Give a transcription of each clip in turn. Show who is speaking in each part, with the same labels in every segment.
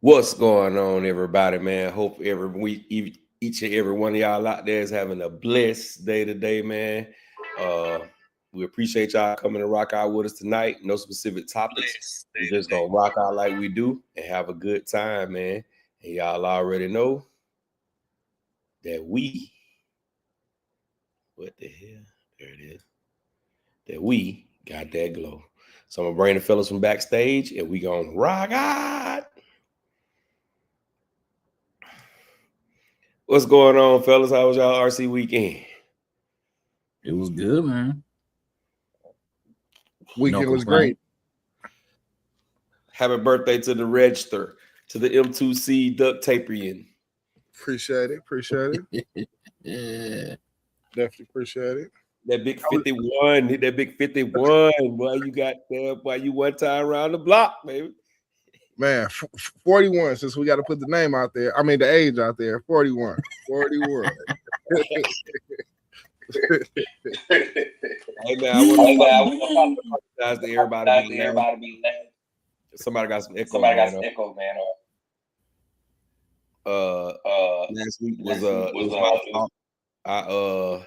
Speaker 1: What's going on, everybody, man? Hope every week, each and every one of y'all out there is having a blessed day today, man. Uh, we appreciate y'all coming to rock out with us tonight. No specific topics. We're just gonna rock out like we do and have a good time, man. And y'all already know that what the hell? There it is. That we got that glow. So I'm gonna bring the fellas from backstage and we gonna rock out. What's going on, fellas? How was y'all RC weekend?
Speaker 2: It was good, man.
Speaker 3: Weekend was great.
Speaker 1: Happy birthday to the register, to the M2C duct taperian.
Speaker 3: Appreciate it.
Speaker 2: Yeah.
Speaker 3: Definitely appreciate it.
Speaker 1: That big 51, hit that big 51. Boy, you got there, boy, you one time around the block, baby.
Speaker 3: Man, 41, since we got to put the name out there. I mean, the age out there, 41. 41.
Speaker 1: Hey, man, I want to apologize to everybody. Somebody got some echo, man. Last week was my fault. I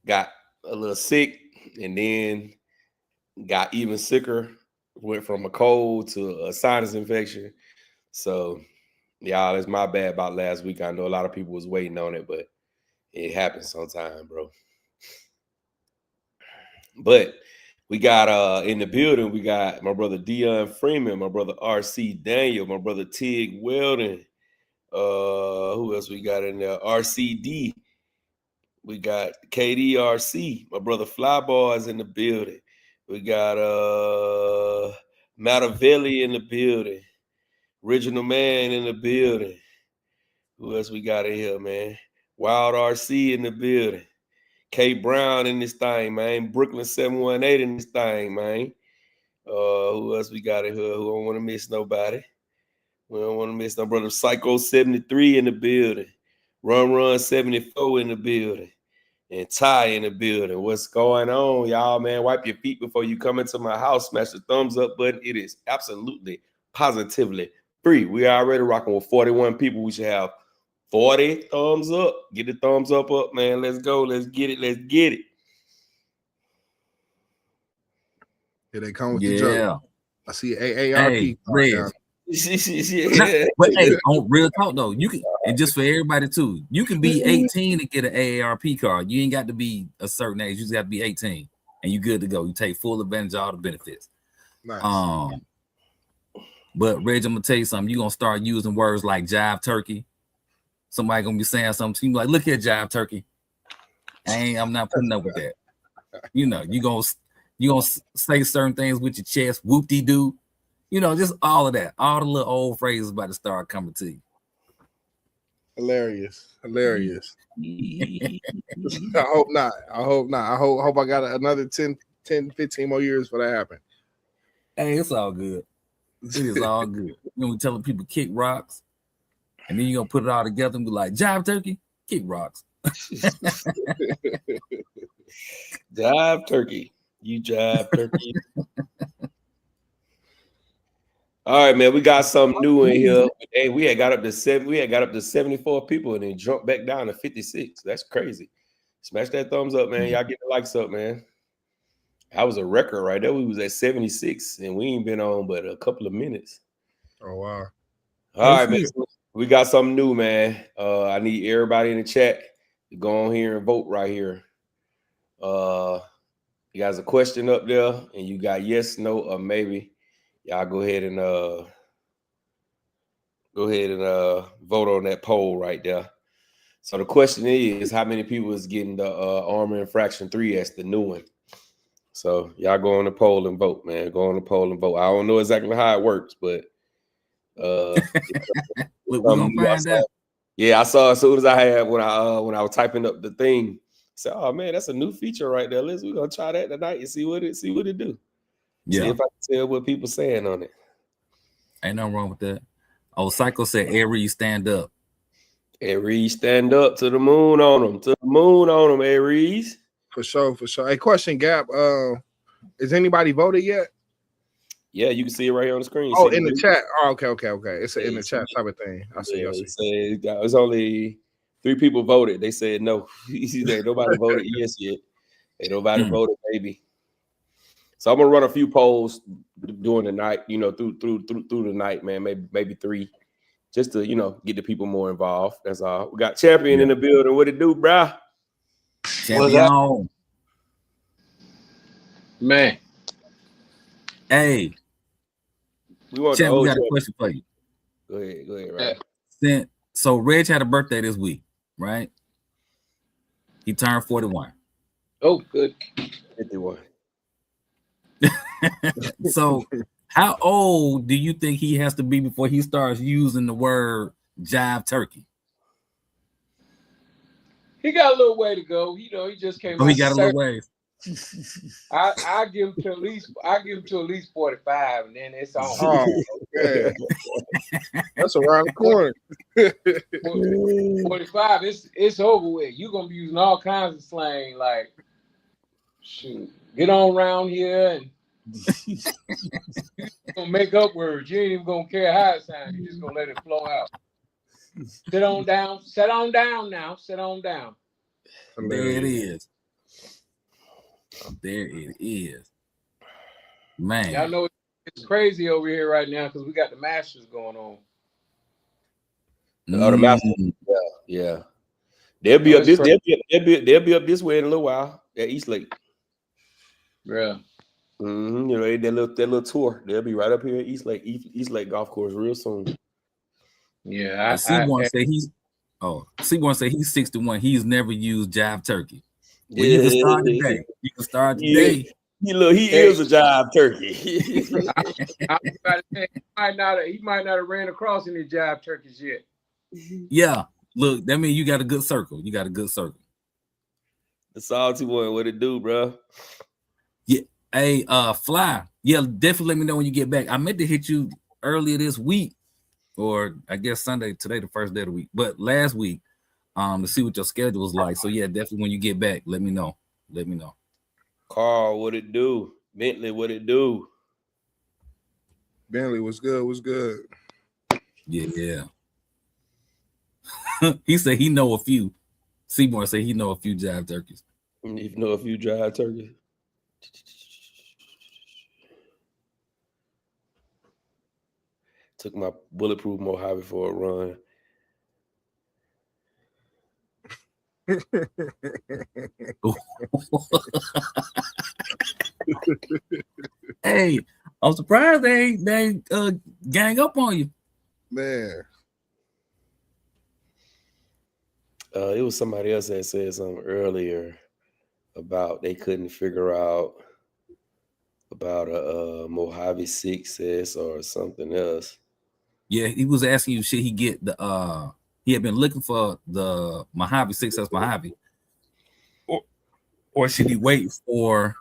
Speaker 1: got a little sick and then got even sicker. Went from a cold to a sinus infection. So, y'all, it's my bad about last week. I know a lot of people was waiting on it, but it happens sometime, bro. But we got in the building, we got my brother Dion Freeman, my brother RC Daniel, my brother Tig Weldon. Who else we got in there? RCD. We got KDRC, my brother Flybar is in the building. We got Matavelli in the building. Original Man in the building. Who else we got in here, man? Wild RC in the building. K Brown in this thing, man. Brooklyn 718 in this thing, man. Who else we got in here? Who don't want to miss nobody? We don't want to miss no brother Psycho 73 in the building. Run 74 in the building. And Ty in the building. What's going on, y'all, man? Wipe your feet before you come into my house. Smash the thumbs up button. It is absolutely, positively free. We are already rocking with 41 people. We should have 40 thumbs up. Get the thumbs up, man. Let's go. Let's get it.
Speaker 3: Here they come with the joke. I see AARP.
Speaker 2: Yeah. But hey, on real talk though, you can, and just for everybody too, you can be 18 to get an AARP card. You ain't got to be a certain age. You just got to be 18, and you good to go. You take full advantage of all the benefits.
Speaker 3: Nice.
Speaker 2: But Reg, I'm gonna tell you something. You're gonna start using words like jive turkey. Somebody gonna be saying something to you like, "Look here, jive turkey." I'm not putting up with that. You know, you gonna say certain things with your chest. Whoop-de-doo. You know, just all of that. All the little old phrases about to start coming to you.
Speaker 3: Hilarious. I hope not. I hope I got another 10, 15 more years for that to happen.
Speaker 2: Hey, it's all good. It is all good. You know, we're telling people kick rocks, and then you're gonna put it all together and be like, jive turkey, kick rocks.
Speaker 1: Jive turkey. You jive turkey. All right, man. We got something new in here. Hey, we had got up to 74 people and then jumped back down to 56. That's crazy. Smash that thumbs up, man. Y'all get the likes up, man. That was a record right there. We was at 76 and we ain't been on but a couple of minutes.
Speaker 3: Oh wow.
Speaker 1: All right, man. We got something new, man. I need everybody in the chat to go on here and vote right here. You guys a question up there and you got yes, no, or maybe. Y'all go ahead and vote on that poll right there. So the question is, how many people is getting the Armor Infraction 3S, the new one? So y'all go on the poll and vote, man. Go on the poll and vote. I don't know exactly how it works, but
Speaker 2: we're gonna find out.
Speaker 1: Yeah, I saw as soon as I had when I was typing up the thing. I said, "Oh man, that's a new feature right there. We're gonna try that tonight and see what it do."
Speaker 2: Yeah.
Speaker 1: See if I can tell what people saying on it.
Speaker 2: Ain't nothing wrong with that. Oh, Psycho said, Aries, stand up.
Speaker 1: Aries, stand up to the moon on them. To the moon on them, Aries.
Speaker 3: For sure. Hey, question, Gap. Is anybody voted yet?
Speaker 1: Yeah, you can see it right here on the screen.
Speaker 3: Oh,
Speaker 1: See
Speaker 3: in the
Speaker 1: blue?
Speaker 3: chat. Oh, okay. It's in the
Speaker 1: Yeah,
Speaker 3: chat type of thing. I see.
Speaker 1: it said it was only 3 people voted. They said no. Nobody voted yes yet. Ain't nobody voted maybe. So I'm gonna run a few polls during the night, through the night, man. Maybe 3, just to get the people more involved. That's all. We got Champion in the building. What it do, bruh?
Speaker 2: Champion.
Speaker 4: Man.
Speaker 2: Hey.
Speaker 1: We got
Speaker 2: a question for you.
Speaker 1: Go ahead, right?
Speaker 2: So Reg had a birthday this week, right? He turned 41.
Speaker 4: Oh, good.
Speaker 1: 51.
Speaker 2: So how old do you think he has to be before he starts using the word jive turkey?
Speaker 4: He got a little way to go. He just came out.
Speaker 2: He got a little ways.
Speaker 4: I give him to at least 45, and then it's on.
Speaker 3: Oh, man. That's around the corner.
Speaker 4: 45, it's over with. You're gonna be using all kinds of slang, like, shoot, get on around here, and you're gonna make up words. You ain't even gonna care how it sounds. You're just gonna let it flow out. Sit on down now. Sit on down.
Speaker 2: There it is. There it is. Man.
Speaker 4: Y'all know it's crazy over here right now because we got the Masters going on.
Speaker 1: Oh, the Masters. Yeah. They'll be up this. They'll be up this way in a little while at Eastlake.
Speaker 4: Yeah.
Speaker 1: That little tour. They'll be right up here at Eastlake Golf Course real soon.
Speaker 4: Yeah.
Speaker 2: Seaborn said he's 61. He's never used jive turkey. Well, you can start today.
Speaker 1: He is a jive turkey.
Speaker 4: I was about to say, he might not have ran across any jive turkeys yet.
Speaker 2: Yeah. Look, that means you got a good circle.
Speaker 1: The salty one, what it do, bro?
Speaker 2: Yeah. Hey, Fly. Yeah, definitely let me know when you get back. I meant to hit you earlier this week, or I guess Sunday, today, the first day of the week, but last week, to see what your schedule was like. So yeah, definitely when you get back, let me know.
Speaker 1: Carl, what it do? Bentley, what it do?
Speaker 3: Bentley, what's good?
Speaker 2: Yeah. He said he know a few. Seaborn said he know a few jive turkeys.
Speaker 1: You know a few jive turkeys. Took my bulletproof Mojave for a run.
Speaker 2: Hey, I'm surprised they gang up on you,
Speaker 3: man.
Speaker 1: It was somebody else that said something earlier about they couldn't figure out about a Mojave 6S or something else.
Speaker 2: Yeah, he was asking you, should he get the he had been looking for the Mojave 6S Mojave, or should he wait for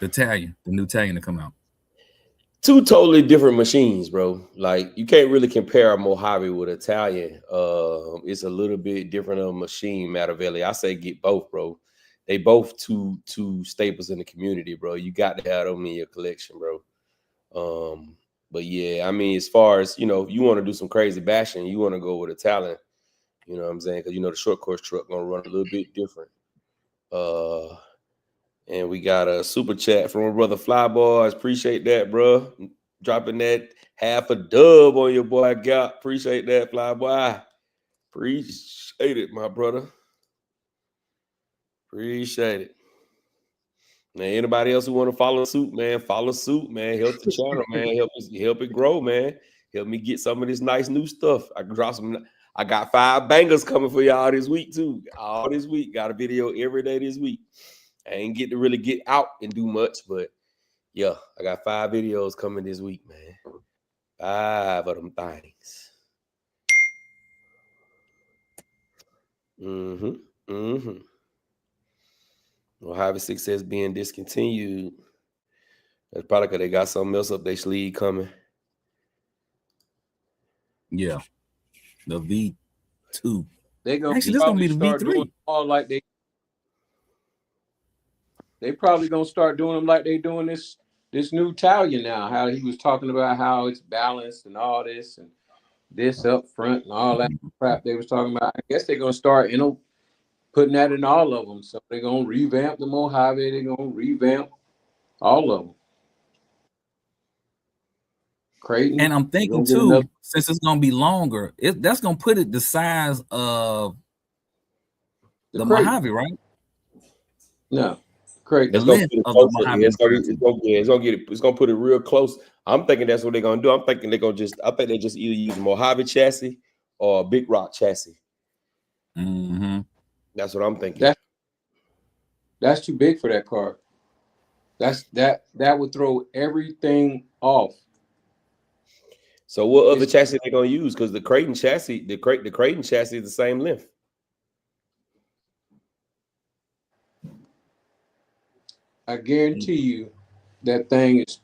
Speaker 2: the new Italian to come out?
Speaker 1: 2 totally different machines, bro. Like, you can't really compare a Mojave with Italian. It's a little bit different of a machine, Mattavelli. I say get both, bro. They both two staples in the community, bro. You got to have them in your collection, bro. But yeah, I mean, as far as, if you want to do some crazy bashing, you want to go with Italian, you know what I'm saying? Because, the short course truck going to run a little bit different. And we got a super chat from our brother Flyboys. Appreciate that, bro. Dropping that half a dub on your boy Gap. Appreciate that, Flyboy. Appreciate it, my brother. Appreciate it. Now, anybody else who want to follow suit, man, follow suit, man. Help the channel, man. Help it grow, man. Help me get some of this nice new stuff. I can drop some. I got 5 bangers coming for y'all this week, too. All this week. Got a video every day this week. I ain't get to really get out and do much, but yeah, I got 5 videos coming this week, man. 5 of them things. Mojave 6S being discontinued. That's probably because they got something else up their sleeve coming.
Speaker 2: Yeah, the V2.
Speaker 4: They gonna
Speaker 2: actually, this gonna be the V3.
Speaker 4: All like they probably gonna start doing them like they doing this this new Italian now, how he was talking about how it's balanced and all this and this up front and all that crap they was talking about. I guess they're gonna start, putting that in all of them. So they're gonna revamp the Mojave. They're gonna revamp all of them. Creighton.
Speaker 2: And I'm thinking too, since it's gonna be longer, that's gonna put it the size of the Mojave, right?
Speaker 4: No, Creighton.
Speaker 1: It's gonna put it real close. I'm thinking that's what they're gonna do. I think they just either use Mojave chassis or a Big Rock chassis.
Speaker 2: Mm-hmm.
Speaker 1: That's what I'm thinking.
Speaker 4: That's too big for that car. That would throw everything off.
Speaker 1: So what other chassis they gonna use? Because the Creighton chassis, the Creighton chassis is the same length.
Speaker 4: I guarantee you that thing is.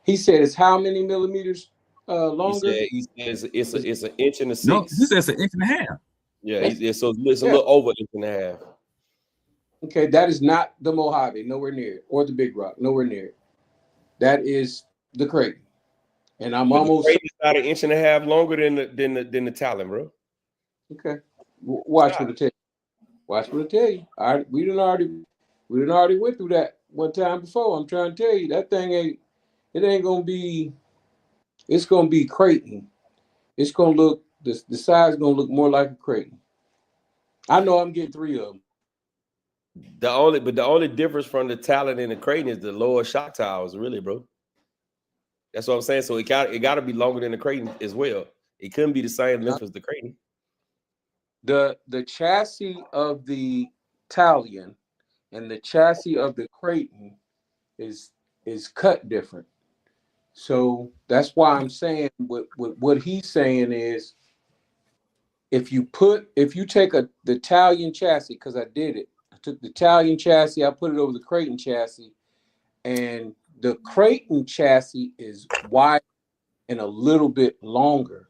Speaker 4: He said it's how many millimeters longer?
Speaker 1: He said it's an inch and a 6.
Speaker 2: No, he said it's an inch and a half.
Speaker 1: Yeah, so it's a little over an inch and a half.
Speaker 4: Okay, that is not the Mojave, nowhere near it, or the Big Rock, nowhere near it. That is the Creighton, and I'm almost.
Speaker 1: The Creighton's about an inch and a half longer than the Talon, bro.
Speaker 4: Okay, watch what I tell you. Watch what I tell you. We done already went through that one time before. I'm trying to tell you that thing ain't gonna be. It's gonna be Creighton. It's gonna look the size gonna look more like a Creighton. I know I'm getting 3 of them.
Speaker 1: The only difference from the Talon and the Creighton is the lower shock towers, really, bro. That's what I'm saying. So it got to be longer than the Creighton as well. It couldn't be the same length as the Creighton.
Speaker 4: The chassis of the Talon and the chassis of the Creighton is cut different. So that's why I'm saying what he's saying is if you take the Italian chassis, because I did it. I took the Italian chassis, I put it over the Creighton chassis, and the Creighton chassis is wide and a little bit longer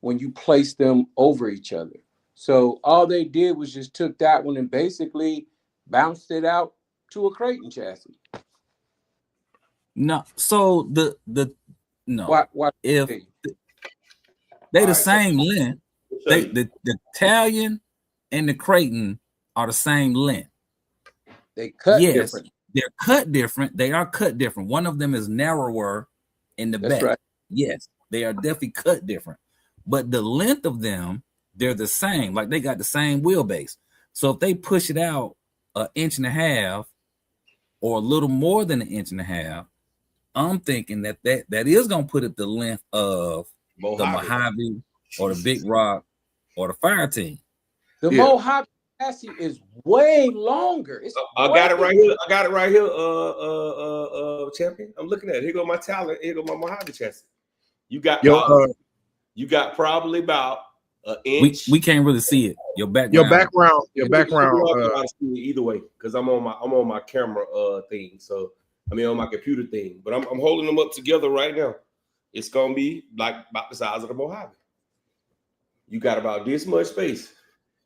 Speaker 4: when you place them over each other. So all they did was just took that one and basically bounced it out to a Creighton chassis.
Speaker 2: No, so no.
Speaker 4: Why
Speaker 2: if they the same length, the Italian and the Creighton are the same length.
Speaker 4: They cut different.
Speaker 2: They're cut different. They are cut different. One of them is narrower in the back. Right. Yes, they are definitely cut different. But the length of them, they're the same. Like they got the same wheelbase. So if they push it out an inch and a half or a little more than an inch and a half, I'm thinking that is going to put it the length of the Mojave or the Big Rock or the Fire Team.
Speaker 4: The Mojave chassis is way longer.
Speaker 1: I got it right here. Champion. I'm looking at it. Here go my Talon. Here go my Mojave chassis. You got probably about an inch.
Speaker 2: We can't really see it. Your background.
Speaker 1: Either way, because I'm on my camera thing. So on my computer thing. But I'm holding them up together right now. It's gonna be like about the size of the Mojave. You got about this much space.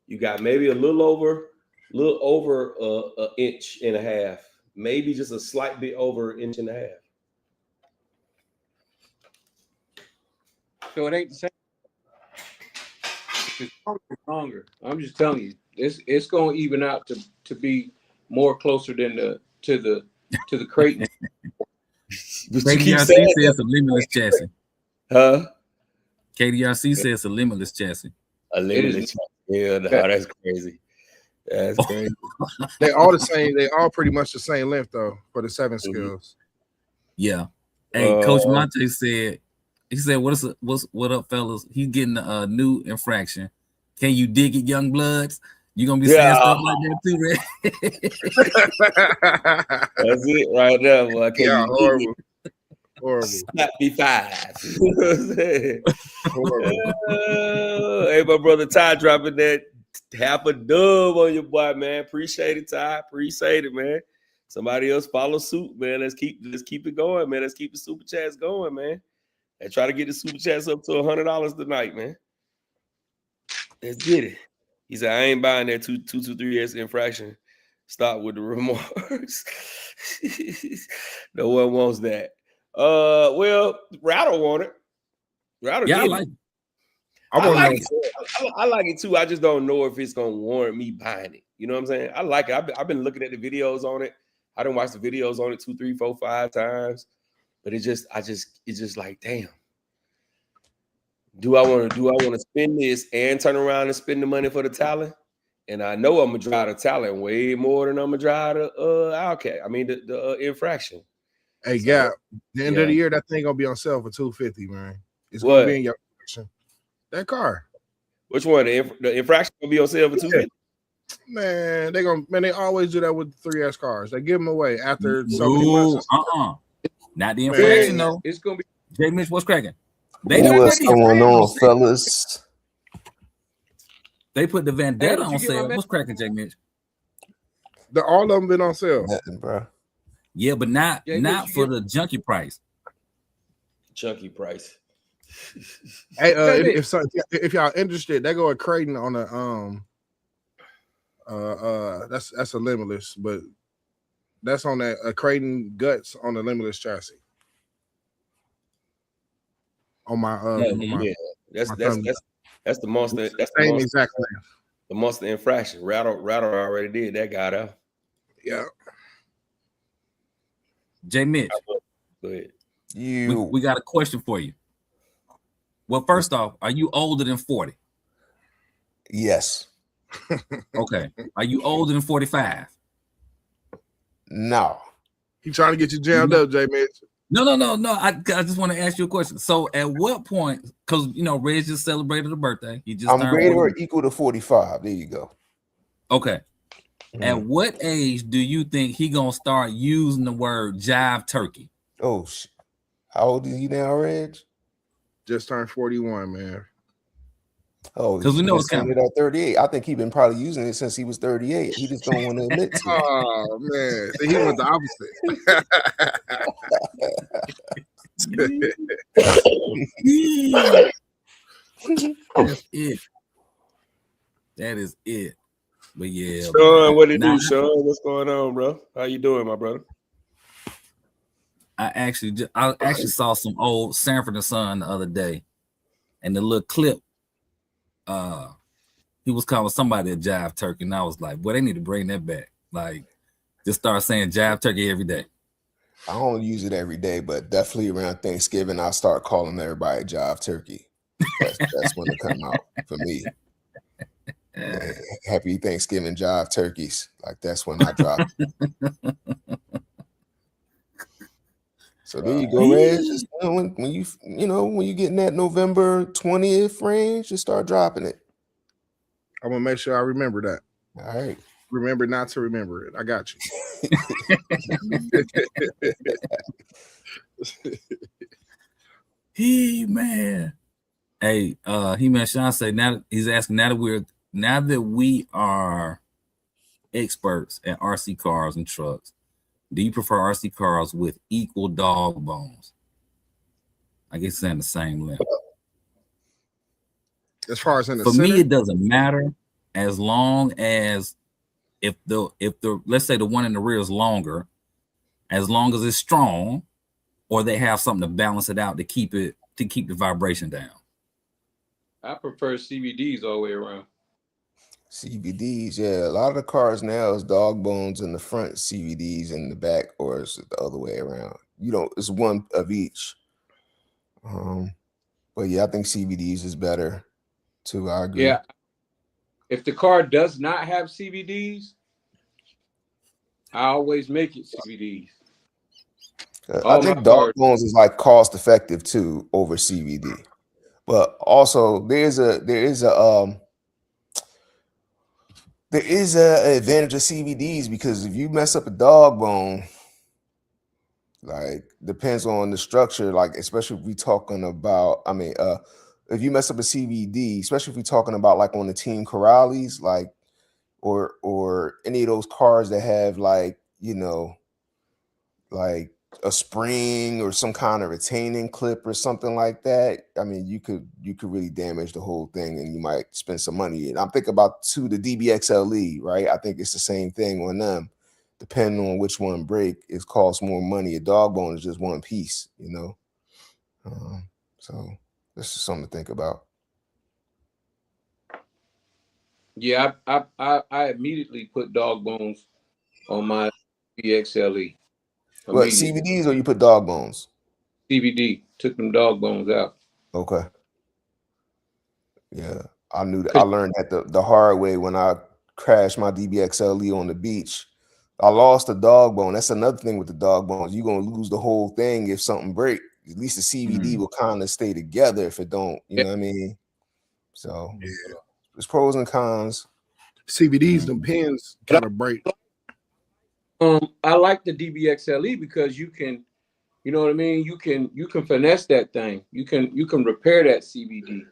Speaker 1: You got maybe a little over an inch and a half, maybe just a slight bit over an inch and a half.
Speaker 4: So it ain't the same. It's longer. I'm just telling you, it's gonna even out to be more closer than to the Creighton.
Speaker 2: KDRC says it's a limitless chassis.
Speaker 1: Huh?
Speaker 2: KDRC says it's a limitless chassis.
Speaker 1: A limitless chassis. Yeah, no, that's crazy. That's crazy.
Speaker 3: They all the same. They all pretty much the same length though for the 7 skills.
Speaker 2: Yeah. Hey, Coach Monte said. He said, "What up, fellas? He's getting a new infraction. Can you dig it, young bloods? You gonna be saying stuff like that too, Red?"
Speaker 1: That's it right there, boy.
Speaker 3: Horrible.
Speaker 1: Slap me 5. Hey, my brother Ty dropping that half a dub on your boy, man. Appreciate it, Ty. Appreciate it, man. Somebody else follow suit, man. Let's keep it going, man. Let's keep the super chats going, man. And try to get the super chats up to $100 tonight, man. Let's get it. He said, I ain't buying that 223S infraction. Stop with the remarks. No one wants that. Well, Rattle want it. Rattle
Speaker 2: Yeah, I
Speaker 1: get
Speaker 2: like
Speaker 1: it.
Speaker 2: it.
Speaker 3: I want
Speaker 1: like
Speaker 3: to know.
Speaker 1: it. I like it too. I just don't know if it's gonna warrant me buying it. You know what I'm saying? I like it. I've been looking at the videos on it. I done watched the videos on it 2, 3, 4, 5 times. But it's just like, damn. Do I want to spend this and turn around and spend the money for the talent? And I know I'm gonna drive the talent way more than I'm gonna drive the outcast. I mean the infraction.
Speaker 3: Hey,
Speaker 1: So,
Speaker 3: Gap, the end of
Speaker 1: yeah.
Speaker 3: the year, that thing gonna be on sale for $250, man. It's
Speaker 1: What?
Speaker 3: gonna be in your collection. That car.
Speaker 1: Which one? The infraction gonna be on sale for $250?
Speaker 3: Man, they always do that with the 3S cars. They give them away after so many months.
Speaker 2: Not the
Speaker 3: Man.
Speaker 2: infraction, though.
Speaker 4: It's gonna be.
Speaker 2: Jay Mitch, what's cracking? They didn't
Speaker 5: What's
Speaker 2: put the
Speaker 5: going
Speaker 2: infraction
Speaker 5: on,
Speaker 2: sale.
Speaker 5: fellas?
Speaker 2: They put the Vendetta
Speaker 4: Hey, did you
Speaker 2: on
Speaker 4: get my
Speaker 2: sale.
Speaker 4: message?
Speaker 2: What's cracking, Jay Mitch?
Speaker 3: All of them been on sale.
Speaker 5: Nothing, bro.
Speaker 2: Yeah, but not
Speaker 4: Jay Mitch,
Speaker 2: not
Speaker 4: you
Speaker 2: for
Speaker 4: get-
Speaker 2: the junkie price.
Speaker 1: Chunky price.
Speaker 3: Hey,
Speaker 4: Jay Mitch.
Speaker 3: if y'all interested, they go at Creighton on the that's a Limitless, but that's on that Creighton Guts on the Limitless chassis. On my
Speaker 1: Yeah, that's
Speaker 3: my
Speaker 1: the monster. That's the
Speaker 3: same
Speaker 1: monster,
Speaker 3: exact thing.
Speaker 1: the monster infraction. Rattle already did that. Got out.
Speaker 3: Yeah.
Speaker 2: Jay Mitch,
Speaker 1: Go ahead.
Speaker 2: we got a question for you. Well, first off, are you older than 40?
Speaker 5: Yes.
Speaker 2: Okay. Are you older than 45?
Speaker 5: No.
Speaker 3: He trying to get you jammed up, Jay Mitch.
Speaker 2: No. I just want to ask you a question. So at what point, because Reg just celebrated a birthday. He just
Speaker 5: I'm
Speaker 2: turned
Speaker 5: greater
Speaker 2: 40.
Speaker 5: or equal to 45. There you go.
Speaker 2: Okay.
Speaker 5: Mhm.
Speaker 2: At what age do you think he gonna start using the word jive turkey?
Speaker 5: Oh, how old is he now, Reg?
Speaker 3: Just turned 41, man.
Speaker 5: Oh,
Speaker 2: 'Cause we know it's
Speaker 5: he's saying
Speaker 2: coming.
Speaker 5: it at 38. I think he's been probably using it since he was 38. He just don't want to admit to it.
Speaker 3: Oh man, see, he went the opposite.
Speaker 2: That's it. That is it. But yeah,
Speaker 1: Sean, what it
Speaker 2: Nah,
Speaker 1: do, Sean? What's going on, bro? How you doing, my brother?
Speaker 2: I actually saw some old Sanford and Son the other day, and the little clip, he was calling somebody a jive turkey, and I was like, "Boy, they need to bring that back. Like, just start saying jive turkey every day."
Speaker 5: I don't use it every day, but definitely around Thanksgiving, I'll start calling everybody jive turkey. That's when it come out for me. Yeah, happy Thanksgiving, jive turkeys. Like that's when I drop it. So there you go, Reg. Just, when you get in that November 20th range, just start dropping it.
Speaker 3: I'm gonna make sure I remember that.
Speaker 5: All right.
Speaker 3: Remember not to remember it. I got you.
Speaker 2: Man. Hey, man. Sean say now he's asking now that we are experts at RC cars and trucks, do you prefer RC cars with equal dog bones? I guess it's on the same level.
Speaker 3: As far as in the
Speaker 2: For
Speaker 3: center,
Speaker 2: me, it doesn't matter as long as if the let's say the one in the rear is longer, as long as it's strong, or they have something to balance it out to keep the vibration down.
Speaker 4: I prefer CVDs all the way around.
Speaker 5: CVDs, yeah. A lot of the cars now is dog bones in the front, CVDs in the back, or it's the other way around. It's one of each. But yeah, I think CVDs is better too. I agree.
Speaker 4: Yeah. If the car does not have CVDs, I always make it CVDs.
Speaker 5: I think dog bones is like cost effective too over CVD. But also there is a advantage of CVDs because if you mess up a dog bone, like depends on the structure, like especially if we talking about, if you mess up a CVD, especially if we're talking about like on the Team Corrales, like or any of those cars that have like a spring or some kind of retaining clip or something like that, I mean, you could really damage the whole thing, and you might spend some money. And I'm thinking about the DBXLE, right? I think it's the same thing on them. Depending on which one break, it costs more money. A dog bone is just one piece, you know. So this is something to think about.
Speaker 4: Yeah, I immediately put dog bones on my DBXLE.
Speaker 5: What, CVDs or you put dog bones?
Speaker 4: CVD, took them dog bones out.
Speaker 5: Okay. Yeah, I learned that the hard way when I crashed my DBXLE on the beach. I lost the dog bone. That's another thing with the dog bones. You're gonna lose the whole thing if something breaks. At least the CVD will kind of stay together if it don't. You know what I mean? So there's pros and cons.
Speaker 3: CVDs, them pins kind of break.
Speaker 4: I like the DBXLE because you can, you know what I mean? You can finesse that thing. You can repair that CVD.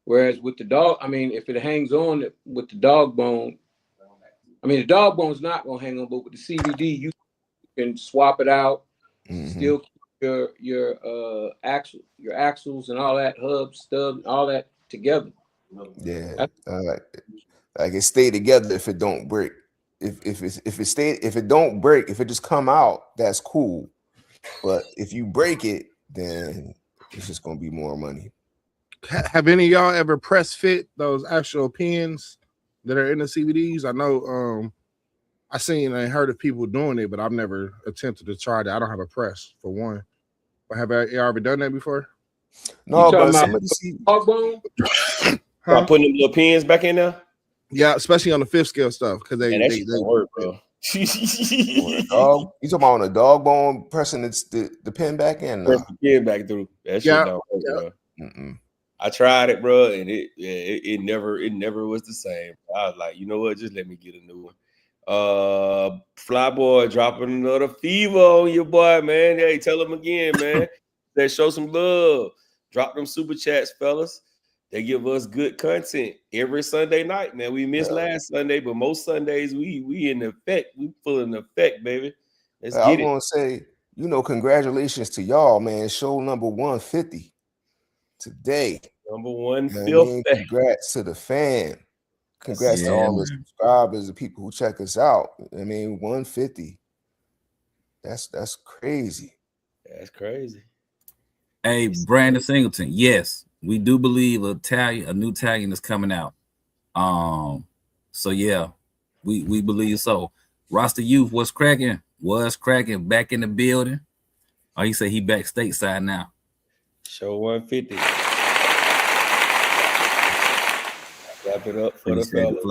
Speaker 4: Whereas with the dog, I mean, if it hangs on with the dog bone, I mean, the dog bone's not gonna hang on, but with the CVD, you can swap it out, still keep your axles and all that, hubs, stubs, all that together.
Speaker 5: Yeah, like it stay together if it don't break. If it don't break, if it just come out, that's cool. But if you break it, then it's just gonna be more money.
Speaker 3: Have any of y'all ever press fit those actual pins that are in the CVDs? I know I seen and heard of people doing it, but I've never attempted to try that. I don't have a press for one. But have you ever done that before?
Speaker 5: No, but
Speaker 4: dog bone?
Speaker 1: Putting them little pins back in there.
Speaker 3: Yeah, especially on the 5th scale stuff, because they
Speaker 1: work, bro.
Speaker 5: You talking about on a dog bone pressing the pin back in?
Speaker 1: Press the pin back through. That shit don't work, bro. I tried it, bro, and it never was the same. I was like, you know what? Just let me get a new one. Flyboy dropping another fever on your boy, man. Hey, tell him again, man. They show some love. Drop them super chats, fellas. They give us good content every Sunday night, man. We missed last Sunday, but most Sundays we in effect. We full in effect, baby. Let's get it.
Speaker 5: I want to say, congratulations to y'all, man. Show number 150 today.
Speaker 1: Number 150.
Speaker 5: You know what I mean? Congrats to the fam. Congrats to all the subscribers, the people who check us out. I mean, 150. That's crazy.
Speaker 1: That's crazy.
Speaker 2: Hey, Brandon Singleton. Yes, we do believe a new Italian is coming out. So yeah, we believe so. Roster Youth, what's cracking? Was cracking back in the building. Oh, he said he back stateside now.
Speaker 1: Show 150. Wrap it up for the fellas.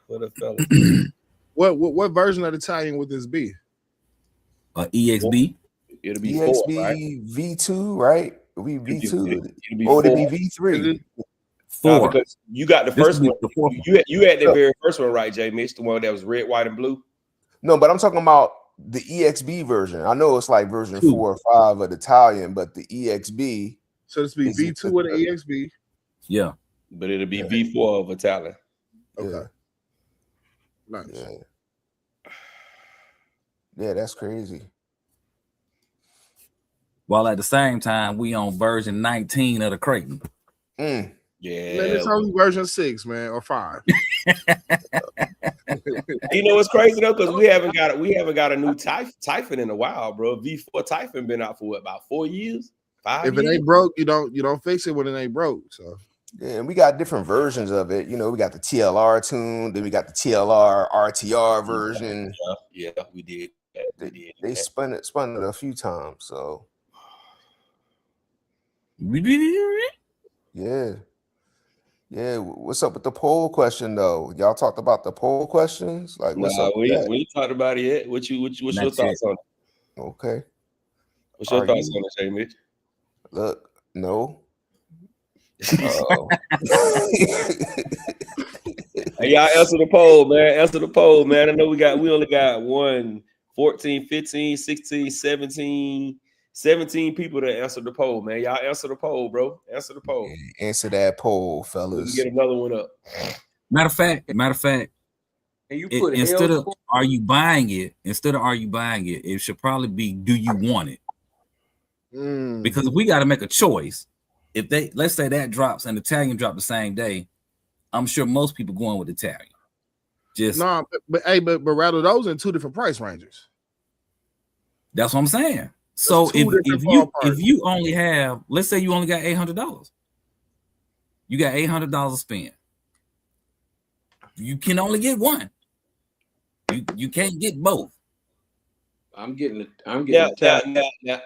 Speaker 1: For the fellas.
Speaker 3: What version of the Italian would this be?
Speaker 2: EXB.
Speaker 1: It'll be
Speaker 5: EXB
Speaker 1: 4, right?
Speaker 5: V2, right? It'll be V2.
Speaker 1: It'll be
Speaker 5: Or it'll
Speaker 1: 4.
Speaker 5: be V3.
Speaker 2: 4.
Speaker 1: Because you got the first one. You had the very first one, right, Jay Mitch? The one that was red, white, and blue.
Speaker 5: No, but I'm talking about the EXB version. I know it's like version 4 or 5 of the Italian, but the EXB.
Speaker 3: So this be V2 with the EXB.
Speaker 2: Yeah.
Speaker 1: But it'll be V4 of Italian.
Speaker 3: Okay. Nice.
Speaker 5: Yeah, that's crazy.
Speaker 2: While at the same time, we on version 19 of the Creighton.
Speaker 1: Yeah.
Speaker 3: Man, it's only version 6, man, or 5.
Speaker 1: You know what's crazy though? Because we haven't got a new Typhon in a while, bro. V4 Typhon been out for what, about 4 years? 5 years?
Speaker 3: If it ain't broke, you don't fix it when it ain't broke. So
Speaker 5: yeah, and we got different versions of it. We got the TLR tune, then we got the TLR RTR version.
Speaker 1: Yeah, we did.
Speaker 5: They spun it a few times. So yeah. What's up with the poll question though? Y'all talked about the poll questions? Like, what's up?
Speaker 1: We ain't talked about it yet. What's your thoughts on it?
Speaker 5: Okay.
Speaker 1: What's your thoughts on it, Jay Mitch?
Speaker 5: Look, no.
Speaker 1: Hey, y'all answer the poll, man. Answer the poll, man. I know we only got 1, 14, 15, 16, 17 people to answer the poll, man. Y'all answer the poll, bro. Answer the poll.
Speaker 5: Answer that poll, fellas.
Speaker 1: Get another one up.
Speaker 2: Matter of fact,
Speaker 4: And you put
Speaker 2: instead
Speaker 4: L
Speaker 2: of are you buying it, it should probably be, do you want it? Because if we got to make a choice, if they, let's say that drops and Italian drop the same day, I'm sure most people going with Italian. Just
Speaker 3: no, but rather those in two different price ranges.
Speaker 2: that's what I'm saying. So if you only have, let's say you only got $800, you got $800 to spend. You can only get one. You can't get both.
Speaker 4: I'm getting
Speaker 1: Now,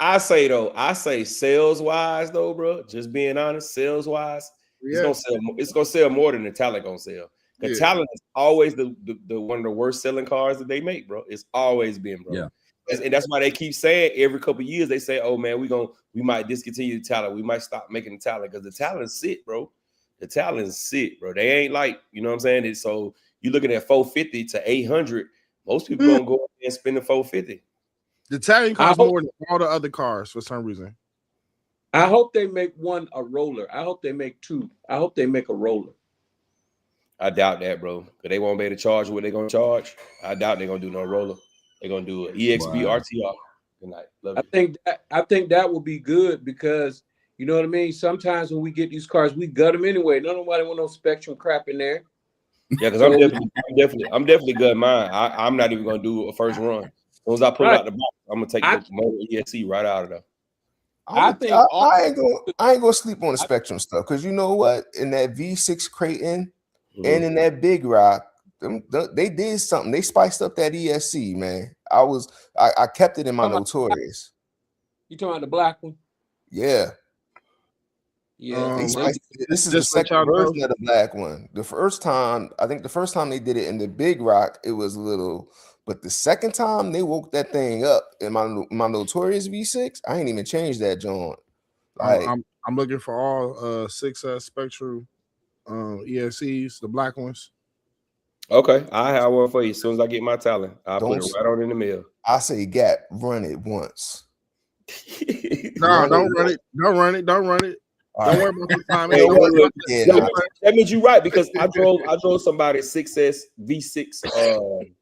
Speaker 1: I say sales wise though, bro. Just being honest, sales wise, it's gonna sell more than the Talent gonna sell. The Talent is always the one of the worst selling cars that they make, bro. It's always been, bro.
Speaker 2: Yeah.
Speaker 1: And that's why they keep saying every couple of years they say, "Oh man, we might discontinue the Talent. We might stop making the Talent because the Talent's sick, bro. The Talent's sick, bro. They ain't like, you know what I'm saying? And so you're looking at 450 to 800. Most people gonna go and spend the 450.
Speaker 3: The Italian costs more than all the other cars for some reason.
Speaker 4: I hope they make one a roller. I hope they make two. I hope they make a roller.
Speaker 1: I doubt that, bro. Because they won't be able to charge what they're gonna charge. I doubt they're gonna do no roller. They're gonna do an EXB RTR. Good night. Love you.
Speaker 4: I think that will be good because you know what I mean. Sometimes when we get these cars, we gut them anyway. Nobody want no Spectrum crap in there.
Speaker 1: Yeah, because I'm definitely gutting mine. I'm not even gonna do a first run. As soon as I pull out the box, I'm gonna take the motor ESC right out of there.
Speaker 5: I ain't gonna sleep on the Spectrum stuff because you know what? In that V6 Creighton and in that Big Rock, they did something. They spiced up that ESC, man. I kept it in my Notorious.
Speaker 4: You talking about the black one?
Speaker 5: Yeah. Yeah, this is the second version of the black one. The first time they did it in the Big Rock, it was a little, but the second time they woke that thing up in my Notorious V6, I ain't even changed that joint. Like,
Speaker 3: I'm looking for all 6 Spectrum ESCs, the black ones.
Speaker 1: Okay, I have one for you. As soon as I get my Talent, I'll put it right on in the mail.
Speaker 5: I say, Gap, run it once.
Speaker 3: No, don't run it. Don't run it. Don't run it. Don't worry about the time.
Speaker 1: That means you're right because I drove somebody's 6S V6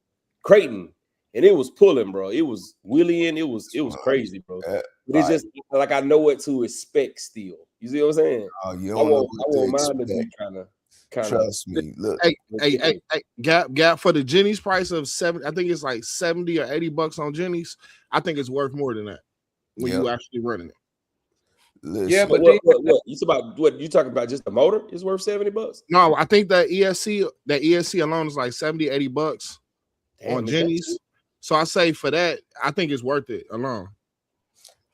Speaker 1: Creighton and it was pulling, bro. It was wheeling. It was crazy, bro. But it's just like I know what to expect still. You see what I'm saying?
Speaker 5: Oh, you don't know what to expect.
Speaker 1: Kind of.
Speaker 5: Trust me. Look,
Speaker 3: hey, Gap for the Jenny's price of $7. I think it's like $70 or $80 on Jenny's. I think it's worth more than that when you actually running it.
Speaker 5: Listen.
Speaker 1: Yeah, but what you about? What you talking about? Just the motor is worth $70?
Speaker 3: No, I think that ESC alone is like $70-$80 on Jenny's. So I say for that, I think it's worth it alone.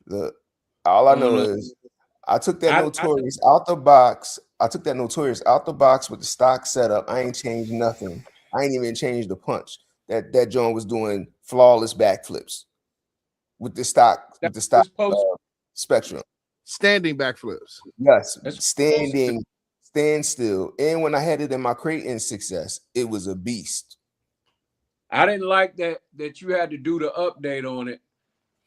Speaker 5: Look, all I know is I took that Notorious out the box. I took that Notorious out the box with the stock setup. I ain't changed nothing. I ain't even changed the punch. That joint was doing flawless backflips with the stock Spectrum.
Speaker 3: Standing backflips.
Speaker 5: Yes, stand still. And when I had it in my Creighton 6S, it was a beast.
Speaker 4: I didn't like that you had to do the update on it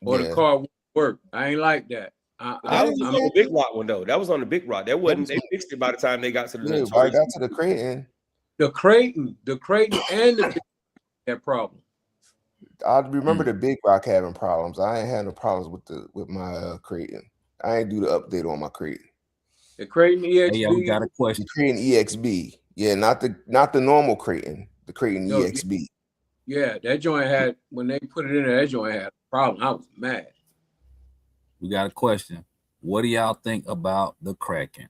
Speaker 4: or the car wouldn't work. I ain't like that.
Speaker 1: That was on the Big Rock one though. That was on the Big Rock. That wasn't. They fixed it by the time they got to the.
Speaker 5: I got to the Creighton.
Speaker 4: The Creighton, and the Big that problem.
Speaker 5: I remember the Big Rock having problems. I ain't had no problems with my Creighton. I ain't do the update on my Creighton.
Speaker 4: The Creighton EXB.
Speaker 2: Hey, we got a question.
Speaker 5: The Creighton EXB. Yeah, not the normal Creighton. The Creighton EXB.
Speaker 4: Yeah, that joint had when they put it in there. That joint had a problem. I was mad.
Speaker 2: We got a question. What do y'all think about the Kraken?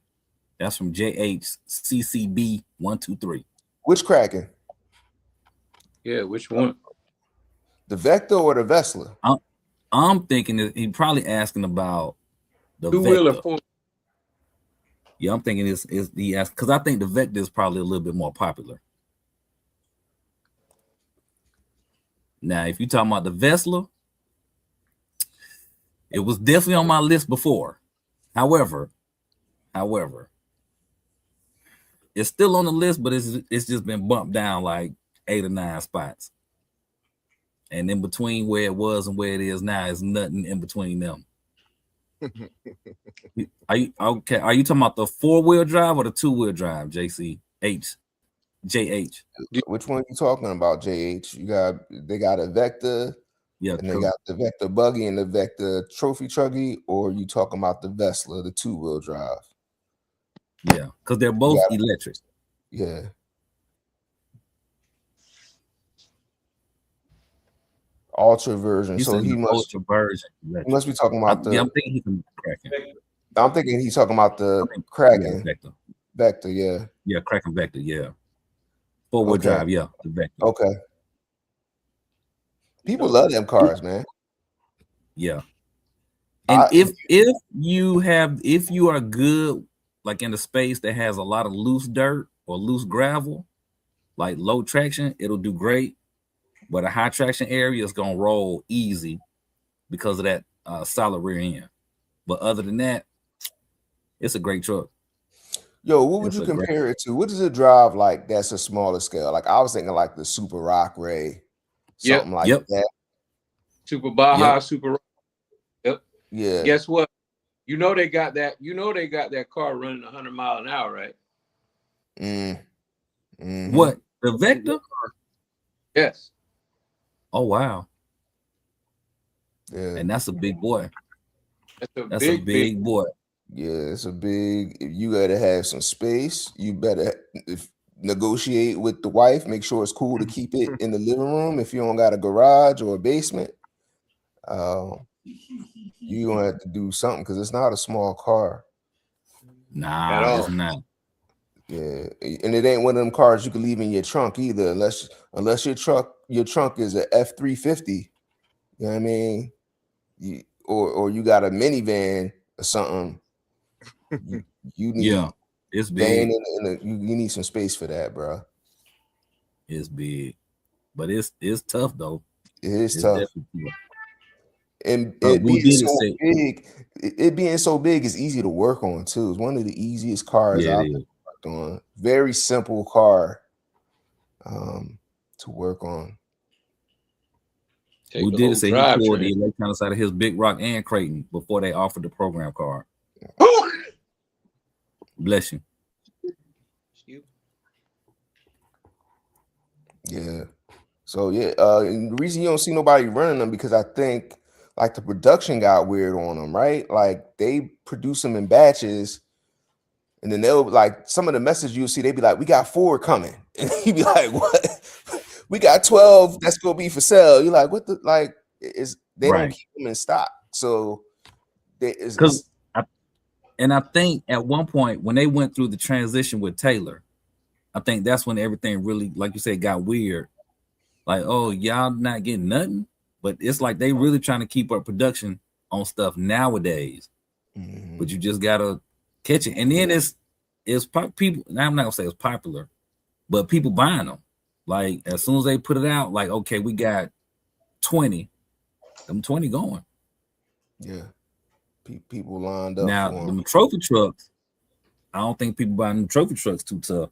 Speaker 2: That's from JHCCB 123.
Speaker 5: Which Kraken?
Speaker 4: Yeah, which one?
Speaker 5: The Vector or the Vesla?
Speaker 2: I'm thinking that he's probably asking about the
Speaker 4: two-wheeler.
Speaker 2: Yeah, I'm thinking is he asked because I think the Vector is probably a little bit more popular. Now, if you're talking about the Vesla, it was definitely on my list before. However, it's still on the list, but it's just been bumped down like 8 or 9 spots. And in between where it was and where it is now is nothing in between them. Are you talking about the 4-wheel drive or the 2-wheel drive, JCH? JH.
Speaker 5: Which one you talking about, JH? They got a Vector,
Speaker 2: Yeah,
Speaker 5: and they
Speaker 2: true.
Speaker 5: got the Vector buggy and the Vector trophy trucky, or you talking about the Vesla, the 2-wheel drive?
Speaker 2: Yeah, because they're both electric.
Speaker 5: Yeah. Ultra version.
Speaker 2: He's
Speaker 5: So he must
Speaker 2: ultra version.
Speaker 5: He must be talking about
Speaker 2: I'm thinking he's Kraken.
Speaker 5: I'm thinking he's talking about the Kraken.
Speaker 2: Vector.
Speaker 5: Vector, yeah.
Speaker 2: Yeah, Kraken Vector, yeah. 4-wheel
Speaker 5: Okay.
Speaker 2: drive, yeah. The Vector.
Speaker 5: Okay. People love them cars, man.
Speaker 2: Yeah. And if you are good, like in a space that has a lot of loose dirt or loose gravel, like low traction, it'll do great. But a high traction area is gonna roll easy because of that solid rear end. But other than that, it's a great truck.
Speaker 5: Yo, what would you compare it to? What does it drive like that's a smaller scale? Like I was thinking like the Super Rock Ray, something like that.
Speaker 4: Super Baja, Super Rock. Yep.
Speaker 5: Yeah.
Speaker 4: Guess what? You know they got that. You know they got that car running 100 miles an hour, right?
Speaker 2: What, the Vector?
Speaker 4: Yes.
Speaker 2: Oh wow.
Speaker 5: Yeah.
Speaker 2: And that's a big boy.
Speaker 4: That's a big
Speaker 2: boy.
Speaker 5: Yeah, it's a big. You gotta have some space. You better negotiate with the wife. Make sure it's cool to keep it in the living room. If you don't got a garage or a basement, you gonna have to do something because it's not a small car.
Speaker 2: Nah, it's not.
Speaker 5: Yeah, and it ain't one of them cars you can leave in your trunk either, unless your trunk is a F-350. You know what I mean? Or you got a minivan or something. You need
Speaker 2: it's big.
Speaker 5: you need some space for that, bro.
Speaker 2: It's big, but it's tough though.
Speaker 5: It's tough. And
Speaker 2: it
Speaker 5: being so big is easy to work on too. It's one of the easiest cars I've worked on. Very simple car to work on.
Speaker 2: We did say he pulled the electronics out of his Big Rock and Creighton before they offered the program card. Bless you.
Speaker 5: Yeah. So yeah, and the reason you don't see nobody running them because I think like the production got weird on them, right? Like they produce them in batches, and then they'll like some of the messages you'll see, they'd be like, "We got 4 coming," and you'd be like, "What? We got 12 that's gonna be for sale." You're like, "What the like?" They don't keep them in stock, so
Speaker 2: and I think at one point when they went through the transition with Taylor, I think that's when everything really, like you said, got weird. Like, oh, y'all not getting nothing, but it's like they really trying to keep up production on stuff nowadays. But you just gotta catch it, and then it's people. Now I'm not gonna say it's popular, but people buying them. Like as soon as they put it out, like okay, we got 20. Them 20 going.
Speaker 5: Yeah. People lined up.
Speaker 2: Now the trophy trucks, I don't think people buying them trophy trucks too tough.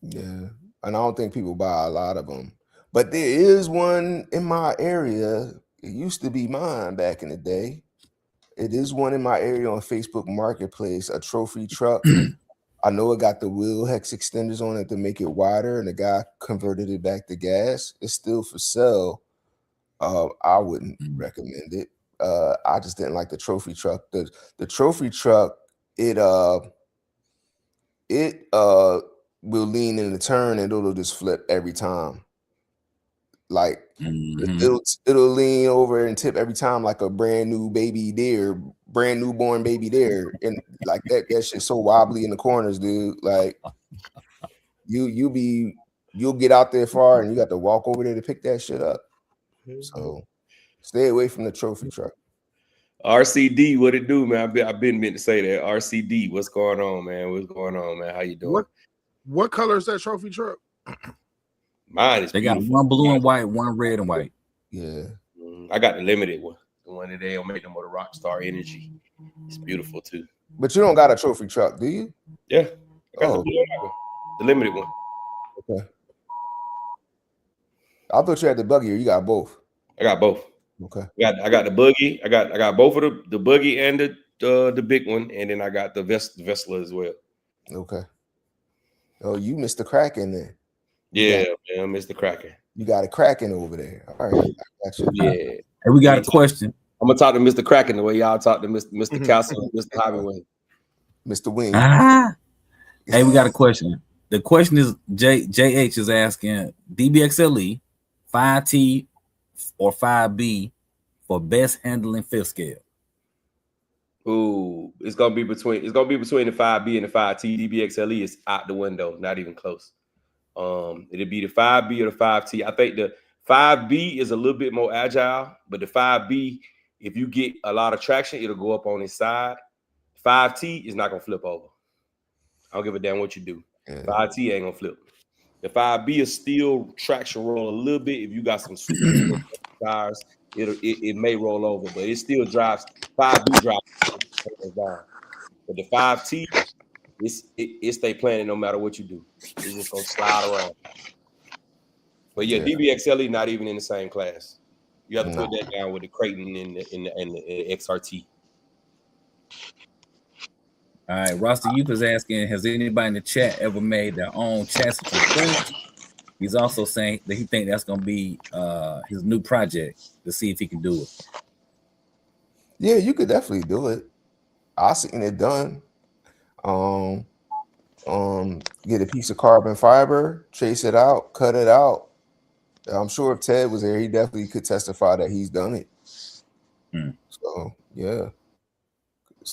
Speaker 5: Yeah, and I don't think people buy a lot of them. But there is one in my area. It used to be mine back in the day. It is one in my area on Facebook Marketplace, a trophy truck. I know it got the wheel hex extenders on it to make it wider, and the guy converted it back to gas. It's still for sale. I wouldn't recommend it. I just didn't like the trophy truck. The trophy truck, it will lean in the turn and it'll just flip every time. Like it'll lean over and tip every time like a brand newborn baby deer, and like that shit's so wobbly in the corners, dude. Like you'll get out there far and you got to walk over there to pick that shit up. So stay away from the trophy truck.
Speaker 1: RCD, what it do, man? I've been meant to say that. RCD, what's going on, man? What's going on, man? How you doing?
Speaker 3: What color is that trophy truck?
Speaker 1: Mine is.
Speaker 2: They got one blue and white, one red and white.
Speaker 5: Yeah,
Speaker 1: I got the limited one, the one that they'll make them with a Rockstar Energy. It's beautiful too.
Speaker 5: But you don't got a trophy truck, do you?
Speaker 1: Yeah, I got the limited one.
Speaker 5: Okay. I thought you had the buggy, or you got both.
Speaker 1: I got both.
Speaker 5: Okay.
Speaker 1: I got the buggy. I got both of the buggy and the big one, and then I got the Vesla as well.
Speaker 5: Okay. Oh, you missed the Kraken then.
Speaker 1: Yeah, man, Mr. Kraken.
Speaker 5: You got a Kraken over there. All right, I got you.
Speaker 1: Yeah.
Speaker 2: Hey, we got a question.
Speaker 1: I'm gonna talk to Mr. Kraken the way y'all talk to Mr. Castle, Mr. Hemingway.
Speaker 5: Mr. Wing.
Speaker 2: Hey, we got a question. The question is JH is asking DBXLE 5T or 5B for best handling fifth scale.
Speaker 1: Ooh, it's gonna be between the 5B and the 5T. DBXLE is out the window, not even close. It'll be the 5B or the 5T. I think the 5B is a little bit more agile, but the 5B, if you get a lot of traction, it'll go up on its side. 5T is not gonna flip over. I don't give a damn what you do. 5T ain't gonna flip. The 5B is still traction roll a little bit. If you got some super tires, it may roll over, but it still drives. 5B drives down. But the 5T, it stay planted no matter what you do. It's just gonna slide around. But yeah, DBXLE not even in the same class. You have to put that down with the Creighton and the XRT.
Speaker 2: All right, Roster Youth is asking, has anybody in the chat ever made their own chassis for French? He's also saying that he think that's gonna be his new project to see if he can do it.
Speaker 5: Yeah, you could definitely do it. I seen it done. Get a piece of carbon fiber, trace it out, cut it out. I'm sure if Ted was there, he definitely could testify that he's done it. So yeah.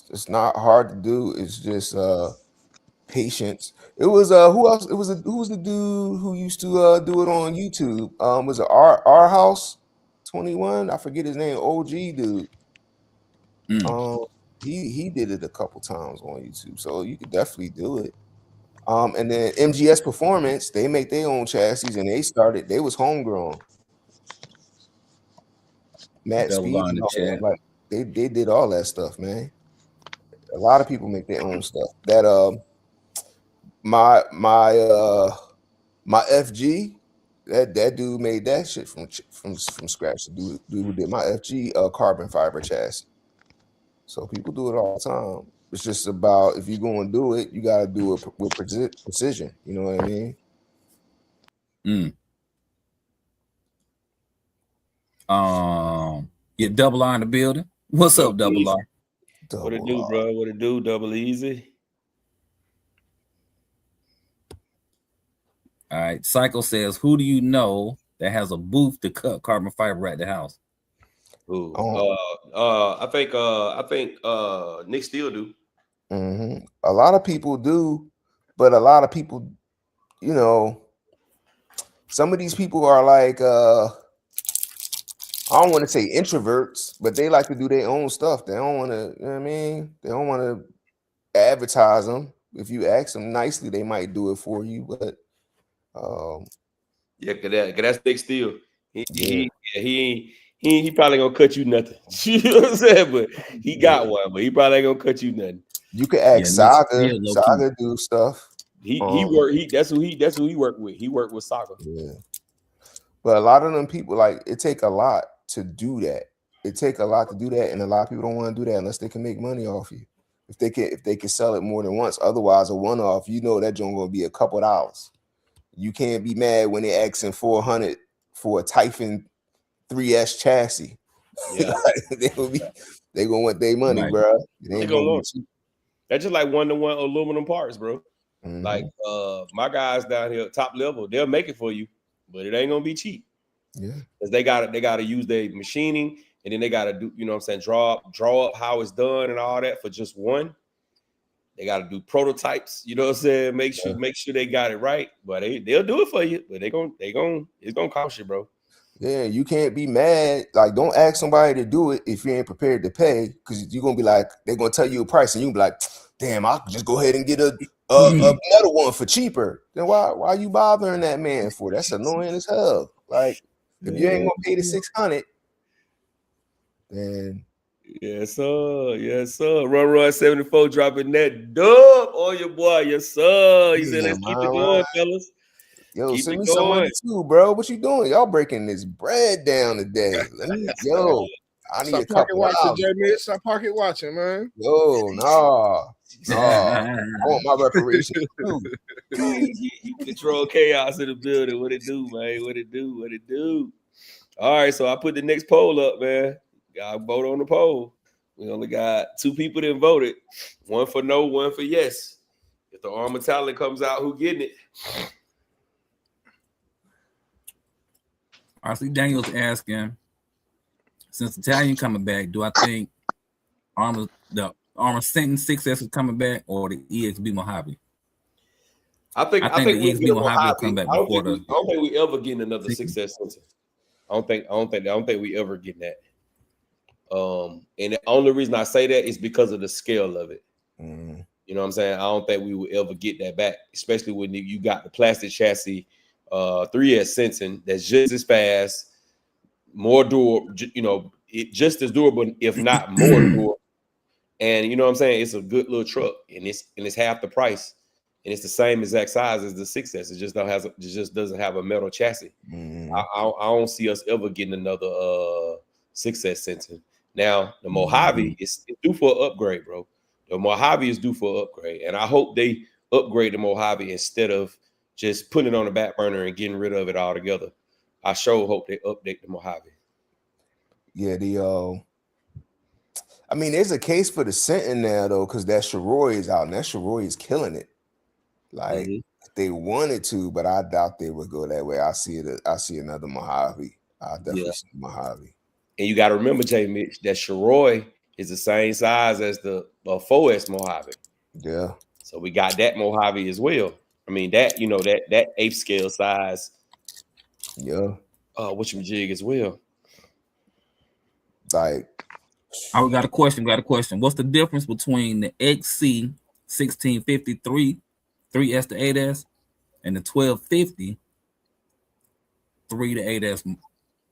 Speaker 5: It's not hard to do. It's just patience. It was who else? Who was the dude who used to do it on YouTube? Was it our house 21? I forget his name. OG dude. He did it a couple times on YouTube, so you could definitely do it. And then MGS Performance, they make their own chassis, and they was homegrown. Matt Speed, like they did all that stuff, man. A lot of people make their own stuff. That my FG, that dude made that shit from scratch. The dude who did my FG carbon fiber chassis. So people do it all the time. It's just about, if you're going to do it, you got to do it with precision. You know what I mean?
Speaker 2: Get Double R in the building. What's up, Double R?
Speaker 1: What it do, bro? What it do? Double Easy.
Speaker 2: All right. Psycho says, who do you know that has a booth to cut carbon fiber at the house?
Speaker 1: Ooh. I think Nick Steele do.
Speaker 5: A lot of people do, but a lot of people, you know, some of these people are like I don't want to say introverts, but they like to do their own stuff. They don't want to, you know what I mean? They don't want to advertise them. If you ask them nicely, they might do it for you. But
Speaker 1: yeah, cause that's Nick Steele. He probably gonna cut you nothing. You know what I'm saying? But he got one, but he probably ain't gonna cut you nothing.
Speaker 5: You could ask Saga. Saga do stuff.
Speaker 1: That's who he worked with. He worked with Saga.
Speaker 5: Yeah. But a lot of them people, like, it take a lot to do that. It take a lot to do that, and a lot of people don't want to do that unless they can make money off you. If they can sell it more than once. Otherwise, a one-off, you know that joint gonna be a couple dollars. You can't be mad when they're asking $400 for a Typhon 3S chassis. Yeah. they gonna want their money, right, bro. It ain't gonna be cheap.
Speaker 1: That's just like one-to-one aluminum parts, bro. Like my guys down here, top level, they'll make it for you, but it ain't gonna be cheap.
Speaker 5: Yeah,
Speaker 1: because they gotta use their machining, and then they gotta do, you know what I'm saying, draw up how it's done and all that for just one. They gotta do prototypes, you know what I'm saying? Make sure they got it right, but they'll do it for you, but it's gonna cost you, bro.
Speaker 5: Yeah, you can't be mad. Like, don't ask somebody to do it if you ain't prepared to pay, because you're gonna be like, they're gonna tell you a price, and you be like, damn, I'll just go ahead and get another one for cheaper. Then why you bothering that man for? That's annoying as hell. Like, if you ain't gonna pay the $600, then
Speaker 1: yes, sir. Run 74 dropping that dub on your boy, yes, sir. He said, let's keep it going, fellas.
Speaker 5: Yo, send me some money too, bro. What you doing? Y'all breaking this bread down today. I need
Speaker 3: Stop
Speaker 5: a
Speaker 3: pocket
Speaker 5: couple
Speaker 3: watching,
Speaker 5: hours.
Speaker 3: J Mitch. Stop pocket watching, man.
Speaker 5: Yo, no. I want my reparations too.
Speaker 1: He control chaos in the building. What it do, man? What it do? What it do? All right, so I put the next poll up, man. Got vote on the poll. We only got 2 people that voted. 1 for no, 1 for yes. If the Armor Talent comes out, who getting it?
Speaker 2: RC Daniels asking, since Italian coming back, do I think the Armor Sentin 6S is coming back or the EXB Mojave?
Speaker 1: I think
Speaker 2: the
Speaker 1: we'll
Speaker 2: EXB
Speaker 1: get a
Speaker 2: Mojave will
Speaker 1: Mojave.
Speaker 2: come back
Speaker 1: I don't
Speaker 2: before
Speaker 1: think we ever getting another
Speaker 2: 6S.
Speaker 1: success center. I don't think we ever get that. And the only reason I say that is because of the scale of it.
Speaker 5: Mm.
Speaker 1: You know what I'm saying? I don't think we will ever get that back, especially when you got the plastic chassis 3S Sentin that's just as fast, more durable, just as durable, if not more durable. And you know what I'm saying? It's a good little truck, and it's half the price, and it's the same exact size as the 6S. It just doesn't have a metal chassis.
Speaker 5: Mm.
Speaker 1: I don't see us ever getting another 6S Sentin. Now the Mojave is due for an upgrade, bro. The Mojave is due for an upgrade, and I hope they upgrade the Mojave instead of just putting it on the back burner and getting rid of it altogether. I sure hope they update the Mojave.
Speaker 5: Yeah, I mean, there's a case for the Sentin now though, because that Shiroi is out, and that Shiroi is killing it. Like they wanted to, but I doubt they would go that way. I see another Mojave. I definitely see Mojave.
Speaker 1: And you got to remember, J. Mitch, that Shiroi is the same size as the 4S Mojave.
Speaker 5: Yeah.
Speaker 1: So we got that Mojave as well. I mean, that that 8th scale size.
Speaker 5: Yeah.
Speaker 1: Whatchamajig as well.
Speaker 5: Like,
Speaker 2: I got a question. What's the difference between the XC 1653 3S to 8S and the 1250 3 to 8S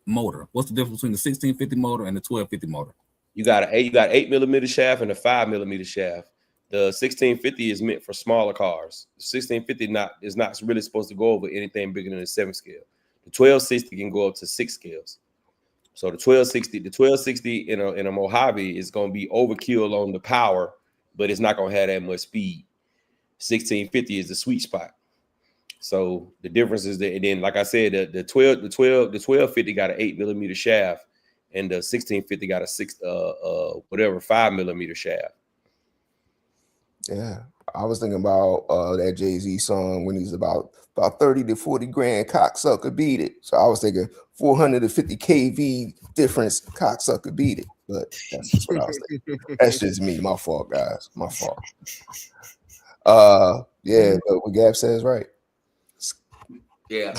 Speaker 2: motor? What's the difference between the 1650 motor and the 1250 motor?
Speaker 1: You got 8mm shaft and a 5mm shaft. The 1650 is meant for smaller cars. The 1650 is not really supposed to go over anything bigger than a 7 scale. The 1260 can go up to 6 scales. So the 1260 in a Mojave is going to be overkill on the power, but it's not going to have that much speed. 1650 is the sweet spot. So the difference is that, and then like I said, the 1250 got an 8mm shaft, and the 1650 got a 5mm shaft.
Speaker 5: Yeah, I was thinking about that Jay-Z song when he's about 30 to 40 grand, cocksucker beat it. So I was thinking 450 kV difference, cocksucker beat it. But that's just what I was thinking. That's just me. My fault, guys. My fault. Yeah, but what Gab says right.
Speaker 1: Yeah.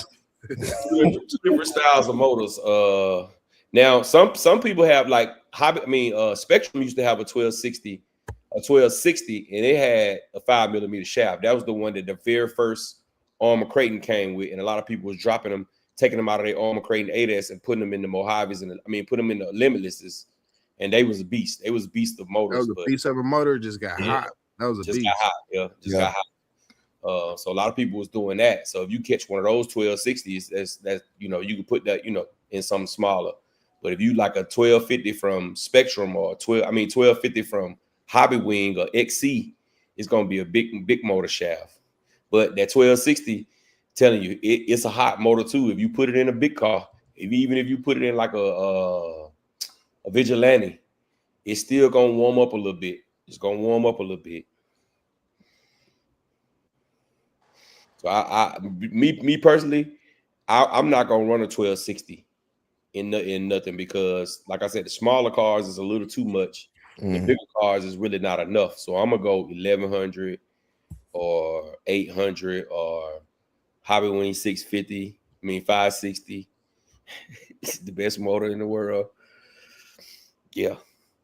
Speaker 1: Two different styles of motors. Now some people have like Spectrum used to have a 1260, and it had a 5mm shaft. That was the one that the very first Armor Creighton came with, and a lot of people was dropping them, taking them out of their Armor Creighton 8S and putting them in the Mojaves, and put them in the Limitlesses, and they was a beast. They was a beast of motors.
Speaker 3: That was a beast of a motor, just got hot. That was a beast.
Speaker 1: Got hot. Yeah, got hot. So a lot of people was doing that. So if you catch one of those 1260s, that's you can put that in something smaller. But if you like a 1250 from Spectrum or 1250 from Hobby Wing or XC, it's gonna be a big motor shaft. But that 1260, telling you, it's a hot motor too. If you put it in a big car, even if you put it in like a Vigilante, it's still gonna warm up a little bit. It's gonna warm up a little bit. So me personally, I'm not gonna run a 1260 in nothing, because like I said, the smaller cars is a little too much. The bigger cars is really not enough. So I'm gonna go 1100 or 800 or Hobby Wing 650. 560. It's the best motor in the world. Yeah,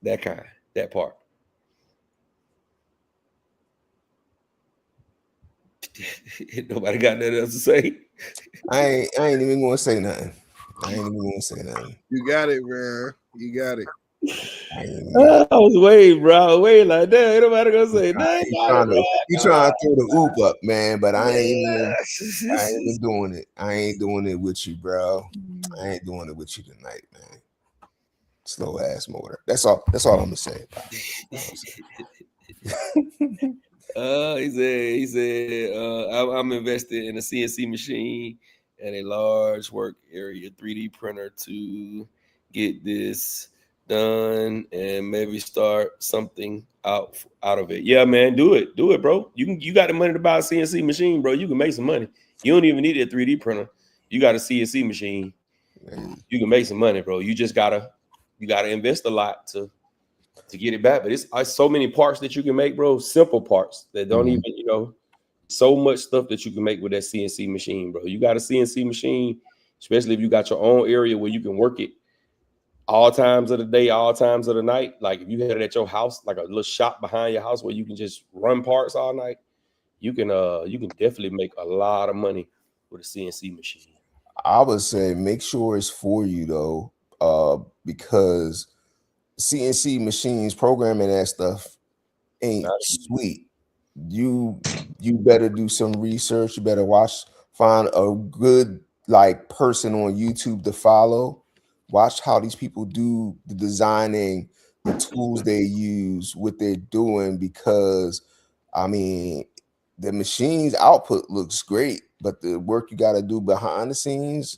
Speaker 1: that part. Nobody got nothing else to say.
Speaker 5: I ain't even gonna say nothing.
Speaker 3: You got it, man. You got it.
Speaker 1: I was waiting, bro. Waiting like that. Ain't nobody gonna say nothing.
Speaker 5: You trying to throw the oop up, man, but I ain't even doing it. I ain't doing it with you, bro. I ain't doing it with you tonight, man. Slow ass motor. That's all I'm gonna say.
Speaker 1: He said, I'm invested in a CNC machine and a large work area 3D printer to get this done and maybe start something out of it. Yeah, man, do it, bro. You got the money to buy a CNC machine, bro. You can make some money. You don't even need a 3D printer. You got a CNC machine. You can make some money, bro. You gotta invest a lot to get it back. But it's so many parts that you can make, bro. Simple parts that don't even, so much stuff that you can make with that CNC machine, bro. You got a CNC machine, especially if you got your own area where you can work it all times of the day, all times of the night. Like if you had it at your house, like a little shop behind your house where you can just run parts all night, you can definitely make a lot of money with a CNC machine.
Speaker 5: I would say make sure it's for you though, because CNC machines programming that stuff ain't sweet. You better do some research. You better find a good person on YouTube to follow. Watch how these people do the designing, the tools they use, what they're doing, because I mean the machine's output looks great, but the work you got to do behind the scenes,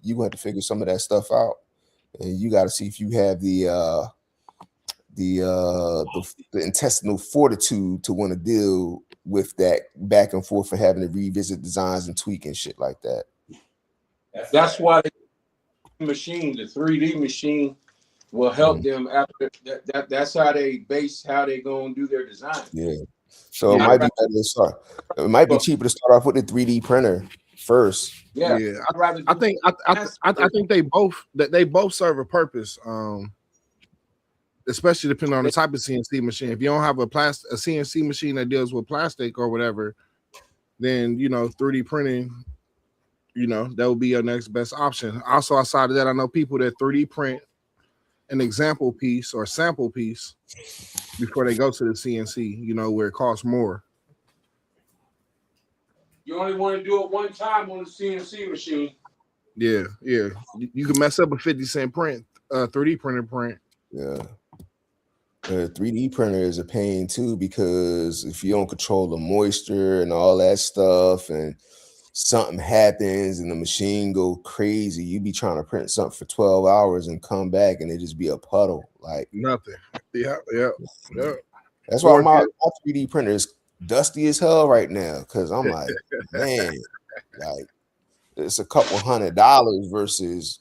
Speaker 5: you have to figure some of that stuff out, and you got to see if you have the intestinal fortitude to want to deal with that back and forth and having to revisit designs and tweak and shit like that.
Speaker 4: That's why the 3D machine will help them after that. That's how they base how they gonna do their design.
Speaker 5: Yeah. So it might be better to start. It might be cheaper to start off with the 3D printer first.
Speaker 4: Yeah.
Speaker 3: I think they both serve a purpose. Especially depending on the type of CNC machine. If you don't have a CNC machine that deals with plastic or whatever, then 3D printing, that would be your next best option. Also, outside of that, I know people that 3D print an example piece or sample piece before they go to the CNC, where it costs more.
Speaker 4: You only want to do it one time on the CNC machine.
Speaker 3: Yeah. You can mess up a 50-cent print, 3D printer print.
Speaker 5: Yeah. The 3D printer is a pain too, because if you don't control the moisture and all that stuff and something happens and the machine go crazy, you be trying to print something for 12 hours and come back and it just be a puddle.
Speaker 3: Nothing. Yeah.
Speaker 5: That's why my 3D printer is dusty as hell right now, because I'm like, man, it's a couple $100 versus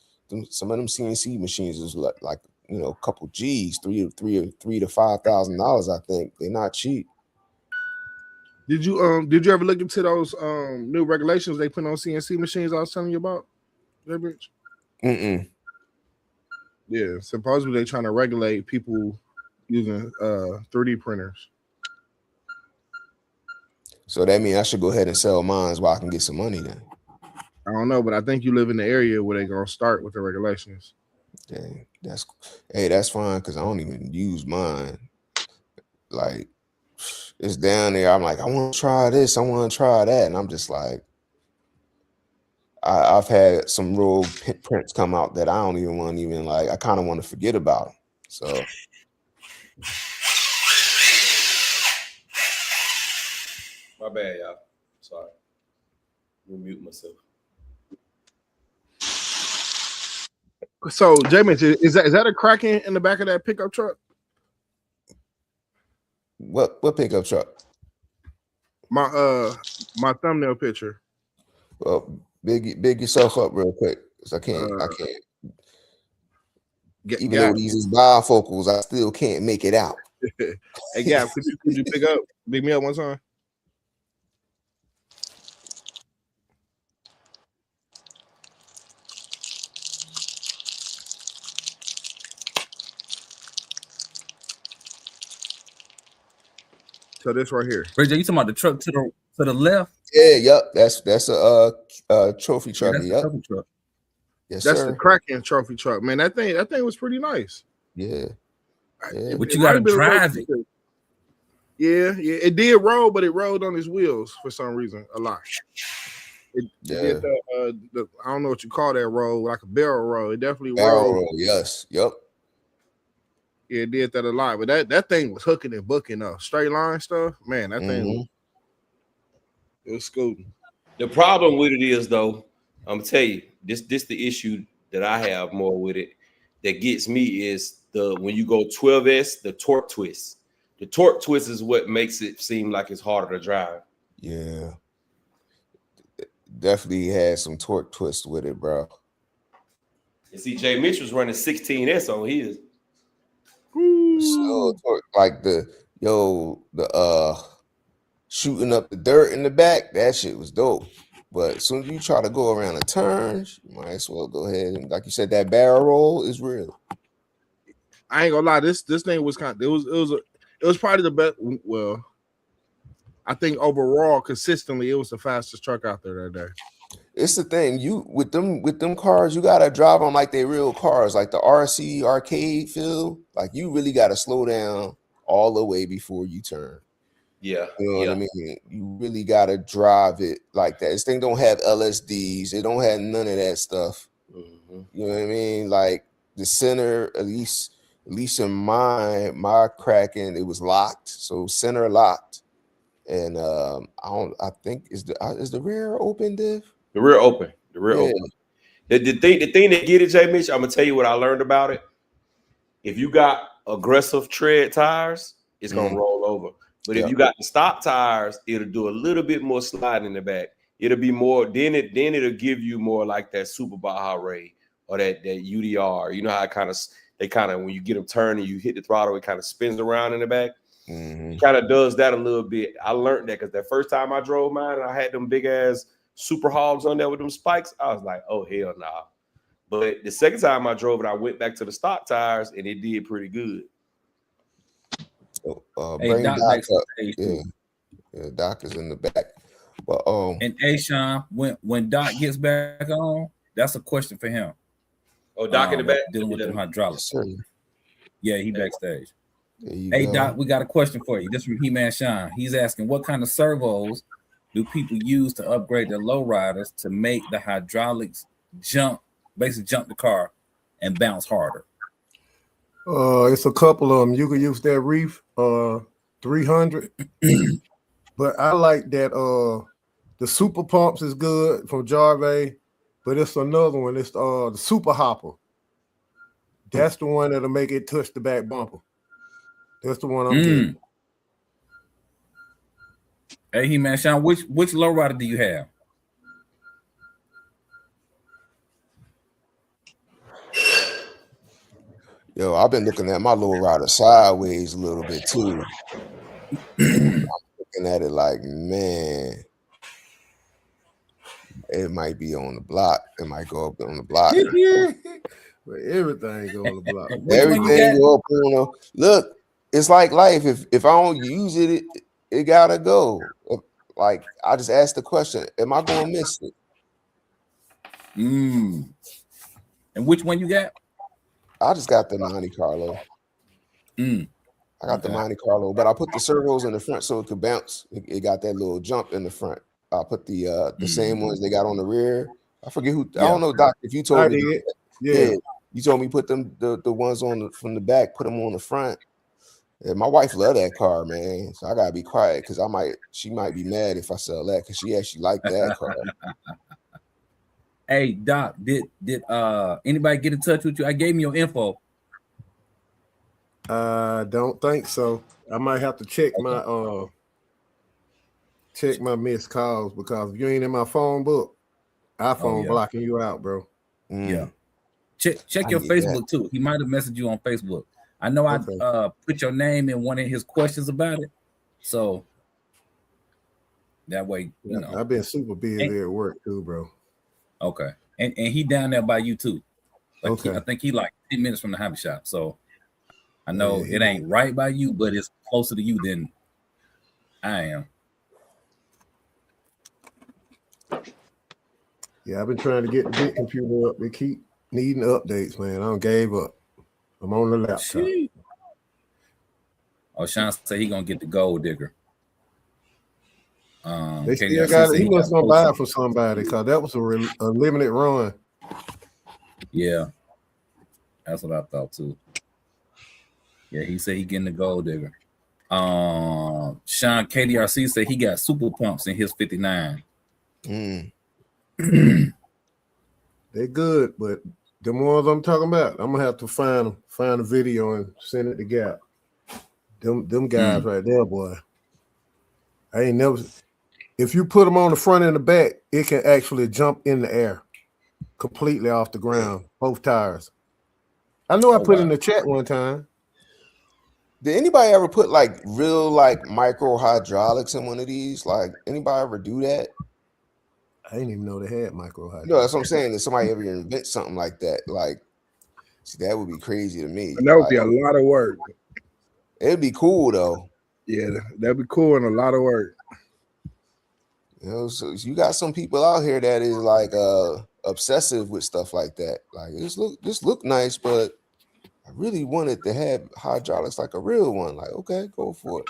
Speaker 5: some of them CNC machines is like a couple G's, $3,000 to $5,000. I think they're not cheap.
Speaker 3: Did you ever look into those new regulations they put on CNC machines I was telling you about? Yeah, supposedly they're trying to regulate people using 3D printers.
Speaker 5: So that means I should go ahead and sell mine while I can get some money then.
Speaker 3: I don't know, but I think you live in the area where they're gonna start with the regulations.
Speaker 5: Dang, that's fine, because I don't even use mine. It's down there. I'm like, I want to try this, I want to try that, and I'm just like, I've had some real prints come out that I don't even want to I kind of want to forget about them. So
Speaker 1: my bad, y'all. Sorry, I'm gonna mute myself.
Speaker 3: So, Jamin, is that a Kraken in the back of that pickup truck?
Speaker 5: What pickup truck?
Speaker 3: My thumbnail picture.
Speaker 5: Well, big yourself up real quick, because I can't. Even though these is bifocals, I still can't make it out.
Speaker 3: Hey, Gap, could you big me up one time? So this right here.
Speaker 2: Ray J, you talking about the truck to the left?
Speaker 5: Yeah, yep. That's a trophy truck.
Speaker 2: Yeah, that's a trophy truck.
Speaker 5: Yes,
Speaker 3: that's
Speaker 5: sir.
Speaker 3: the Kraken trophy truck, man. That thing was pretty nice.
Speaker 5: Yeah.
Speaker 2: But you gotta drive it.
Speaker 3: Yeah, it did roll, but it rolled on his wheels for some reason a lot. It did I don't know what you call that roll, like a barrel roll. It definitely rolled.
Speaker 5: Yes, yep.
Speaker 3: Yeah, it did that a lot. But that thing was hooking and booking up. Straight line stuff, man, that thing it was scooting.
Speaker 1: The problem with it is though, I'm gonna tell you, this the issue that I have more with it that gets me is when you go 12S, the torque twist. The torque twist is what makes it seem like it's harder to drive.
Speaker 5: Yeah. Definitely had some torque twist with it, bro.
Speaker 1: And see, Jay Mitchell's running 16S on his.
Speaker 5: So like the shooting up the dirt in the back, that shit was dope. But as soon as you try to go around the turns, you might as well go ahead and, like you said, that barrel roll is real.
Speaker 3: I ain't gonna lie, this thing was it was probably the best. Well, I think overall, consistently, it was the fastest truck out there that day.
Speaker 5: It's the thing, you with them cars, you gotta drive them like they real cars, like the RC arcade feel. Like you really gotta slow down all the way before you turn.
Speaker 1: Yeah,
Speaker 5: you know what I mean. You really gotta drive it like that. This thing don't have LSDs. It don't have none of that stuff.
Speaker 1: Mm-hmm.
Speaker 5: You know what I mean? Like the center, at least in my Kraken, it was locked. So center locked, and I think is the rear open, Div?
Speaker 1: The rear open. The rear open. The thing that get it, Jay Mitch, I'm gonna tell you what I learned about it. If you got aggressive tread tires, it's gonna roll over. But if you got the stock tires, it'll do a little bit more slide in the back. It'll be more, then it'll give you more like that Super Baja Ray or that UDR. You know how they kind of when you get them turning, you hit the throttle, it kind of spins around in the back.
Speaker 5: Mm-hmm.
Speaker 1: Kind of does that a little bit. I learned that because that first time I drove mine and I had them big ass Super Hogs on there with them spikes, I was like, oh hell nah. But the second time I drove it, I went back to the stock tires and it did pretty good.
Speaker 5: Bring Doc up. Yeah, Doc is in the back. But
Speaker 2: and Sean, when Doc gets back on, that's a question for him.
Speaker 1: Oh, Doc in the back
Speaker 2: dealing with the hydraulics.
Speaker 5: Sure.
Speaker 2: Yeah, he backstage. Hey Doc, we got a question for you. This from He-Man Sean. He's asking, what kind of servos do people use to upgrade their lowriders to make the hydraulics basically jump the car and bounce harder?
Speaker 6: It's a couple of them. You can use that Reef 300, but I like that. The Super Pumps is good from Jarve, but it's another one. It's the Super Hopper. That's the one that'll make it touch the back bumper. That's the one I'm getting.
Speaker 2: Hey, He-Man Sean, which lowrider do you have?
Speaker 5: Yo, I've been looking at my lowrider sideways a little bit too. I'm looking at it like, man, it might be on the block. It might go up on the block.
Speaker 6: But everything go on the block.
Speaker 5: Everything go up on the look. It's like life. If I don't use it, it gotta go. Like I just asked the question, am I gonna miss it?
Speaker 2: And which one you got?
Speaker 5: I just got the Monte Carlo. I got the Monte Carlo, but I put the servos in the front so it could bounce. It got that little jump in the front. I put the same ones they got on the rear. I forget who. I don't know, Doc. If you told me, you told me put them the ones from the back, put them on the front. Yeah, my wife love that car, man. So I gotta be quiet because she might be mad if I sell that because she actually liked that car.
Speaker 2: Hey Doc, did anybody get in touch with you? I gave me your info.
Speaker 6: I don't think so. I might have to check my missed calls because if you ain't in my phone book, iPhone blocking you out, bro.
Speaker 2: Yeah. Check your Facebook too. He might have messaged you on Facebook. I know I put your name in one of his questions about it. So that way, you know.
Speaker 6: I've been super busy at work too, bro.
Speaker 2: Okay. And he down there by you too. Like
Speaker 6: okay.
Speaker 2: I think he like 10 minutes from the hobby shop. So I know it ain't right by you, but it's closer to you than I am.
Speaker 6: Yeah, I've been trying to get the big computer up. They keep needing updates, man. I don't gave up. I'm on the laptop.
Speaker 2: Oh, Sean said he gonna get the gold digger.
Speaker 6: They still got it. He must gonna buy it for somebody because that was a limited run.
Speaker 2: Yeah, that's what I thought too. Yeah, he said he getting the gold digger. Sean KDRC said he got super pumps in his 59.
Speaker 5: Mm.
Speaker 6: They're good, but the ones I'm talking about, I'm gonna have to find a video and send it to Gap. Them guys right there, boy. I ain't never. If you put them on the front and the back, it can actually jump in the air, completely off the ground, both tires. I know I put in the chat one time.
Speaker 5: Did anybody ever put like real like micro hydraulics in one of these? Like anybody ever do that?
Speaker 6: I didn't even know they had micro hydraulics.
Speaker 5: No, that's what I'm saying. Did somebody ever invent something like that? Like, see, that would be crazy to me.
Speaker 3: And that would
Speaker 5: like,
Speaker 3: be a lot of work.
Speaker 5: It'd be cool though.
Speaker 3: Yeah, that'd be cool and a lot of work.
Speaker 5: You know, so you got some people out here that is like obsessive with stuff like that. Like this look nice, but I really wanted to have hydraulics like a real one. Like, okay, go for it.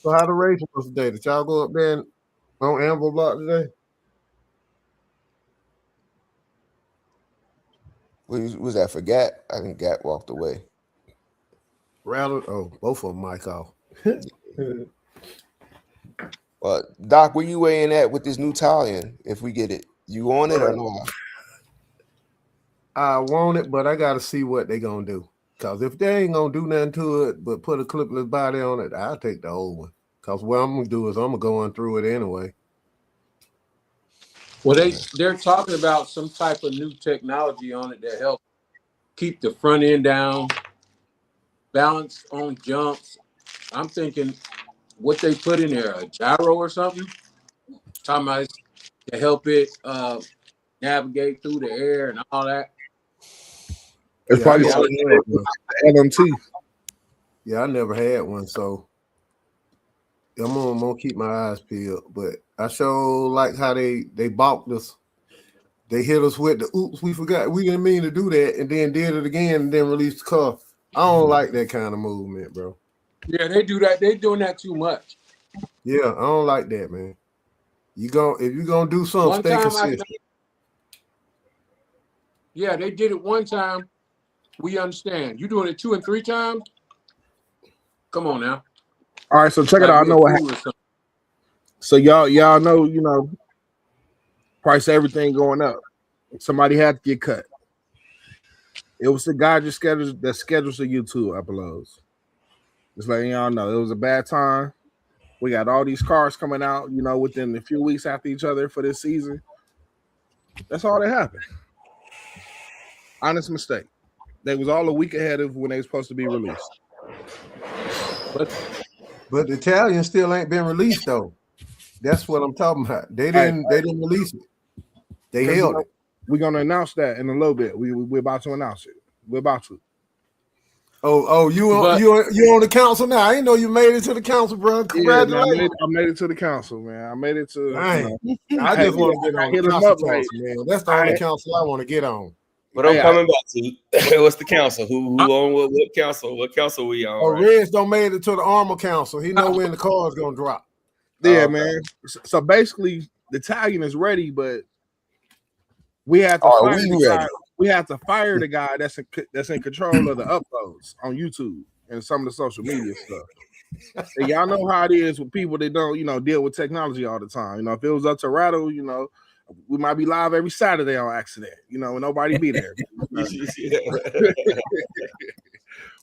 Speaker 6: So how the race was today? Did y'all go up there on Anvil Block today?
Speaker 5: Was that for Gat? I think Gat walked away.
Speaker 6: Rattled. Oh, both of them mic off.
Speaker 5: Doc, where you weighing at with this new Talion? If we get it, you on it or not?
Speaker 6: I want it, but I got to see what they gonna do. Cause if they ain't gonna do nothing to it, but put a clipless body on it, I'll take the old one. Cause what I'm gonna do is I'm gonna go on through it anyway.
Speaker 4: Well, they're talking about some type of new technology on it that help keep the front end down, balance on jumps. I'm thinking what they put in there, a gyro or something. Talking about to help it navigate through the air and all that.
Speaker 3: It's probably LMT.
Speaker 6: Yeah, I never had one, so I'm gonna keep my eyes peeled. But I sure like how they balked us. They hit us with the oops, we forgot, we didn't mean to do that, and then did it again and then released the car. I don't like that kind of movement, bro.
Speaker 4: Yeah, they do that. They're doing that too much.
Speaker 6: Yeah, I don't like that, man. If you're gonna do something, stay consistent.
Speaker 4: Yeah, they did it one time. We understand. You doing it 2 and 3 times? Come on now.
Speaker 3: All right, so check it out. I know what happened. So y'all know, price of everything going up. Somebody had to get cut. It was the guy that schedules the YouTube uploads. Just letting y'all know it was a bad time. We got all these cars coming out, within a few weeks after each other for this season. That's all that happened. Honest mistake. They was all a week ahead of when they was supposed to be released.
Speaker 6: But the Italian still ain't been released though. That's what I'm talking about. They didn't release it. They held it.
Speaker 3: We're gonna announce that in a little bit. We're about to announce it. We're about to.
Speaker 6: Oh, you on the council now? I didn't know you made it to the council, bro. Congratulations!
Speaker 3: Yeah, I made it to the council, man. I made it to.
Speaker 6: I just want to get on the council, man. That's the only council I want to get on.
Speaker 1: But I'm coming back to what's the council? Who on what council? What council we on?
Speaker 6: Oh, right? Reds don't made it to the Armor Council. He know when the car is gonna drop.
Speaker 3: Yeah, man. So basically, the Italian is ready, but we have to fire the guy. We have to fire the guy that's in control of the uploads on YouTube and some of the social media stuff. And y'all know how it is with people that don't, deal with technology all the time. If it was up to Rattle, we might be live every Saturday on accident, and nobody be there.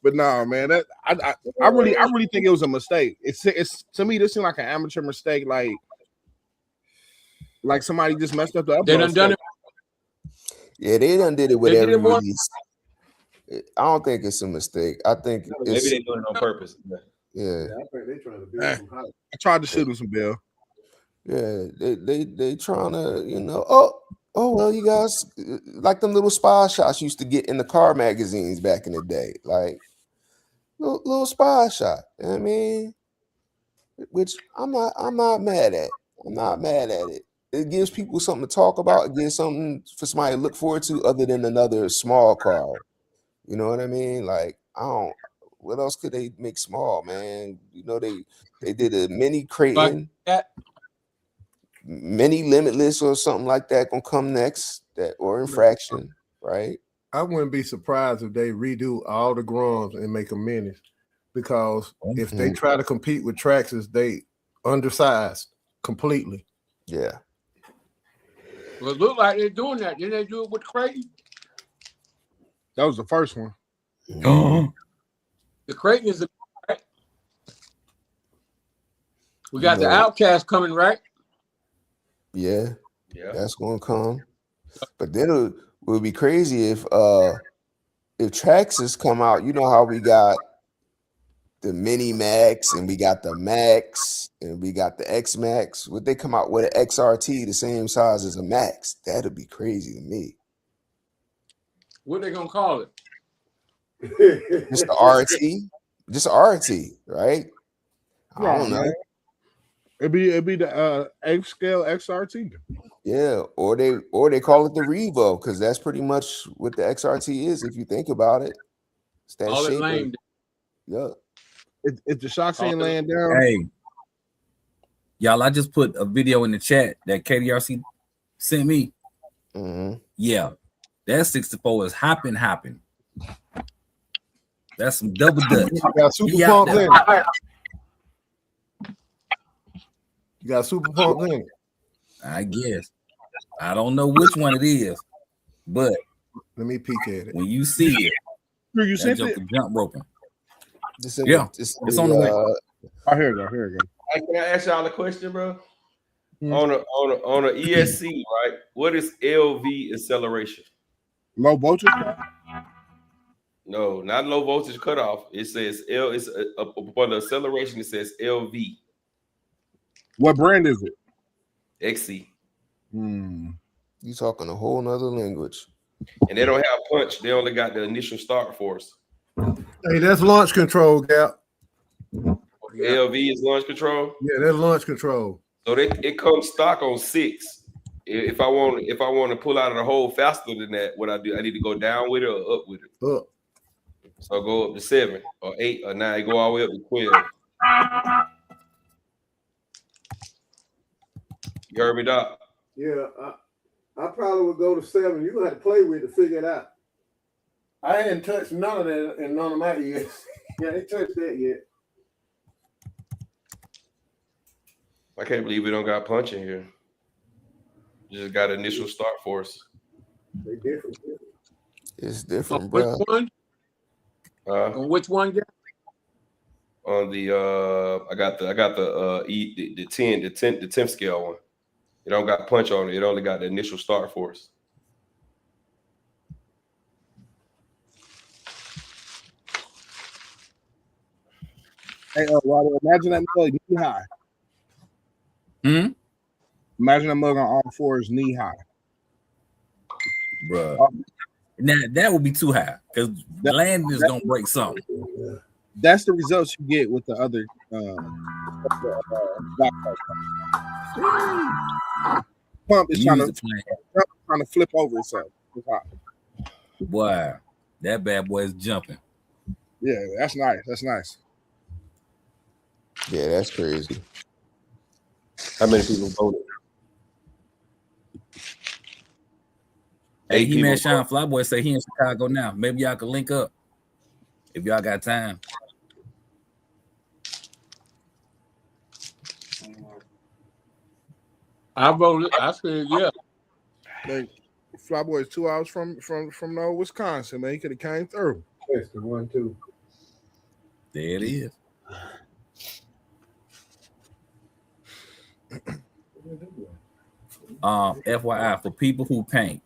Speaker 3: But no, man, I really think it was a mistake. It's to me, this seemed like an amateur mistake, like somebody just messed up the upload.
Speaker 4: They done it.
Speaker 5: Yeah, they done did it with every release. I don't think it's a mistake. I think
Speaker 1: maybe they're doing it on purpose.
Speaker 5: Yeah.
Speaker 6: I think they trying to build some hype.
Speaker 3: I tried to shoot him some bill.
Speaker 5: Yeah, they trying to, oh well, you guys like them little spy shots used to get in the car magazines back in the day, like little spy shot. You know what I mean, which I'm not mad at. I'm not mad at it. It gives people something to talk about. It gives something for somebody to look forward to other than another small car. You know what I mean? Like what else could they make small, man? They did a mini Creighton. Mini Limitless or something like that gonna come next, or Infraction. right?
Speaker 6: I wouldn't be surprised if they redo all the Groms and make them minis, because if they try to compete with Traxxas, they undersized completely.
Speaker 5: Yeah.
Speaker 4: Well, it look like they're doing that. Didn't they do it with Creighton?
Speaker 3: That was the first one.
Speaker 2: Oh,
Speaker 4: The Creighton is right. We got the Outcast coming, right?
Speaker 5: Yeah,
Speaker 1: Yeah.
Speaker 5: that's gonna come. But then it would be crazy if Traxxas come out. You know how we got the Mini Max and we got the Max and we got the X Max. Would they come out with an XRT the same size as a Max? That'd be crazy to me.
Speaker 4: What they gonna call it?
Speaker 5: Just the RT, just RT, right? I don't know.
Speaker 3: Man. It'd be the X scale XRT.
Speaker 5: Yeah, or they call it the Revo, because that's pretty much what the XRT is if you think about it. It's that
Speaker 4: All it
Speaker 5: shape.
Speaker 4: lame.
Speaker 5: Yeah.
Speaker 3: If the shocks ain't laying down,
Speaker 2: hey, y'all! I just put a video in the chat that KDRC sent me. Yeah, that 64 is hopping. That's some double dutch.
Speaker 6: You got super
Speaker 2: He out
Speaker 6: pumps
Speaker 2: there.
Speaker 6: in it. You got super pumps in it.
Speaker 2: I guess. I don't know which one it is, but
Speaker 6: Let me peek at it.
Speaker 2: when you see it,
Speaker 3: you
Speaker 2: that
Speaker 3: sent
Speaker 2: joker
Speaker 3: it.
Speaker 2: jump roping.
Speaker 5: Yeah,
Speaker 2: It's on the way.
Speaker 3: Oh, here you go. Here you go.
Speaker 1: Hey, can I ask y'all a question, bro? On a ESC, right? What is LV acceleration?
Speaker 3: Low voltage.
Speaker 1: No, not low voltage cutoff. It says L. It's upon the acceleration. It says LV.
Speaker 3: What brand is it?
Speaker 1: XC.
Speaker 5: You talking a whole nother language.
Speaker 1: And they don't have punch. They only got the initial start force.
Speaker 6: Hey, that's launch control, Gap.
Speaker 1: LV is launch control.
Speaker 6: Yeah, that's launch control.
Speaker 1: So it comes stock on 6. If I want to pull out of the hole faster than that, what I do, I need to go down with it or up with it.
Speaker 6: Up.
Speaker 1: So I go up to 7 or 8 or 9. Go all the way up to 12. You heard me, Doc?
Speaker 6: Yeah, I probably would go to 7. You're gonna have to play with it to figure it out. I hadn't touched none of that in none of my years. Yeah, they touched that yet.
Speaker 1: I can't believe we don't got punch in here. Just got initial start force.
Speaker 6: They different.
Speaker 5: It's different,
Speaker 4: Which
Speaker 5: bro.
Speaker 4: one? On which one?
Speaker 1: On the I got the 10th scale one. It don't got punch on it. It only got the initial start force.
Speaker 3: Hey, Water, imagine that mug knee high. Imagine that mug on all fours knee high.
Speaker 2: Bruh. Now that would be too high because the landing is gonna break something.
Speaker 3: That's the results you get with the other pump is trying to flip over itself.
Speaker 2: Boy, that bad boy is jumping.
Speaker 3: Yeah, that's nice. That's nice.
Speaker 5: Yeah, that's crazy.
Speaker 1: How many people voted?
Speaker 2: Hey, He-Man Shine Flyboy say he in Chicago now. Maybe y'all can link up if y'all got time.
Speaker 4: I voted. I said yeah.
Speaker 3: Like Flyboy is 2 hours from Wisconsin, man. He could have came through.
Speaker 6: That's the 1-2.
Speaker 2: There it is. FYI, for people who paint,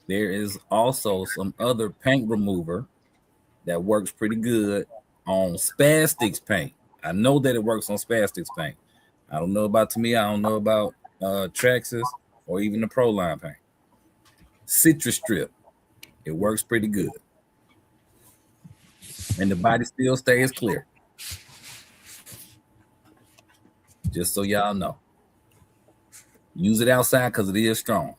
Speaker 2: there is also some other paint remover that works pretty good on Spastix paint. I know that it works on Spastix paint. I don't know about Tamiya. I don't know about Traxxas or even the Pro Line paint. Citrus Strip. It works pretty good. And the body still stays clear. Just so y'all know. Use it outside because it is strong.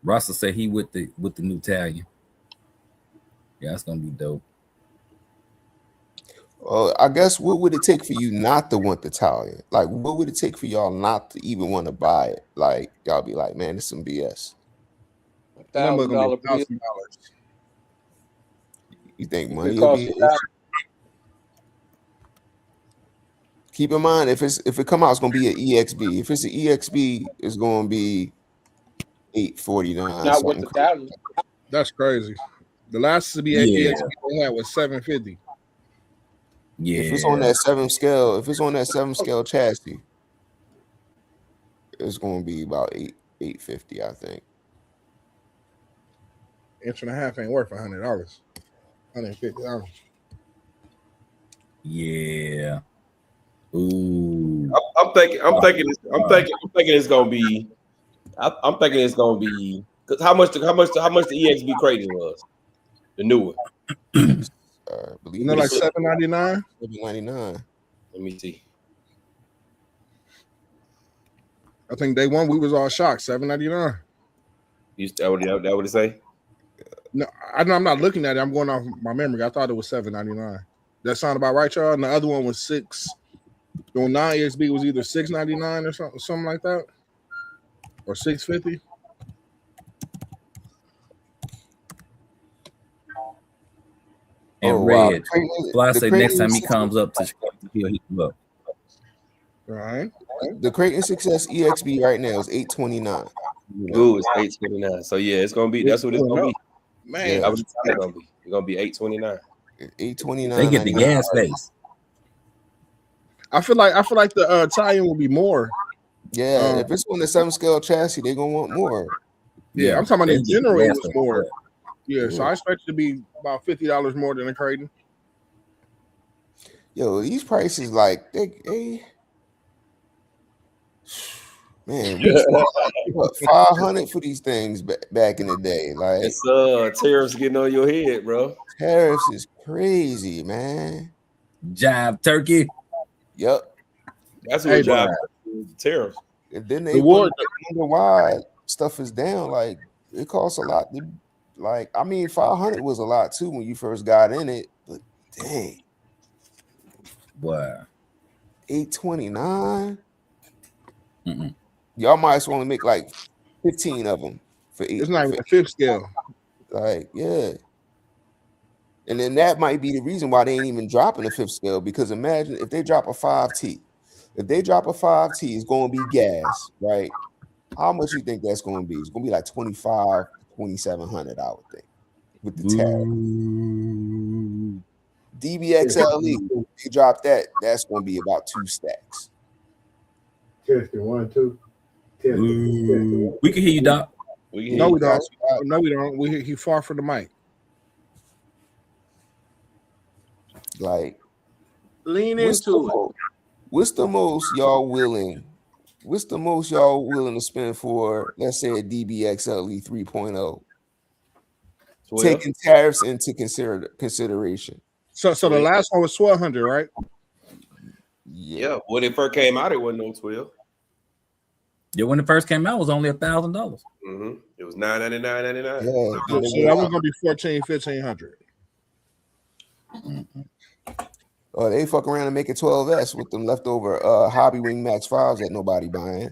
Speaker 2: Russell said he with the new Italian. That's gonna be dope.
Speaker 5: I guess what would it take for you not to want the Talion? Like, what would it take for y'all not to even want to buy it? Like, y'all be like, man, this some BS.
Speaker 3: Number gonna
Speaker 4: $1,000
Speaker 3: be
Speaker 4: bill.
Speaker 3: $1,000.
Speaker 5: You think
Speaker 4: If
Speaker 5: money
Speaker 4: it
Speaker 5: will
Speaker 4: costs
Speaker 5: be?
Speaker 4: $1,000,
Speaker 5: Keep in mind, if it come out, it's gonna be an EXB. If it's an EXB, it's gonna be $849.
Speaker 4: not with
Speaker 5: Something
Speaker 4: the
Speaker 5: crazy.
Speaker 4: talent.
Speaker 3: That's crazy. The last to be
Speaker 2: Yeah.
Speaker 3: EXP they had was $750.
Speaker 2: Yeah.
Speaker 5: If it's on that 7 scale chassis, it's gonna be about $850, I think.
Speaker 3: Inch and a half ain't worth $100. $150.
Speaker 2: Yeah. Ooh.
Speaker 1: I'm thinking it's gonna be. I'm thinking it's gonna be because how much the EXB Creighton was, the new one.
Speaker 5: I believe
Speaker 3: You know, like
Speaker 5: it's
Speaker 3: $799.
Speaker 5: $799.
Speaker 1: Let me see.
Speaker 3: I think day one we was all shocked. $799.
Speaker 1: That what it say?
Speaker 3: No, I know I'm not looking at it. I'm going off my memory. I thought it was $799. That sound about right, y'all? And the other one was $6. The non-EXB was either $699 or something like that, or $650.
Speaker 2: And
Speaker 5: wow.
Speaker 2: Red. Fly say next time he comes up to Chicago, he'll hit him up.
Speaker 3: All right.
Speaker 5: The Creighton Success EXB right now is $829.
Speaker 1: Ooh, it's $829. So yeah, it's gonna be. That's what it's gonna be.
Speaker 3: Man,
Speaker 5: Yeah.
Speaker 1: That's what it's gonna be. It's gonna be $829.
Speaker 5: $829.
Speaker 2: They get the gas face.
Speaker 3: I feel like the tie-in will be more.
Speaker 5: Yeah, if it's on the 7 scale chassis, they're gonna want more.
Speaker 3: Yeah, I'm talking about
Speaker 2: they
Speaker 3: in
Speaker 2: get the
Speaker 3: general it
Speaker 2: gas
Speaker 3: was
Speaker 2: face.
Speaker 3: more. Yeah, so I expect it to be about $50 more than a Creighton.
Speaker 5: Yo, these prices, like they man, what, 500 for these things back in the day. Like,
Speaker 1: It's tariffs getting on your head, bro.
Speaker 5: tariffs is crazy, man.
Speaker 2: Jive turkey.
Speaker 5: Yep.
Speaker 1: That's what
Speaker 3: Hey,
Speaker 1: job tariffs.
Speaker 5: And then they
Speaker 3: The war-
Speaker 5: wonder why stuff is down. Like, it costs a lot. Like, I mean, 500 was a lot too when you first got in it, but dang,
Speaker 2: Wow.
Speaker 5: 829.
Speaker 2: Mm-mm.
Speaker 5: Y'all might as well make like 15 of them for each.
Speaker 3: It's not even a 5th scale.
Speaker 5: Like, yeah. And then that might be the reason why they ain't even dropping the 5th scale, because imagine if they drop a 5T. If they drop a 5T, it's going to be gas, right? How much you think that's going to be? It's going to be like $2,500 to $2,700, I would think, with the tariff. DBXLE, they drop that, that's going to be about 2 stacks.
Speaker 6: Testing 1, 2.
Speaker 2: Ooh. We can hear you, Doc.
Speaker 1: We
Speaker 3: No, we
Speaker 5: Got
Speaker 3: don't.
Speaker 5: you out.
Speaker 3: No, we don't. He far from the mic.
Speaker 5: Like,
Speaker 4: Lean
Speaker 5: what's
Speaker 4: into it.
Speaker 5: what's the most y'all willing? What's the most y'all willing to spend for, let's say, a DBXLE 3.0? Taking tariffs into consideration.
Speaker 3: So the last one was $1,200, right?
Speaker 1: Yeah, when it first came out, it wasn't no 12.
Speaker 2: Yeah, when it first came out, it was only $1,000.
Speaker 1: Mm-hmm. It was $999.99.
Speaker 5: Yeah.
Speaker 3: So that was gonna be $1,400, $1,500.
Speaker 5: Or they fuck around and make it 12S with them leftover Hobby Wing Max 5s that nobody buying.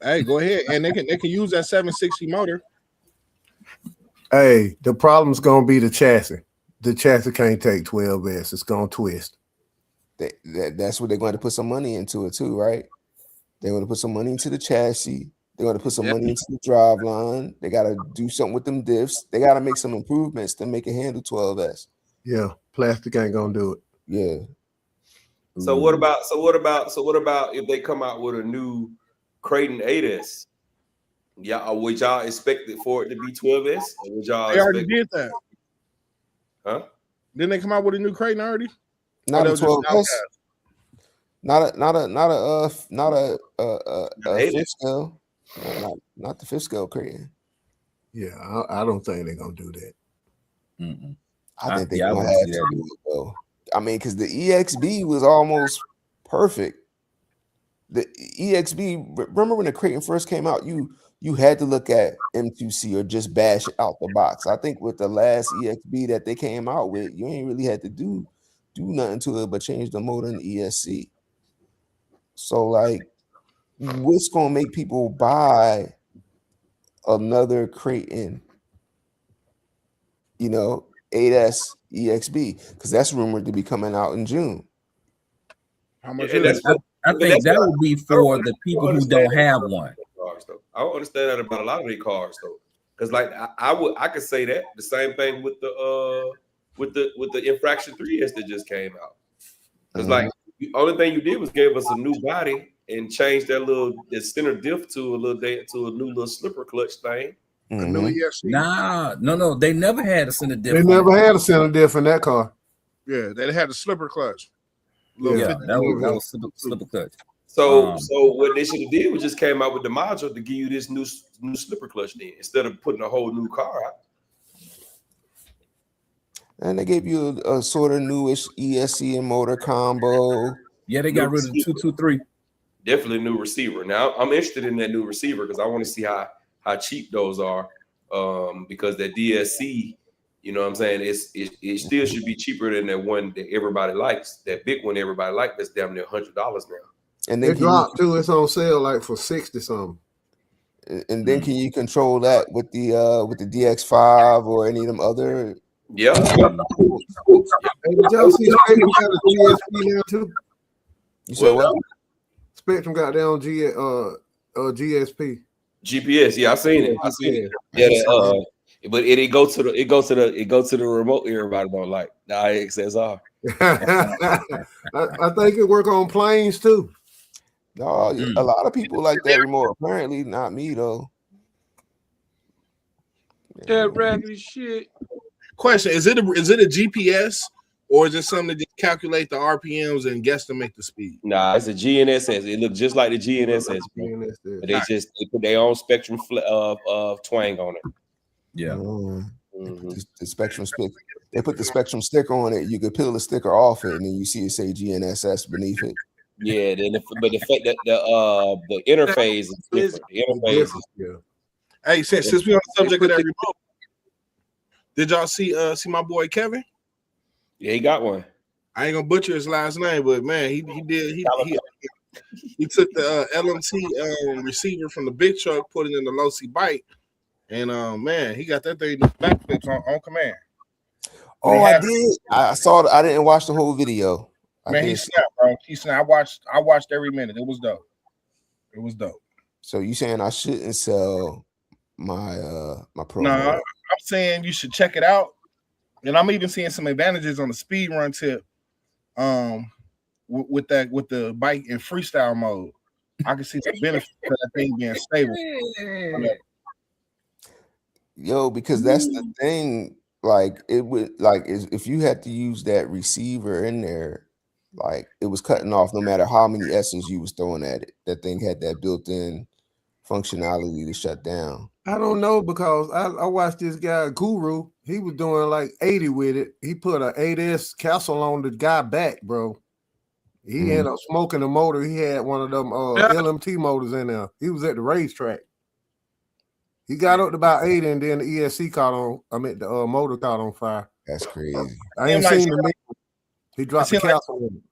Speaker 3: Hey, go ahead, and they can use that 760 motor.
Speaker 6: Hey, the problem's gonna be the chassis. The chassis can't take 12S. It's gonna twist.
Speaker 5: That's what they're going to put some money into it too, right? They're going to put some money into the chassis. They're going to put some money into the drive line. They got to do something with them diffs. They got to make some improvements to make it handle 12S.
Speaker 6: Yeah, plastic ain't gonna do it.
Speaker 5: Yeah.
Speaker 1: So what about if they come out with a new Creighton 8S? Yeah, would y'all expect it for it to be 12S? Or would y'all
Speaker 3: They already
Speaker 1: expect,
Speaker 3: did that.
Speaker 1: huh?
Speaker 3: Didn't they come out with a new Creighton already?
Speaker 5: Not
Speaker 3: that
Speaker 5: a
Speaker 3: was just
Speaker 5: 12S. Not a
Speaker 1: Eight.
Speaker 5: 5th scale. Not the 5th scale Creighton.
Speaker 6: Yeah, I don't think they're gonna do that.
Speaker 2: Mm-mm.
Speaker 5: I think they're
Speaker 2: yeah, I
Speaker 5: gonna
Speaker 2: would
Speaker 5: have
Speaker 2: see
Speaker 5: to
Speaker 2: that.
Speaker 5: do it though. I mean, because the EXB was almost perfect. The EXB, remember when the Creighton first came out? You you had to look at M2C or just bash it out the box. I think with the last EXB that they came out with, you ain't really had to do nothing to it but change the motor and ESC. So like, what's gonna make people buy another Creighton, 8S EXB? Because that's rumored to be coming out in June.
Speaker 3: How much
Speaker 1: Yeah,
Speaker 3: is it?
Speaker 2: I think that would be for the people who don't have one.
Speaker 1: I don't understand that about a lot of these cars though, because like I could say that the same thing with the Infraction 3S that just came out. Because like the only thing you did was gave us a new body and changed that center diff to a new little slipper clutch thing.
Speaker 3: A new ESC.
Speaker 2: No, they never had a center diff.
Speaker 6: They never had a center diff in that car.
Speaker 3: Yeah, they had a slipper clutch.
Speaker 2: Yeah, that was slipper clutch.
Speaker 1: So what they should have did was just came out with the module to give you this new slipper clutch then, instead of putting a whole new car out.
Speaker 5: And they gave you a sort of newish ESC and motor combo.
Speaker 2: Yeah, they got rid of the 223.
Speaker 1: Definitely a new receiver. Now I'm interested in that new receiver because I want to see how cheap those are. Because that DSC, you know what I'm saying, it still should be cheaper than that one that everybody likes. That big one everybody likes, that's damn near $100 now.
Speaker 5: And then
Speaker 6: it dropped too. It's on sale like for 60 something.
Speaker 5: And then can you control that with the DX5 or any of them other?
Speaker 1: Yeah.
Speaker 6: Hey, did y'all see Spectrum got a GSP now too?
Speaker 5: You said what?
Speaker 6: Spectrum got down GSP.
Speaker 1: GPS, yeah, I seen it. Yeah, but it go to the remote everybody don't like the IXSR.
Speaker 6: I think it work on planes too.
Speaker 5: No, a lot of people like that remote. Apparently, not me though.
Speaker 4: That raggedy shit.
Speaker 3: Question: Is it a GPS or is it something that just calculate the RPMs and guesstimate the speed?
Speaker 1: Nah, it's a GNSS. It looks just like the GNSS, bro. But they put their own Spectrum of twang on it.
Speaker 2: Yeah.
Speaker 5: The Spectrum stick. They put the Spectrum sticker on it. You could peel the sticker off it, and then you see it say GNSS beneath it.
Speaker 1: Yeah, but the fact that the interface is different. The interface is
Speaker 3: Hey, since we on the subject of that remote, did y'all see my boy Kevin?
Speaker 1: Yeah, he got one.
Speaker 3: I ain't gonna butcher his last name, but man, he took the LMT receiver from the big truck, put it in the low C bike, and man, he got that thing backflips on command.
Speaker 5: Oh, I did. I saw. I didn't watch the whole video.
Speaker 3: Man, he snapped, bro. He snapped. I watched every minute. It was dope. It was dope.
Speaker 5: So you saying I shouldn't sell my my Pro?
Speaker 3: No, I'm saying you should check it out. And I'm even seeing some advantages on the speed run tip. With the bike in freestyle mode, I can see the benefit of that thing being stable.
Speaker 5: Yo, because that's the thing. Like it would if you had to use that receiver in there, like it was cutting off no matter how many S's you was throwing at it. That thing had that built-in functionality to shut down.
Speaker 6: I don't know because I watched this guy Guru. He was doing like 80 with it. He put a 8S Castle on the guy back, bro. He ended up smoking the motor. He had one of them LMT motors in there. He was at the racetrack. He got up to about 80 and then the ESC caught on. I mean the motor caught on fire.
Speaker 5: That's crazy.
Speaker 6: I ain't seen the he dropped the Castle in it.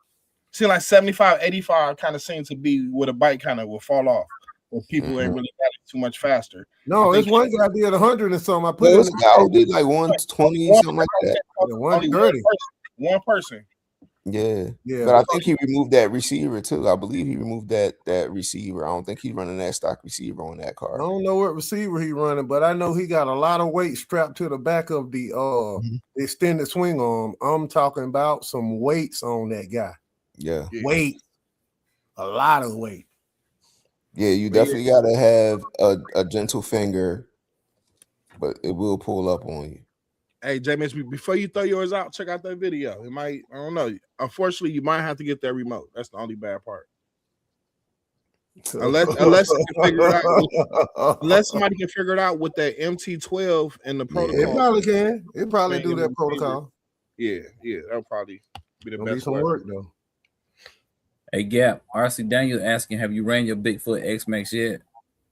Speaker 3: Seemed like 75, 85 kind of seemed to be where the bike kind of will fall off. People ain't really got it too much faster.
Speaker 6: No, this one guy did 100 and something. I put
Speaker 5: this guy did like 120, something like that.
Speaker 6: 130.
Speaker 3: One person.
Speaker 5: Yeah. But I think he removed that receiver too. I believe he removed that receiver. I don't think he's running that stock receiver on that car.
Speaker 6: I don't know what receiver he running, but I know he got a lot of weight strapped to the back of the extended swing arm. I'm talking about some weights on that guy.
Speaker 5: Yeah.
Speaker 6: Weight. A lot of weight.
Speaker 5: Yeah, you definitely got to have a gentle finger, but it will pull up on you.
Speaker 3: Hey, J Mitch, before you throw yours out, check out that video. It might, I don't know. Unfortunately, you might have to get that remote. That's the only bad part. Unless you can figure it out, unless somebody can figure it out with that MT12 and the protocol.
Speaker 6: It probably can. It probably do that protocol.
Speaker 3: Yeah, that'll probably be the best.
Speaker 6: Some work though.
Speaker 2: Hey, Gap, RC Daniel asking, have you ran your Bigfoot X-Max yet?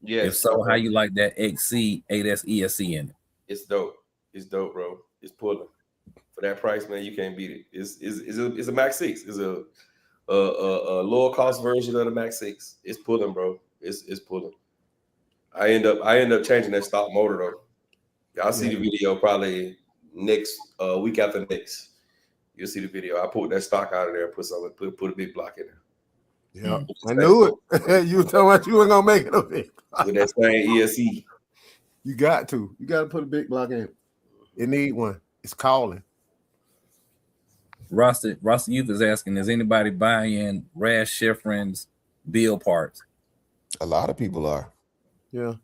Speaker 1: Yes.
Speaker 2: If so, how you like that XC 8S ESC in it?
Speaker 1: It's dope. It's dope, bro. It's pulling. For that price, man, you can't beat it. It's a Max 6. It's a lower cost version of the Max 6. It's pulling, bro. It's pulling. I end up changing that stock motor though. Y'all see the video probably next week after next. You'll see the video. I pulled that stock out of there and put a big block in there.
Speaker 6: Yeah, I knew it. You were talking about you weren't gonna make it up here.
Speaker 1: With that same ESC.
Speaker 6: You got to put a big block in. You need one. It's calling.
Speaker 2: Rasta Youth is asking, is anybody buying Raz Schifrin's build parts?
Speaker 5: A lot of people are.
Speaker 6: Yeah.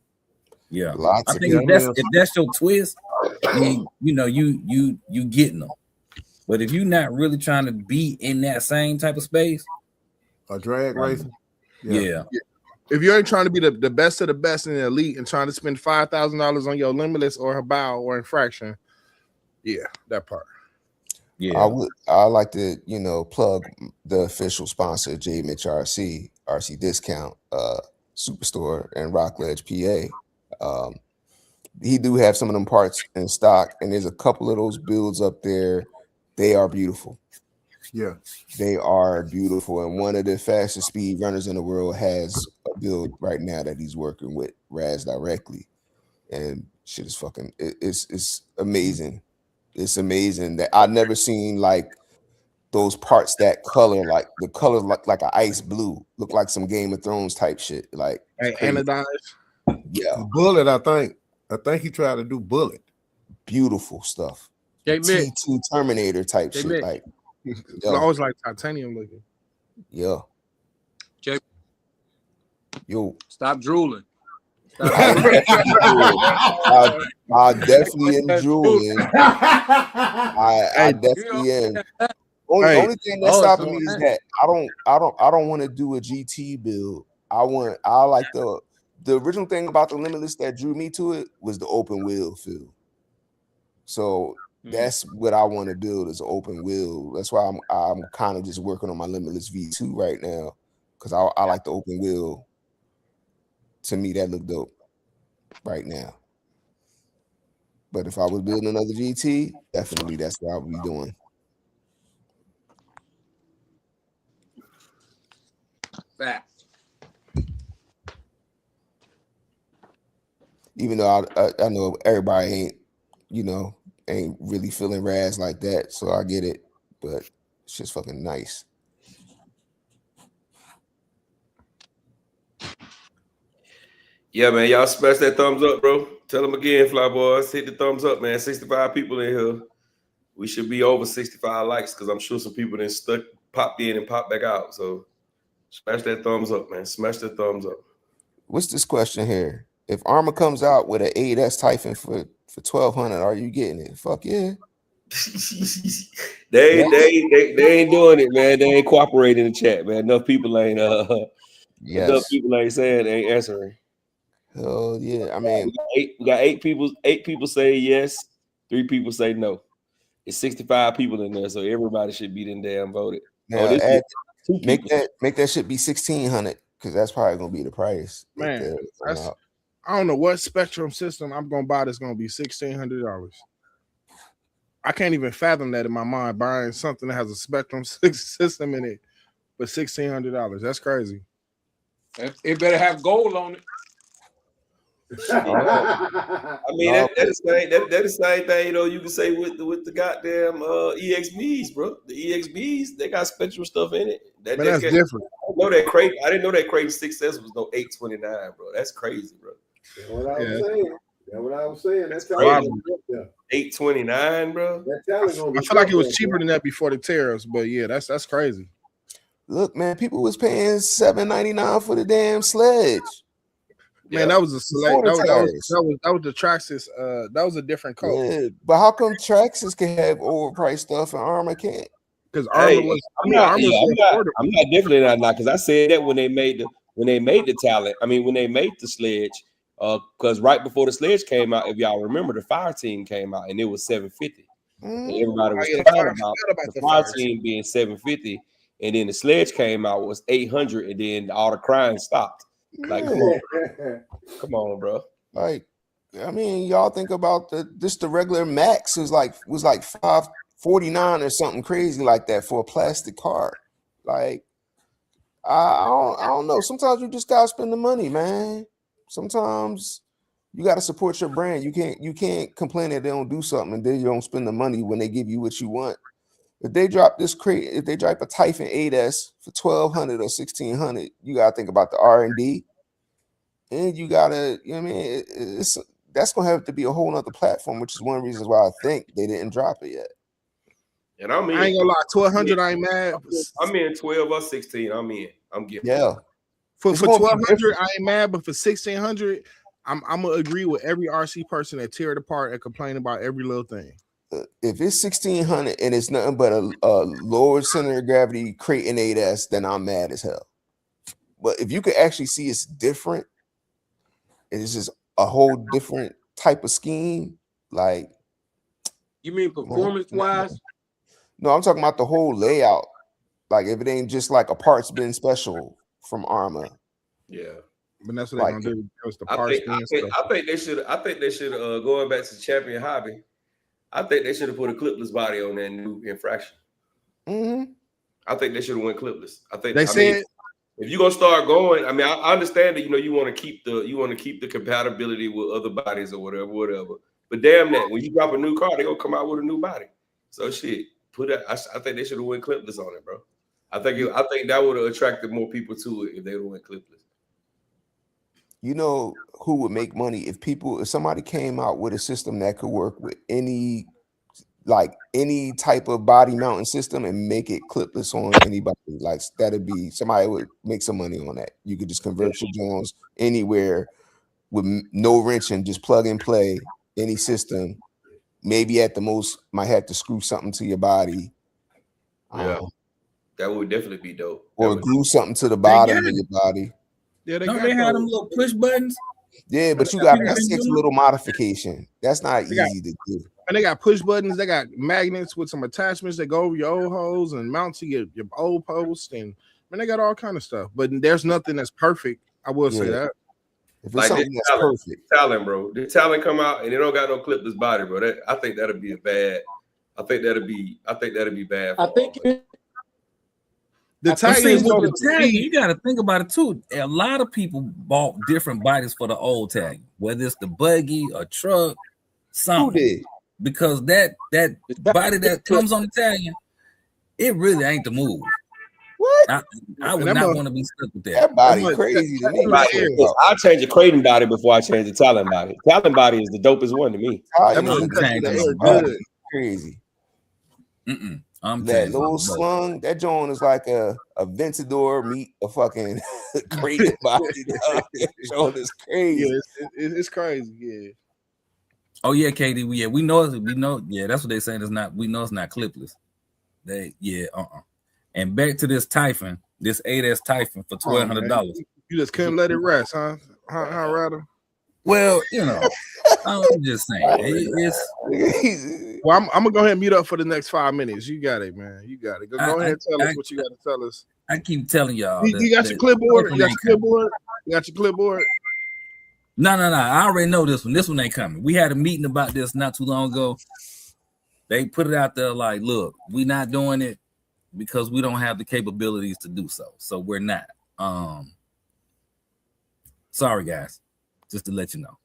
Speaker 2: Yeah.
Speaker 5: Lots
Speaker 2: I
Speaker 5: of
Speaker 2: think
Speaker 5: people.
Speaker 2: if that's your twist, then, you know, you getting them. But if you're not really trying to be in that same type of space,
Speaker 6: A drag racing.
Speaker 2: yeah.
Speaker 3: If you ain't trying to be the best of the best in the elite and trying to spend $5,000 on your limitless or Habao or infraction, yeah, that part.
Speaker 2: Yeah.
Speaker 5: I like to, you know, plug the official sponsor, J Mitch RC Discount Superstore in Rockledge, PA. He do have some of them parts in stock, and there's a couple of those builds up there. They are beautiful.
Speaker 6: Yeah.
Speaker 5: They are beautiful. And one of the fastest speed runners in the world has a build right now that he's working with Raz directly. And shit is fucking, it's amazing. It's amazing that I've never seen like those parts that color, like the color like an ice blue, look like some Game of Thrones type shit. Like
Speaker 3: Anodized.
Speaker 5: yeah,
Speaker 6: Bullet, I think he tried to do Bullet.
Speaker 5: beautiful stuff.
Speaker 4: J Mitch.
Speaker 5: T2 Terminator type
Speaker 4: J
Speaker 5: shit.
Speaker 4: Mitch.
Speaker 5: Like
Speaker 3: It's always like titanium looking.
Speaker 5: yeah.
Speaker 4: J-
Speaker 5: Yo,
Speaker 4: Stop drooling.
Speaker 5: I definitely am drooling. I definitely am. Only thing that's stopping me is that I don't want to do a GT build. I like the original thing about the Limitless that drew me to it was the open wheel feel. So that's what I want to build is an open wheel. That's why I'm kind of just working on my Limitless V2 right now because I like the open wheel. To me, that look dope right now. But if I was building another GT, definitely that's what I would be doing.
Speaker 4: Fact.
Speaker 5: Even though I know everybody ain't really feeling Raz like that, so I get it. But it's just fucking nice.
Speaker 1: Yeah, man. Y'all smash that thumbs up, bro. Tell them again, Fly Boys. Hit the thumbs up, man. 65 people in here. We should be over 65 likes because I'm sure some people then popped in and popped back out. So smash that thumbs up, man. Smash the thumbs up.
Speaker 5: What's this question here? If Armor comes out with an 8S Typhon for 1,200, are you getting it? Fuck yeah.
Speaker 1: they ain't doing it, man. They ain't cooperating in the chat, man. Enough people ain't enough people ain't saying, they ain't answering.
Speaker 5: Oh yeah, I mean,
Speaker 1: we got eight people say yes, 3 people say no. It's 65 people in there, so everybody should be then damn voted.
Speaker 5: Now, make that shit be 1,600 because that's probably gonna be the price.
Speaker 3: Man, I don't know what Spectrum system I'm gonna buy that's gonna be $1,600. I can't even fathom that in my mind, buying something that has a Spectrum system in it for $1,600. That's crazy.
Speaker 4: It better have gold on it.
Speaker 1: I mean, that is the same thing, you know, you can say with the goddamn EXBs, bro. The EXBs, they got Spectrum stuff in it.
Speaker 3: That's different.
Speaker 1: I didn't know that Crazy 6S was no 829, bro. That's crazy, bro.
Speaker 7: That's what I was saying. That's
Speaker 1: crazy. 829, bro.
Speaker 3: I feel like it was cheaper than that before the tariffs, but yeah, that's crazy.
Speaker 5: Look, man, people was paying $799 for the damn sledge.
Speaker 3: Man, that was a select. That was the Traxxas. That was a different code.
Speaker 5: Yeah, but how come Traxxas can have overpriced stuff and Armor can't?
Speaker 3: Because Armor was.
Speaker 1: I'm not definitely not because I said that when they made the talent. I mean, when they made the sledge. Because right before the sledge came out, if y'all remember, the Fire Team came out and it was $750. And everybody was talking about the Fire Team being $750, and then the sledge came out was $800, and then all the crying stopped. Like, come on, bro.
Speaker 5: Like, I mean, y'all think about the regular Max was like $549 or something crazy like that for a plastic card. Like, I don't know. Sometimes you just gotta spend the money, man. Sometimes you gotta support your brand. You can't complain that they don't do something and then you don't spend the money when they give you what you want. If they drop this crate, if they drop a Typhon 8S for $1,200 or $1,600, you gotta think about the R&D, and you gotta, you know what I mean, that's gonna have to be a whole nother platform, which is one of the reasons why I think they didn't drop it yet.
Speaker 1: And I mean,
Speaker 3: I ain't gonna lie, 1,200 I ain't mad.
Speaker 1: I'm in 12 or 16. I'm getting
Speaker 5: Yeah.
Speaker 3: For
Speaker 5: It's gonna be
Speaker 3: 1,200 I ain't mad, but for 1,600, I'm gonna agree with every RC person that tear it apart and complain about every little thing.
Speaker 5: If it's 1,600 and it's nothing but a lower center of gravity crate and 8S, then I'm mad as hell. But if you could actually see it's different, it's just a whole different type of scheme. Like,
Speaker 4: You mean performance wise?
Speaker 5: no, I'm talking about the whole layout. Like, if it ain't just like a parts bin special from Arma.
Speaker 1: Yeah.
Speaker 3: But that's what they're gonna do. It's the parts
Speaker 1: I think they should going back to Champion Hobby. I think they should have put a clipless body on that new infraction.
Speaker 5: Mm-hmm.
Speaker 1: I think they should have went clipless. I think
Speaker 3: they said
Speaker 1: if you're gonna start going, I mean, I understand that you want to keep the compatibility with other bodies or whatever. But damn that, when you drop a new car, they're gonna come out with a new body. So shit, I think they should have went clipless on it, bro. I think that would have attracted more people to it if they would have went clipless.
Speaker 5: You know who would make money if somebody came out with a system that could work with any type of body mounting system and make it clipless on anybody. Like, that'd be somebody would make some money on that. You could just convert your drones anywhere with no wrenching, just plug and play any system. Maybe at the most might have to screw something to your body.
Speaker 1: Yeah, that would definitely be dope.
Speaker 5: Or glue something to the bottom of your body.
Speaker 3: Yeah,
Speaker 2: they had them little push buttons.
Speaker 5: Yeah, but that takes a little modification. That's not easy to do.
Speaker 3: And they got push buttons. They got magnets with some attachments that go over your old hose and mount to your old post. And they got all kind of stuff. But there's nothing that's perfect. I will say that.
Speaker 5: If it's something that's perfect,
Speaker 1: Talon, bro. The Talon come out and they don't got no clipless body, bro. I think that'd be bad. I think that'd be bad.
Speaker 4: I think
Speaker 2: the Talon, you got to think about it too. A lot of people bought different bodies for the old Talon, whether it's the buggy, a truck, something.
Speaker 5: Who did?
Speaker 2: Because that body that comes on the Talon, it really ain't the move.
Speaker 5: What?
Speaker 2: I would not want to be stuck with that.
Speaker 5: That body crazy to me.
Speaker 1: I'll change a Creighton body before I change the Talon body. Talon body is the dopest one to me.
Speaker 5: Crazy.
Speaker 2: I'm
Speaker 5: that little slung, that joint is like a Ventador meet a fucking Creighton body. Joint is crazy.
Speaker 3: Yeah, it's crazy. Yeah.
Speaker 2: Oh yeah, KD. We know. Yeah, that's what they're saying. We know it's not clipless. And back to this Typhon, this 8S Typhon for $1,200.
Speaker 3: You just couldn't let it rest, huh? How rather?
Speaker 2: Well, I'm just saying.
Speaker 3: Well, I'm gonna go ahead and mute up for the next 5 minutes. You got it, man. You got it. Go ahead and tell us what you got to tell us.
Speaker 2: I keep telling y'all.
Speaker 3: You got your clipboard? You got your clipboard? You got your clipboard?
Speaker 2: No. I already know this one. This one ain't coming. We had a meeting about this not too long ago. They put it out there like, look, we're not doing it because we don't have the capabilities to do so. So we're not. Sorry, guys. Just to let you know.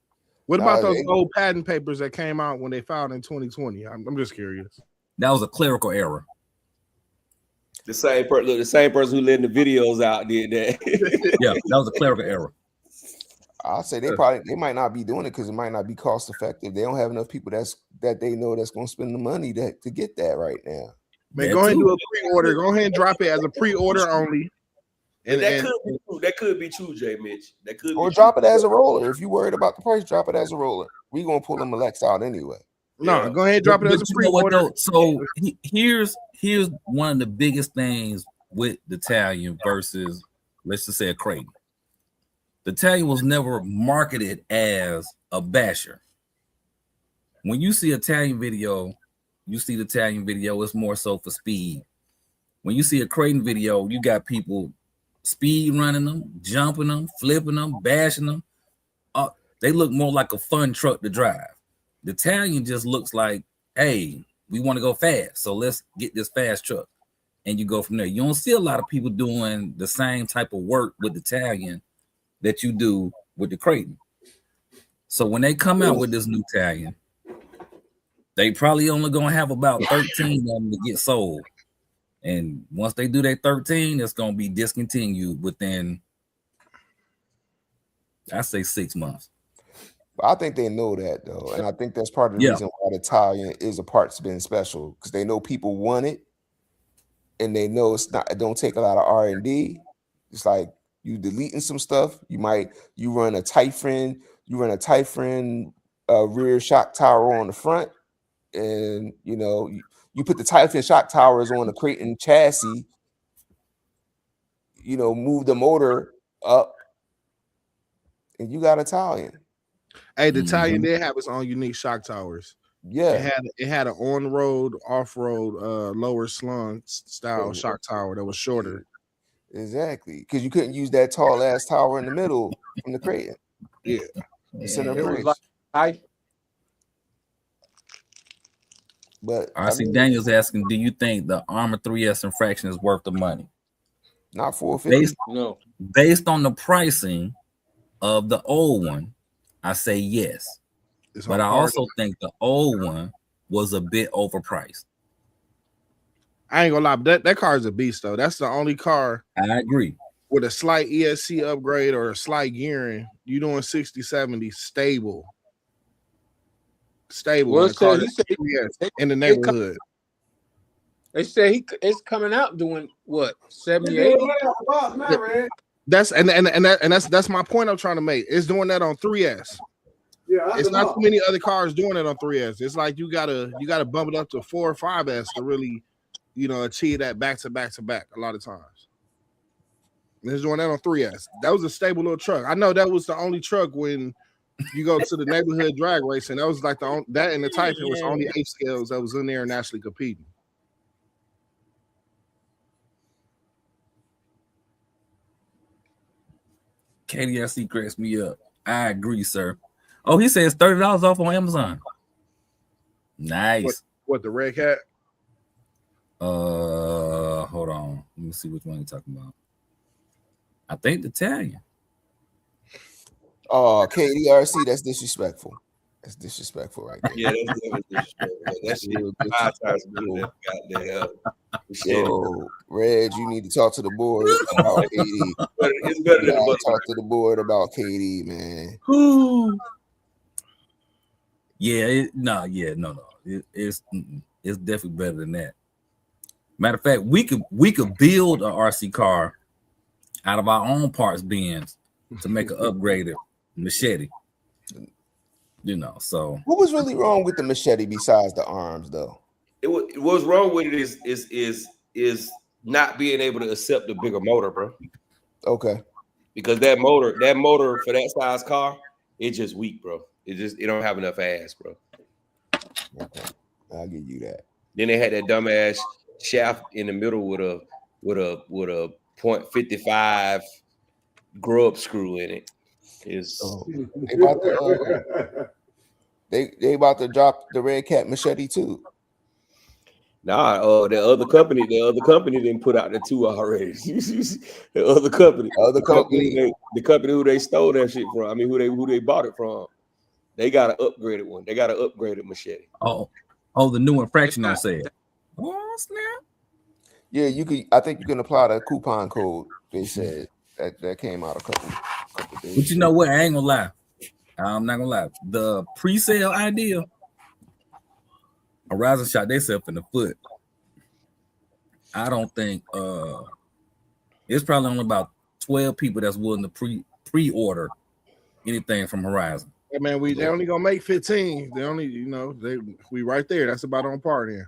Speaker 3: What about those old patent papers that came out when they filed in 2020? I'm just curious.
Speaker 2: That was a clerical error.
Speaker 1: The same person who let the videos out did that.
Speaker 2: Yeah, that was a clerical error.
Speaker 5: I'll say they might not be doing it because it might not be cost effective. They don't have enough people that they know that's going to spend the money to get that right now.
Speaker 3: Man, go ahead and do a pre-order. Go ahead and drop it as a pre-order only.
Speaker 1: And that could be true, Jay Mitch. That could
Speaker 5: or drop it as a roller. If you're worried about the price, drop it as a roller. We're gonna pull them Alex out anyway.
Speaker 3: No, go ahead and drop it as a pre-order.
Speaker 2: So here's one of the biggest things with the Talon versus, let's just say, a Creighton. The Talon was never marketed as a basher. When you see a Talon video, it's more so for speed. When you see a Creighton video, you got people speed running them, jumping them, flipping them, bashing them. They look more like a fun truck to drive. The Italian just looks like, hey, we want to go fast, so let's get this fast truck, and you go from there. You don't see a lot of people doing the same type of work with the Italian that you do with the Kraton. So when they come out with this new Italian, they probably only gonna have about 13 of them to get sold. And once they do their 13, it's gonna be discontinued within, I say, 6 months.
Speaker 5: But I think they know that though, and I think that's part of the reason why the Italian is a part's been special, because they know people want it, and they know it don't take a lot of R&D. It's like you deleting some stuff. You run a Typhon rear shock tower on the front, and you put the Typhon shock towers on the Kraton chassis. Move the motor up, and you got Italian.
Speaker 3: Hey, the Italian did have its own unique shock towers.
Speaker 5: Yeah,
Speaker 3: it had an on-road, off-road, lower slung style shock tower that was shorter.
Speaker 5: Exactly, because you couldn't use that tall ass tower in the middle from the Kraton.
Speaker 3: Yeah,
Speaker 4: it was like
Speaker 5: But
Speaker 2: RC Daniels asking, do you think the Armor 3S infraction is worth the money?
Speaker 5: Not $450.
Speaker 4: No.
Speaker 2: Based on the pricing of the old one, I say yes. But I also think the old one was a bit overpriced.
Speaker 3: I ain't gonna lie, but that car is a beast though. That's the only car
Speaker 2: I agree
Speaker 3: with a slight ESC upgrade or a slight gearing. You doing 60, 70 stable.
Speaker 4: Well,
Speaker 3: in, in the neighborhood.
Speaker 4: They say it's coming out doing what, 70, 80?
Speaker 3: That's my point I'm trying to make. It's doing that on 3S.
Speaker 7: Yeah,
Speaker 3: it's not too many other cars doing it on 3S. It's like you gotta bump it up to 4 or 5S to really, achieve that back to back a lot of times. And it's doing that on 3S. That was a stable little truck. I know that was the only truck when you go to the neighborhood drag racing. That was like that and the Typhon was the only 8 scales that was in there and actually competing.
Speaker 2: KDSC cracks me up. I agree, sir. Oh, he says $30 off on Amazon. Nice.
Speaker 3: What the Red Cat?
Speaker 2: Hold on. Let me see which one you're talking about. I think the Italian.
Speaker 5: Oh, KDRC, that's disrespectful. That's disrespectful right there.
Speaker 1: Yeah, that's disrespectful. That's goddamn.
Speaker 5: Yo, Reg, you need to talk to the board about KD.
Speaker 1: It's better than
Speaker 5: talk to the board about KD, man.
Speaker 2: Yeah, no. It's definitely better than that. Matter of fact, we could build a RC car out of our own parts bins to make an upgraded machete. So
Speaker 5: what was really wrong with the machete besides the arms, though?
Speaker 1: What's wrong with it is not being able to accept the bigger motor, bro.
Speaker 5: Okay.
Speaker 1: Because that motor for that size car, it's just weak, bro. It don't have enough ass, bro.
Speaker 5: Okay. I'll give you that.
Speaker 1: Then they had that dumbass shaft in the middle with a 0.55 grub screw in it.
Speaker 5: They about to drop the Red Cat machete too.
Speaker 1: Nah, the other company didn't put out the 2 already. the company who they stole that shit from. I mean, who they bought it from. They got an upgraded one. They got an upgraded machete.
Speaker 2: Oh, the new infraction on sale. Oh snap!
Speaker 5: Yeah, you could. I think you can apply the coupon code. They said that came out a couple days.
Speaker 2: But you know what? I ain't gonna lie. I'm not gonna lie. The pre-sale idea, Horizon shot themselves in the foot. I don't think it's probably only about 12 people that's willing to pre-order anything from Horizon.
Speaker 3: Yeah, man, they only gonna make 15. They only, we right there. That's about on par there.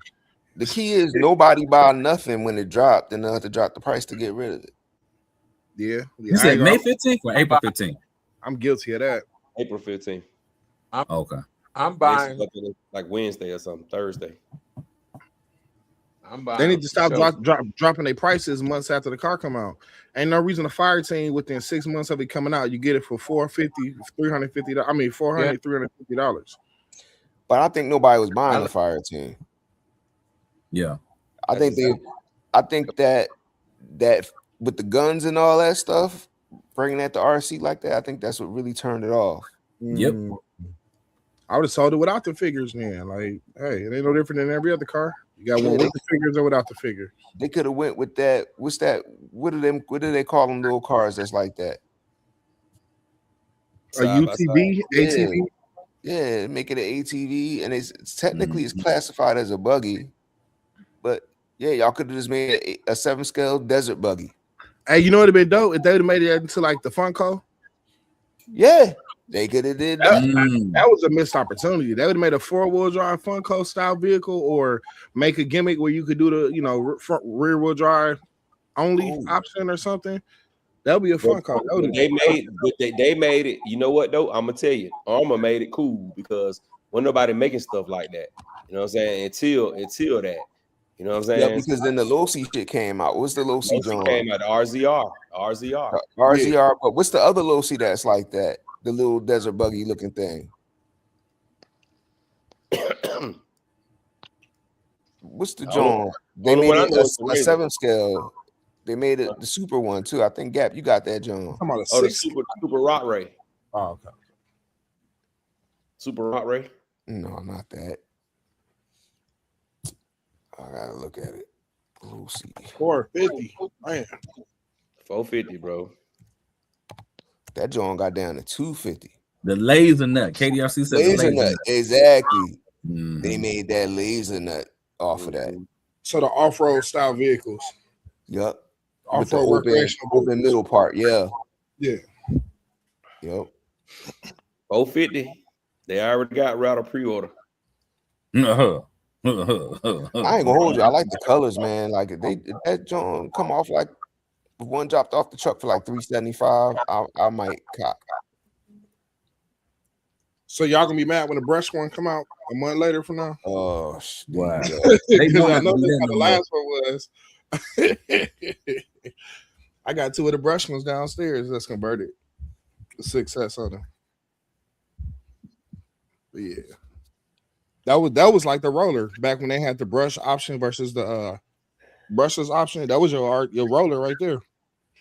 Speaker 5: The key is nobody buy nothing when it dropped, and they'll have to drop the price to get rid of it.
Speaker 3: Yeah.
Speaker 2: You said May 15th or April 15th?
Speaker 3: I'm guilty of that.
Speaker 1: April 15th.
Speaker 2: Okay.
Speaker 4: I'm buying
Speaker 1: like Wednesday or something, Thursday.
Speaker 4: I'm buying.
Speaker 3: They need to stop
Speaker 1: Sure.
Speaker 3: dropping their prices months after the car come out. Ain't no reason to fire team within 6 months of it coming out. You get it for $450, $350. I mean, $400, $350.
Speaker 5: But I think nobody was buying the fire team.
Speaker 2: Yeah.
Speaker 5: I think that with the guns and all that stuff, bringing that to RC like that, I think that's what really turned it off.
Speaker 2: Yep.
Speaker 3: I would have sold it without the figures, man. Like, hey, it ain't no different than every other car. You got one with the figures or without the figure.
Speaker 5: They could have went with that. What's that? What do they call them little cars that's like that?
Speaker 3: A UTV, ATV.
Speaker 5: Yeah, make it an ATV, and it's technically it's classified as a buggy, but yeah, y'all could have just made a 7-scale desert buggy.
Speaker 3: Hey, you know what would have been dope if they would have made it into like the Funko?
Speaker 5: Yeah, they could have did that.
Speaker 3: That was a missed opportunity. They would have made a 4-wheel drive Funko style vehicle, or make a gimmick where you could do the front rear wheel drive only option or something. That would be a Funko.
Speaker 1: They made it. You know what though? I'm gonna tell you, Armor made it cool because when nobody making stuff like that, you know what I'm saying? Until that, you know what I'm saying?
Speaker 5: Yeah, because then the Losi shit came out. What's the Losi John?
Speaker 1: Came out, the RZR.
Speaker 5: RZR, but what's the other Losi that's like that? The little desert buggy looking thing. What's the John? They made it a 7-scale. They made it the super one too. I think Gap, you got that, John.
Speaker 1: The super Rock Ray.
Speaker 3: Oh, okay.
Speaker 1: Super Rock Ray.
Speaker 5: No, not that. I gotta look at it. Lucy.
Speaker 3: 450. Man.
Speaker 1: 450, bro.
Speaker 5: That John got down to 250.
Speaker 2: The laser nut. KDRC said
Speaker 5: laser nut. Exactly.
Speaker 2: Mm-hmm.
Speaker 5: They made that laser nut off of that.
Speaker 3: So the off-road style vehicles.
Speaker 5: Yep.
Speaker 3: With the open
Speaker 5: middle part. Yeah.
Speaker 3: Yeah.
Speaker 5: Yep.
Speaker 1: 450. They already got router pre-order.
Speaker 5: I ain't gonna hold you. I like the colors, man. Like that John come off like one dropped off the truck for like $375. I might cop.
Speaker 3: So y'all gonna be mad when the brush one come out a month later from now?
Speaker 5: Oh,
Speaker 2: wow.
Speaker 3: I know that's how the last one was. I got 2 of the brush ones downstairs that's converted. Success on them. But yeah. That was like the roller back when they had the brush option versus the brushless option. That was your roller right there.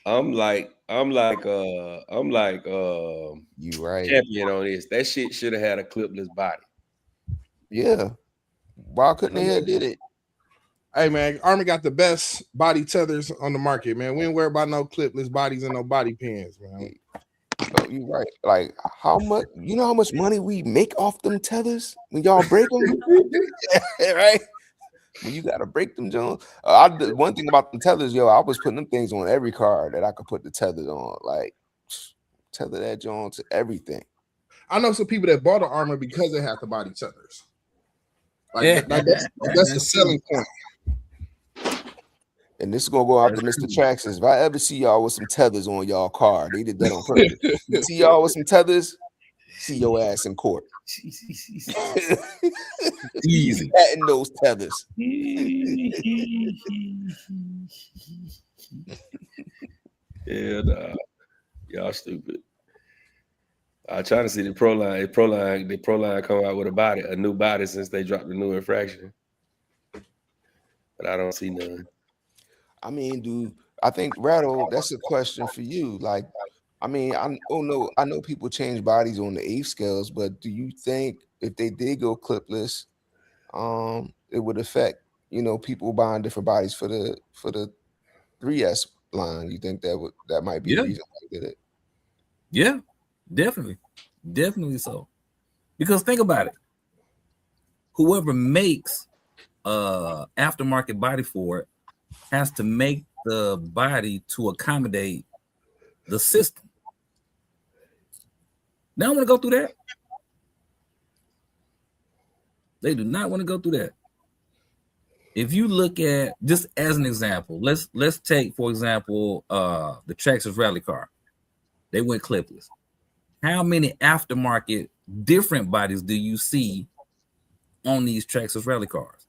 Speaker 1: I'm like
Speaker 5: you right
Speaker 1: champion on this. That shit should have had a clipless body.
Speaker 5: Yeah. Why couldn't they have did it?
Speaker 3: Hey man, Army got the best body tethers on the market, man. We ain't worried about no clipless bodies and no body pins, man.
Speaker 5: Oh, you're right. Like how much? You know how much money we make off them tethers when y'all break them, right? When you gotta break them, John. One thing about the tethers, I was putting them things on every car that I could put the tethers on. Like tether that John to everything.
Speaker 3: I know some people that bought an Armor because they had the body tethers. Like that's the selling point.
Speaker 5: And this is gonna go out to Mr. Traxxas. If I ever see y'all with some tethers on y'all car, they did that on purpose. See y'all with some tethers, see your ass in court.
Speaker 2: Easy.
Speaker 5: Patting those tethers.
Speaker 1: Yeah, nah. Y'all stupid. I'm trying to see the Pro Line come out with a new body since they dropped the new infraction. But I don't see none.
Speaker 5: I mean, dude, I think Rattle, that's a question for you. Like, I mean, I know people change bodies on the 8 scales, but do you think if they did go clipless, it would affect, people buying different bodies for the 3S line? You think that might be the reason why they did it?
Speaker 2: Yeah, definitely. Definitely so. Because think about it. Whoever makes aftermarket body for it has to make the body to accommodate the system. They don't want to go through that. They do not want to go through that. If you look at, just as an example, let's take, for example, the Traxxas rally car. They went clipless. How many aftermarket different bodies do you see on these Traxxas rally cars?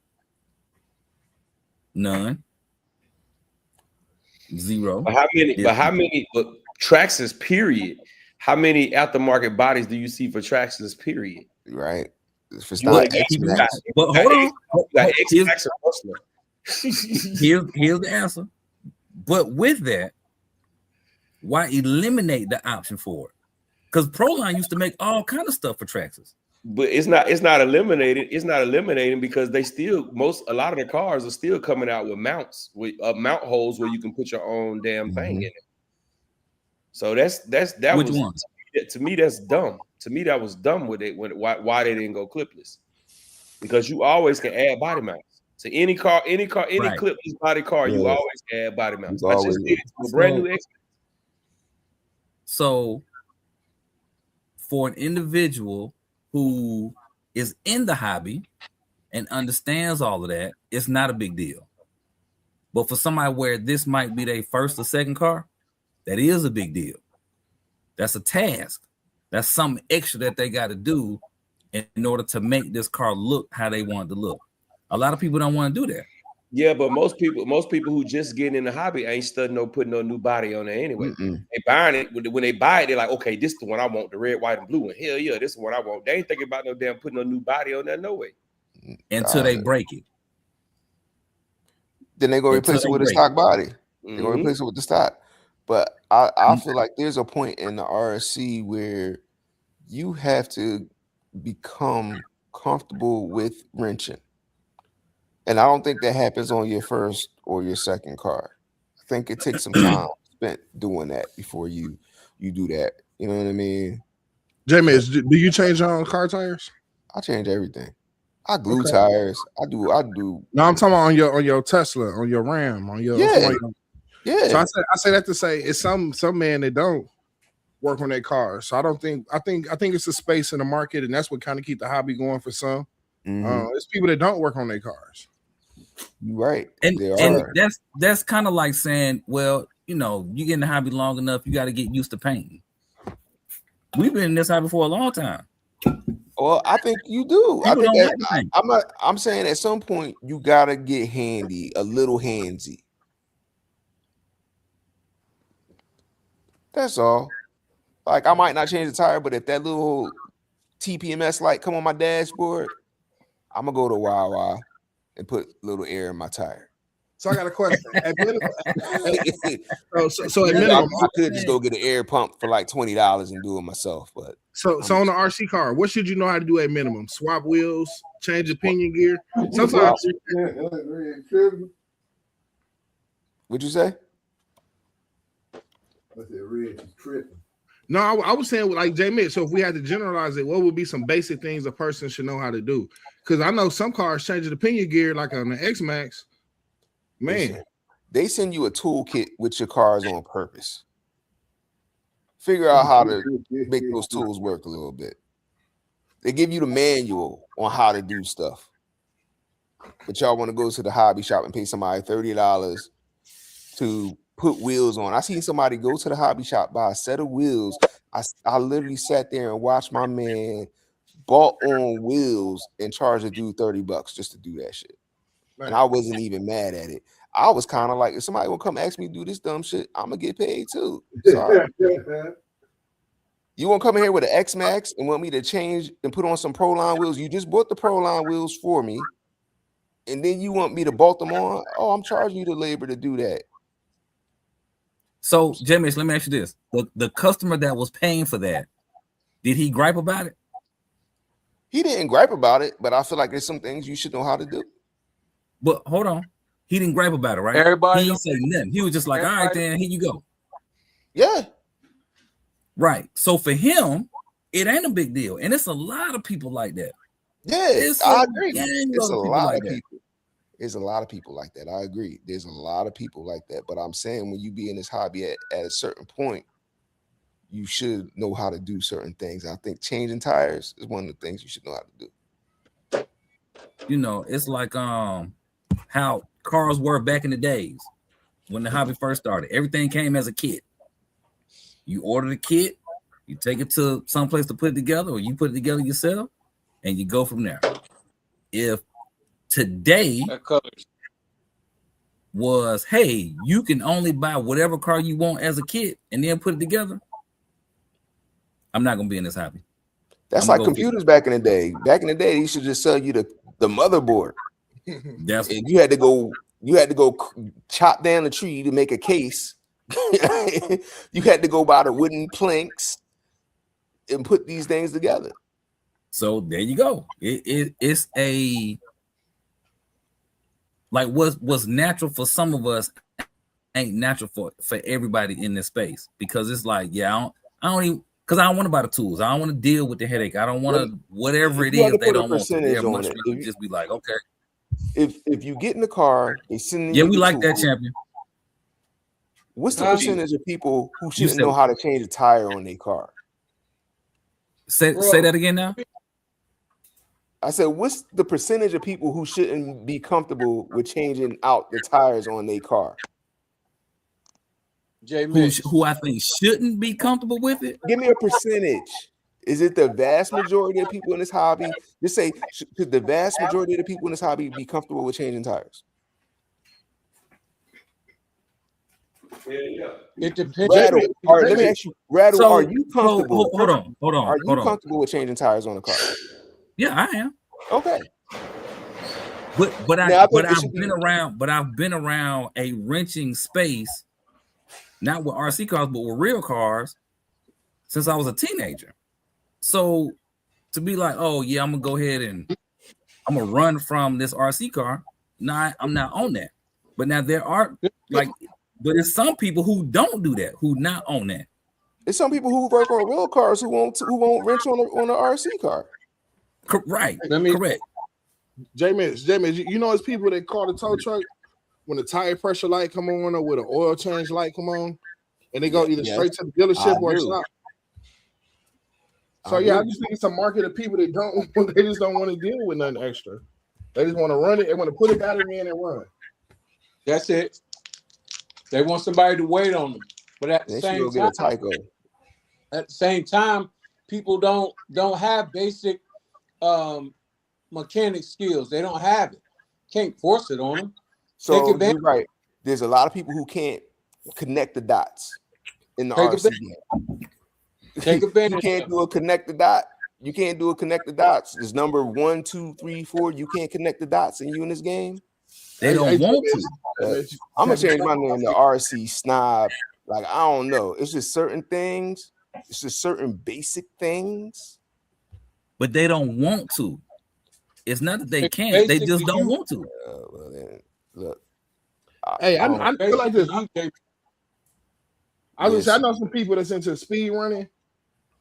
Speaker 2: None. Zero.
Speaker 1: But how many? But Traxxas, period. How many aftermarket bodies do you see for Traxxas, period?
Speaker 5: Right. If it's
Speaker 2: But
Speaker 5: not
Speaker 2: people
Speaker 5: X-Max,
Speaker 2: but hold on.
Speaker 1: X-Max or Rustler.
Speaker 2: Here's the answer. But with that, why eliminate the option for it? Because Proline used to make all kind of stuff for Traxxas.
Speaker 1: But it's not eliminated. It's not eliminating because they still a lot of the cars are still coming out with mounts, with mount holes where you can put your own damn thing in it. So that
Speaker 2: Which
Speaker 1: was
Speaker 2: one?
Speaker 1: To me that's dumb. To me that was dumb with it. Why they didn't go clipless? Because you always can add body mounts to any car, any
Speaker 2: Right.
Speaker 1: clipless body car. You
Speaker 5: Yeah.
Speaker 1: always add body mounts.
Speaker 5: You
Speaker 1: I just
Speaker 5: always
Speaker 1: did it to a brand new X.
Speaker 2: So for an individual who is in the hobby and understands all of that, it's not a big deal. But for somebody where this might be their first or second car, that is a big deal. That's a task. That's something extra that they got to do in order to make this car look how they want it to look. A lot of people don't want to do that.
Speaker 1: Yeah, but most people who just getting in the hobby ain't studying no putting no new body on there anyway. They buying it when they buy it, they're like, okay, this is the one I want, the red, white, and blue one. Hell yeah, this is what I want. They ain't thinking about no damn putting no new body on there, no way.
Speaker 2: Until they break it.
Speaker 5: then they go replace it with a stock body. They're gonna replace it with the stock. But I feel like there's a point in the RSC where you have to become comfortable with wrenching. And I don't think that happens on your first or your second car. I think it takes some time spent doing that before you do that. You know what I mean?
Speaker 3: J-Miz, do you change your own car tires?
Speaker 5: I change everything. I glue tires. I do.
Speaker 3: No, I'm talking about on your Tesla, on your Ram, on your
Speaker 5: yeah.
Speaker 3: So I say that to say it's some men that don't work on their cars. So I think it's a space in the market, and that's what kind of keep the hobby going for some. It's people that don't work on their cars.
Speaker 5: Right.
Speaker 2: And that's kind of like saying, well, you get in the hobby long enough, you got to get used to painting. We've been in this hobby for a long time.
Speaker 5: Well, I think you do. I'm saying at some point you gotta get handy, a little handsy. That's all. Like I might not change the tire, but if that little TPMS light come on my dashboard, I'm gonna go to Wawa and put a little air in my tire.
Speaker 3: So I got a question. At minimum,
Speaker 5: I could just go get an air pump for like $20 and do it myself. But
Speaker 3: so on the RC car, what should you know how to do at minimum? Swap wheels, change the pinion gear. Sometimes.
Speaker 5: What'd you say?
Speaker 3: No, I was saying like J-Miz. So if we had to generalize it, what would be some basic things a person should know how to do? Because I know some cars changing the pinion gear, like on the X-Max. Man,
Speaker 5: they send you a toolkit with your cars on purpose. Figure out how to make those tools work a little bit. They give you the manual on how to do stuff. But y'all want to go to the hobby shop and pay somebody $30 to put wheels on. I seen somebody go to the hobby shop, buy a set of wheels. I literally sat there and watched my man bought on wheels and charge a dude $30 just to do that shit. And I wasn't even mad at it. I was kind of like, if somebody will come ask me to do this dumb shit, I'm gonna get paid too. Sorry. You won't come in here with an X-Max and want me to change and put on some Proline wheels. You just bought the Proline wheels for me, and then you want me to bolt them on. Oh, I'm charging you the labor to do that.
Speaker 2: So, J-Miz, let me ask you this: the customer that was paying for that, did he gripe about it?
Speaker 5: He didn't gripe about it, but I feel like there's some things you should know how to do.
Speaker 2: But hold on, he didn't gripe about it, right?
Speaker 4: Everybody
Speaker 2: he didn't say nothing. He was just like, all right, then here you go.
Speaker 5: Yeah.
Speaker 2: Right. So for him, it ain't a big deal. And it's a lot of people like that.
Speaker 5: Yeah, I agree. It's a lot of people. There's a lot of people like that. I agree. There's a lot of people like that. But I'm saying when you be in this hobby at a certain point, you should know how to do certain things. I think changing tires is one of the things you should know how to do.
Speaker 2: It's like how cars were back in the days when the hobby first started. Everything came as a kit. You order the kit, you take it to someplace to put it together, or you put it together yourself, and you go from there. If today was, hey, you can only buy whatever car you want as a kid and then put it together, I'm not gonna be in this hobby.
Speaker 5: That's like computers back in the day. Back in the day, they used to just sell you the motherboard.
Speaker 2: That's
Speaker 5: and you had to go chop down the tree to make a case. You had to go buy the wooden planks and put these things together.
Speaker 2: So there you go. It's a like what's natural for some of us ain't natural for everybody in this space, because it's like, yeah, I don't even, because I don't want to buy the tools. I don't want to deal with the headache. I don't want to, whatever it is, they don't want to just be like, okay.
Speaker 5: If you get in the car, they send
Speaker 2: we like that, champion.
Speaker 5: What's the percentage of people who shouldn't know how to change a tire on their car?
Speaker 2: Say that again now.
Speaker 5: I said, what's the percentage of people who shouldn't be comfortable with changing out the tires on their car?
Speaker 2: Who I think shouldn't be comfortable with it?
Speaker 5: Give me a percentage. Is it the vast majority of people in this hobby? Just say, should the vast majority of the people in this hobby be comfortable with changing tires?
Speaker 4: Yeah. It depends.
Speaker 5: Rattle, let me ask you, Rattle, are you comfortable?
Speaker 2: Hold on.
Speaker 5: Are you comfortable with changing tires on a car?
Speaker 2: Yeah, I am.
Speaker 5: Okay.
Speaker 2: But I've been around a wrenching space, not with RC cars, but with real cars, since I was a teenager. So to be like, oh yeah, I'm gonna go ahead and I'm gonna run from this RC car. No, I'm not on that. But now there are but it's some people who don't do that, who not on that.
Speaker 5: There's some people who work on real cars who won't wrench on an RC car.
Speaker 2: Right. Correct.
Speaker 3: J-Mix, you know, it's people that call the tow truck when the tire pressure light come on or with an oil change light come on, and they go either straight to the dealership or shop. So I just think it's a market of people that they just don't want to deal with nothing extra. They just want to run it. They want to put a battery in and run.
Speaker 4: That's it. They want somebody to wait on them. But at the same time, people don't have basic mechanic skills. They don't have it. Can't force it on them.
Speaker 5: So you're right. There's a lot of people who can't connect the dots in the RC game.
Speaker 4: Take advantage.
Speaker 5: You can't do a connect the dot. You can't do a connect the dots. There's number 1, 2, 3, 4. You can't connect the dots in you in this game.
Speaker 2: They don't want to.
Speaker 5: I'm gonna change my name to RC Snob. Like, I don't know. It's just certain things. It's just certain basic things.
Speaker 2: But they don't want to. It's not that they can't. They just don't want to.
Speaker 5: Well, then, look.
Speaker 3: I feel like this. I know some people that's into speed running.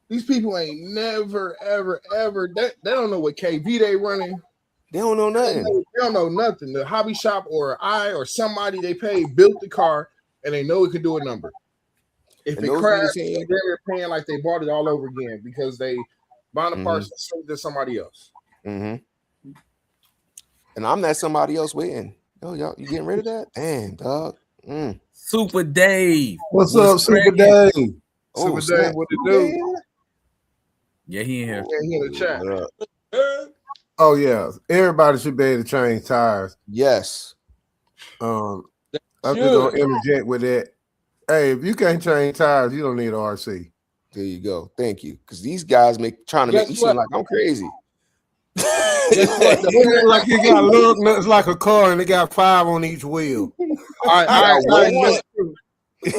Speaker 3: These people ain't never, ever, ever. They don't know what KV they running.
Speaker 5: They don't know nothing.
Speaker 3: They don't know nothing. The hobby shop or somebody they paid built the car and they know it can do a number. If it crashes, they're paying like they bought it all over again because they bought the parts and sold it to somebody else.
Speaker 5: Mm-hmm. And I'm that somebody else waiting. Oh, y'all, you getting rid of that? Damn, dog.
Speaker 2: Super Dave.
Speaker 6: What's up, Super Dave?
Speaker 3: Super Dave, what it do?
Speaker 2: Yeah, he in here.
Speaker 3: Yeah, he in the chat.
Speaker 6: Oh yeah, everybody should be able to change tires.
Speaker 5: Yes.
Speaker 6: I'm just gonna interject with that. Hey, if you can't change tires, you don't need an RC.
Speaker 5: There you go. Thank you. Because these guys trying to make me seem like I'm crazy.
Speaker 6: Like you got lug nuts like a car, and they got 5 on each wheel.
Speaker 3: All right.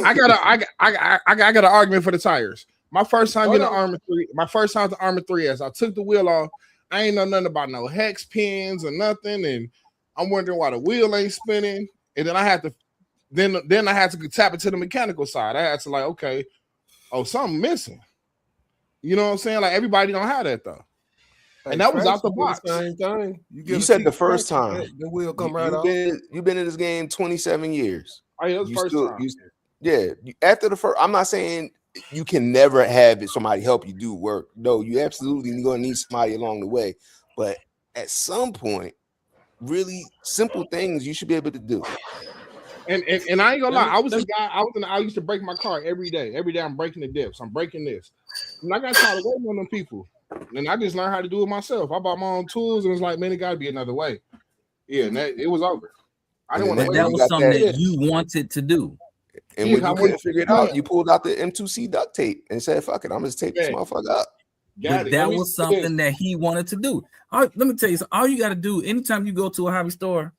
Speaker 3: I got an argument for the tires. My first time getting an Armor 3, my first time to Armor 3S, I took the wheel off. I ain't know nothing about no hex pins or nothing, and I'm wondering why the wheel ain't spinning. And then I had to, then I had to tap into the mechanical side. I had to okay, something missing. You know what I'm saying? Like everybody don't have that though. And that was out the box.
Speaker 6: Same thing.
Speaker 5: You said the first time.
Speaker 6: The wheel come right off.
Speaker 5: You've been in this game 27 years.
Speaker 3: Oh, yeah, first time.
Speaker 5: After the first, I'm not saying you can never have somebody help you do work. No, you absolutely going to need somebody along the way. But at some point, really simple things you should be able to do.
Speaker 3: And I ain't gonna lie, I was a guy. I used to break my car every day. Every day I'm breaking the dips. I'm breaking this. And I got tired of waiting on them people. And I just learned how to do it myself. I bought my own tools, and it's like, man, it got to be another way. Yeah, and it was over. I didn't want to
Speaker 5: And
Speaker 3: wait.
Speaker 2: That
Speaker 5: then you
Speaker 2: was
Speaker 5: got
Speaker 2: something
Speaker 5: that.
Speaker 2: that you wanted to do.
Speaker 5: And
Speaker 3: Yeah,
Speaker 5: when
Speaker 3: I
Speaker 5: you
Speaker 3: went
Speaker 5: couldn't
Speaker 3: to
Speaker 5: figure it
Speaker 3: the
Speaker 5: out,
Speaker 3: plant.
Speaker 5: you pulled out the M2C duct tape and said, "Fuck it, I'm just tape this
Speaker 3: Yeah.
Speaker 5: motherfucker up."
Speaker 3: Got
Speaker 2: But
Speaker 3: it.
Speaker 2: that
Speaker 4: me
Speaker 2: was
Speaker 4: say this.
Speaker 2: something that he wanted to do. Let me tell you, all you got to do anytime you go to a hobby store,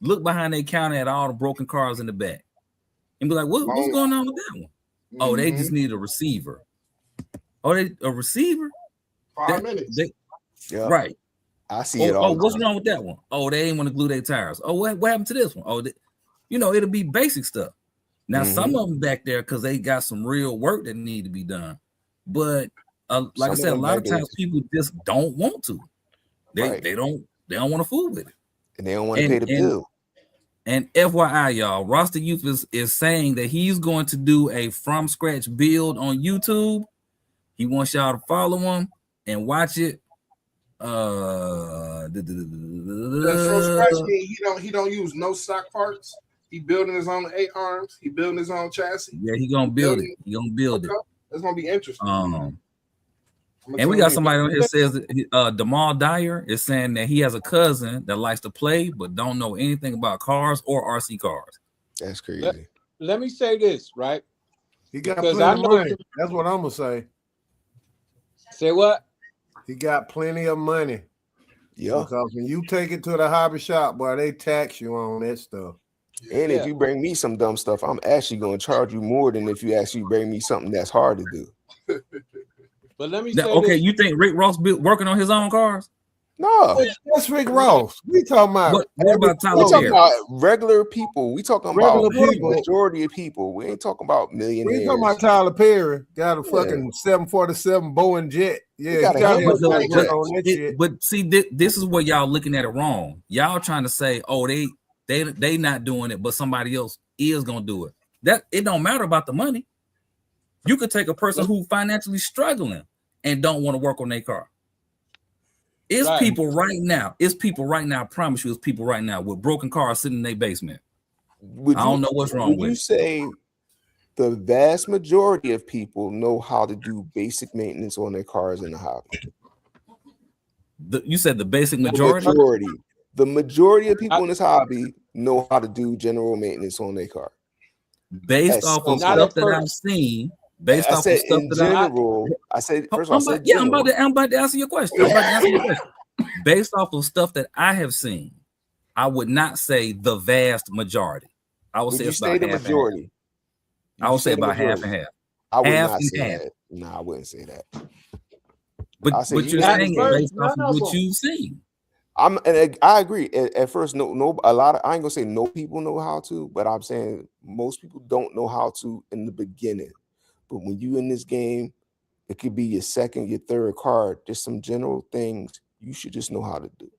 Speaker 2: look behind their counter at all the broken cars in the back and be like, what's going on with that one? Oh, they just need a receiver. Oh, a receiver?
Speaker 3: 5 minutes.
Speaker 5: Yeah,
Speaker 2: Right.
Speaker 5: I see it all.
Speaker 2: Oh,
Speaker 5: the
Speaker 2: what's
Speaker 5: time.
Speaker 2: wrong with that one? Oh, they ain't want to glue their tires. Oh, what happened to this one? Oh, it'll be basic stuff. Now, some of them back there because they got some real work that need to be done. But like I
Speaker 5: Some of
Speaker 2: said, a
Speaker 5: them
Speaker 2: lot of
Speaker 5: back there
Speaker 2: times people just don't want to.
Speaker 5: Right.
Speaker 2: They don't want to fool with it.
Speaker 5: and they don't want to pay the bill.
Speaker 2: And FYI, y'all, Roster Youth is saying that he's going to do a from scratch build on YouTube. He wants y'all to follow him and watch it.
Speaker 3: From scratch, he don't use no stock parts. He building his own 8 arms. He building his own chassis.
Speaker 2: Yeah, he gonna build it. He gonna build it.
Speaker 3: It's gonna be interesting.
Speaker 2: And we got somebody on here says that Damal Dyer is saying that he has a cousin that likes to play but don't know anything about cars or RC cars.
Speaker 5: That's crazy.
Speaker 4: Let me say this, right?
Speaker 6: He got
Speaker 4: Because
Speaker 6: plenty
Speaker 4: I
Speaker 6: of
Speaker 4: know
Speaker 6: money. That's what I'm gonna say.
Speaker 4: Say what?
Speaker 6: He got plenty of money.
Speaker 5: Yeah.
Speaker 6: Because when you take it to the hobby shop, boy, they tax you on that stuff.
Speaker 5: And if you bring me some dumb stuff, I'm actually going to charge you more than if you actually bring me something that's hard to do.
Speaker 4: But let me
Speaker 2: Now,
Speaker 4: say
Speaker 2: okay,
Speaker 4: this.
Speaker 2: you think Rick Ross working on his own cars?
Speaker 5: No.
Speaker 6: That's Rick Ross. We talking about
Speaker 2: What about Tyler
Speaker 5: We talking
Speaker 2: Perry?
Speaker 5: about regular people. We talking
Speaker 6: Regular
Speaker 5: about
Speaker 6: people.
Speaker 5: the majority of people. We ain't talking about millionaires.
Speaker 6: We talking about Tyler Perry. Got a fucking 747 Boeing jet. Yeah, he got to work on that shit.
Speaker 2: But see, this is where y'all looking at it wrong. Y'all trying to say, oh, they not doing it, but somebody else is gonna do it. That it don't matter about the money. You could take a person who financially struggling and don't want to work on their car. It's people right now. I promise you, it's people right now with broken cars sitting in their basement. I don't know what's wrong with it.
Speaker 5: Would you say the vast majority of people know how to do basic maintenance on their cars in the hobby?
Speaker 2: You said the basic majority?
Speaker 5: The majority of people in this hobby know how to do general maintenance on their car.
Speaker 2: Based off of stuff that I've seen. Based off of stuff that
Speaker 5: I said first
Speaker 2: I'm
Speaker 5: of all,
Speaker 2: I'm about to answer your question. Based off of stuff that I have seen, I would not say the vast majority. I would say it's about
Speaker 5: the
Speaker 2: half
Speaker 5: majority.
Speaker 2: I would say about half and half.
Speaker 5: I would
Speaker 2: half
Speaker 5: not
Speaker 2: and
Speaker 5: say
Speaker 2: half.
Speaker 5: that. No, I wouldn't say that.
Speaker 2: But you're saying it based off of what you've seen.
Speaker 5: And I agree. At first, I ain't gonna say no people know how to, but I'm saying most people don't know how to in the beginning. But when you in this game, it could be your second, your third card. Just some general things you should just know how to do.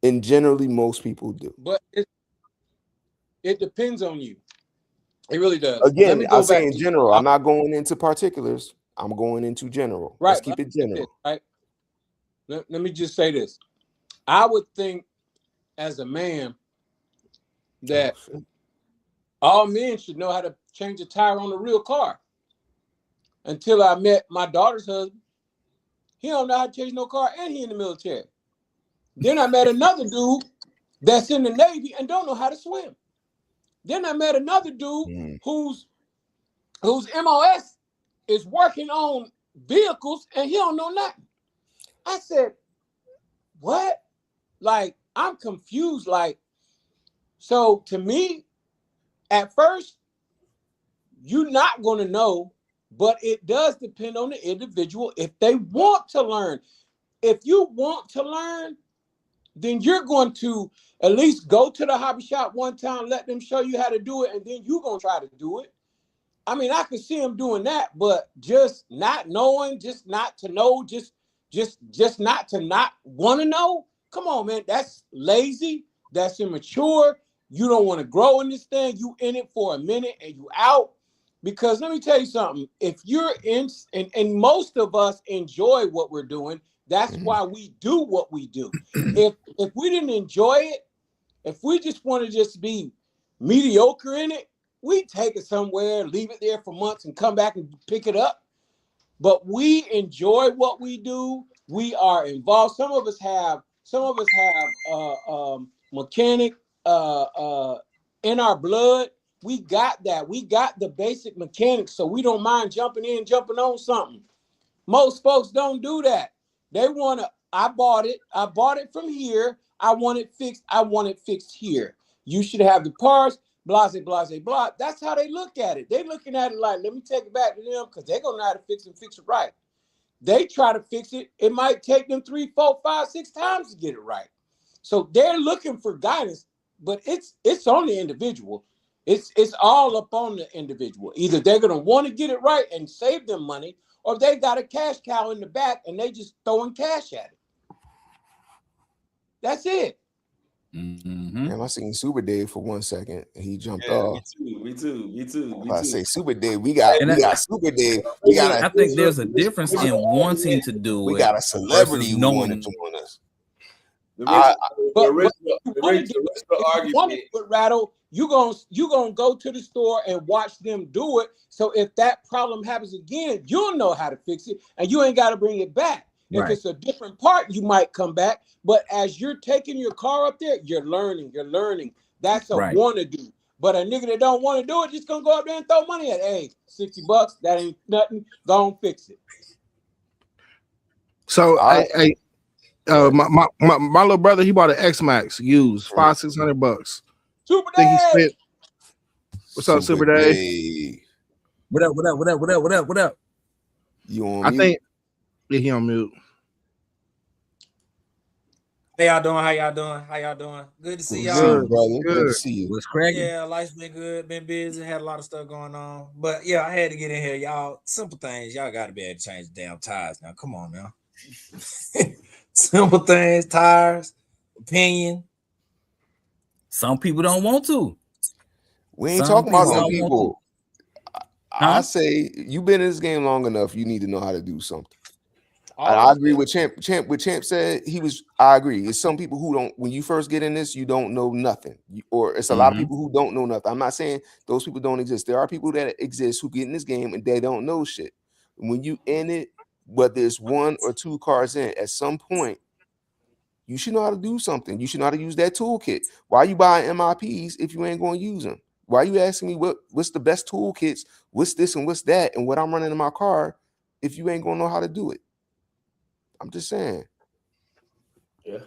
Speaker 5: And generally, most people do.
Speaker 4: But it depends on you. It really does.
Speaker 5: Again, I'm saying general. I'm not going into particulars. I'm going into general.
Speaker 4: Right.
Speaker 5: Let's keep it general.
Speaker 4: Right. Let me just say this. I would think as a man that all men should know how to change a tire on a real car. Until I met my daughter's husband. He don't know how to change no car and he in the military. Then I met another dude that's in the Navy and don't know how to swim. Then I met another dude whose MOS is working on vehicles and he don't know nothing. I said, what? Like, I'm confused. Like, so to me, at first, you're not going to know, but it does depend on the individual if they want to learn. If you want to learn, then you're going to at least go to the hobby shop one time, let them show you how to do it, and then you're going to try to do it. I mean, I could see him doing that, but just not knowing, just not to know, just not to not want to know. Come on, man. That's lazy. That's immature. You don't want to grow in this thing. You in it for a minute and you out. Because let me tell you something. If you're in, and most of us enjoy what we're doing, that's why we do what we do. If we didn't enjoy it, if we just want to just be mediocre in it, we take it somewhere, leave it there for months and come back and pick it up. But we enjoy what we do. We are involved. Some of us have mechanic in our blood. We got that. We got the basic mechanics, so we don't mind jumping in, jumping on something. Most folks don't do that. They want to, I bought it from here. I want it fixed here. You should have the parts, blah, blah, blah, blah. That's how they look at it. They're looking at it like, let me take it back to them because they're going to know how to fix it right. They try to fix it. It might take them 3, 4, 5, 6 times to get it right. So they're looking for guidance, but it's on the individual. It's all up on the individual. Either they're going to want to get it right and save them money, or they got a cash cow in the back and they just throwing cash at it. That's it.
Speaker 2: Mm-hmm.
Speaker 5: Man, I seen Super Dave for 1 second and he jumped off.
Speaker 1: Me too.
Speaker 5: I say Super Dave. We got Super Dave.
Speaker 2: I think there's a difference in wanting to do it.
Speaker 5: We got a celebrity who wanted to join us.
Speaker 1: The original argument.
Speaker 4: Rattle, you gonna go to the store and watch them do it. So if that problem happens again, you'll know how to fix it, and you ain't got to bring it back. If it's a different part, you might come back. But as you're taking your car up there, you're learning. That's a want to do. But a nigga that don't want to do it, just gonna go up there and throw money at it. Hey, $60, that ain't nothing. Go on, fix it.
Speaker 3: So my little brother, he bought an X-Max used, $500-600.
Speaker 4: Super Dave.
Speaker 3: What's up, Super Dave?
Speaker 2: What up?
Speaker 5: You on
Speaker 3: I
Speaker 5: mute?
Speaker 3: think he on mute.
Speaker 8: Hey, y'all doing? How y'all doing? Good to see y'all.
Speaker 5: Good, brother. Good to see you.
Speaker 2: What's cracking?
Speaker 8: Yeah, life's been good. Been busy. Had a lot of stuff going on. But yeah, I had to get in here, y'all. Simple things. Y'all got to be able to change the damn tires now. Come on now. Simple things, tires, opinion.
Speaker 2: Some people don't want to.
Speaker 5: We ain't
Speaker 2: Some
Speaker 5: talking about
Speaker 2: people
Speaker 5: some
Speaker 2: don't
Speaker 5: people.
Speaker 2: Huh?
Speaker 5: I say you've been in this game long enough. You need to know how to do something. I agree with Champ. What Champ said, I agree. It's some people who don't. When you first get in this, you don't know nothing, or it's a lot of people who don't know nothing. I'm not saying those people don't exist. There are people that exist who get in this game and they don't know shit. When you in it, whether there's 1 or 2 cars in, at some point, you should know how to do something. You should know how to use that toolkit. Why are you buying MIPs if you ain't going to use them? Why are you asking me what's the best toolkits? What's this and what's that? And what I'm running in my car if you ain't going to know how to do it? I'm just saying.
Speaker 1: Yeah.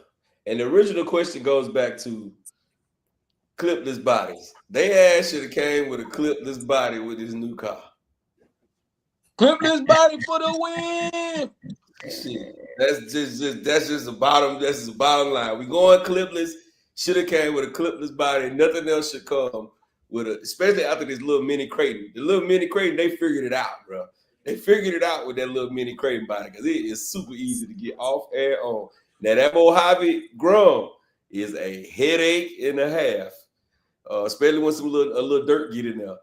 Speaker 1: And the original question goes back to clipless bodies. They ass should have came with a clipless body with his new car.
Speaker 4: Clipless body for the win.
Speaker 1: Shit. That's just the bottom. That's the bottom line. We going clipless. Should have came with a clipless body. Nothing else should come with a. Especially after this little mini Creighton. The little mini Creighton, they figured it out, bro. They figured it out with that little mini Creighton body because it is super easy to get off and on. Now that Mojave Grum is a headache and a half, especially when a little dirt get in there.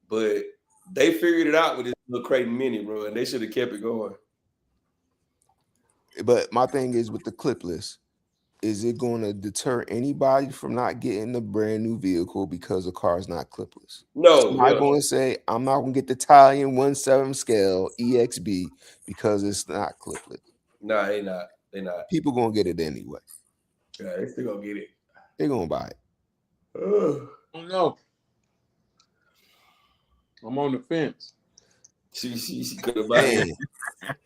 Speaker 1: But they figured it out with this little Creighton Mini, bro, and they should have kept it going.
Speaker 5: But my thing is with the clipless, is it going to deter anybody from not getting a brand new vehicle because the car is not clipless?
Speaker 1: No.
Speaker 5: I'm going to say I'm not going to get the Italian 1/7 scale EXB because it's not clipless.
Speaker 1: Nah, they not.
Speaker 5: People going to get it anyway.
Speaker 1: Yeah, they still going to get it.
Speaker 5: They're going to buy it.
Speaker 4: Oh no. I'm on the fence.
Speaker 1: She could have bought it.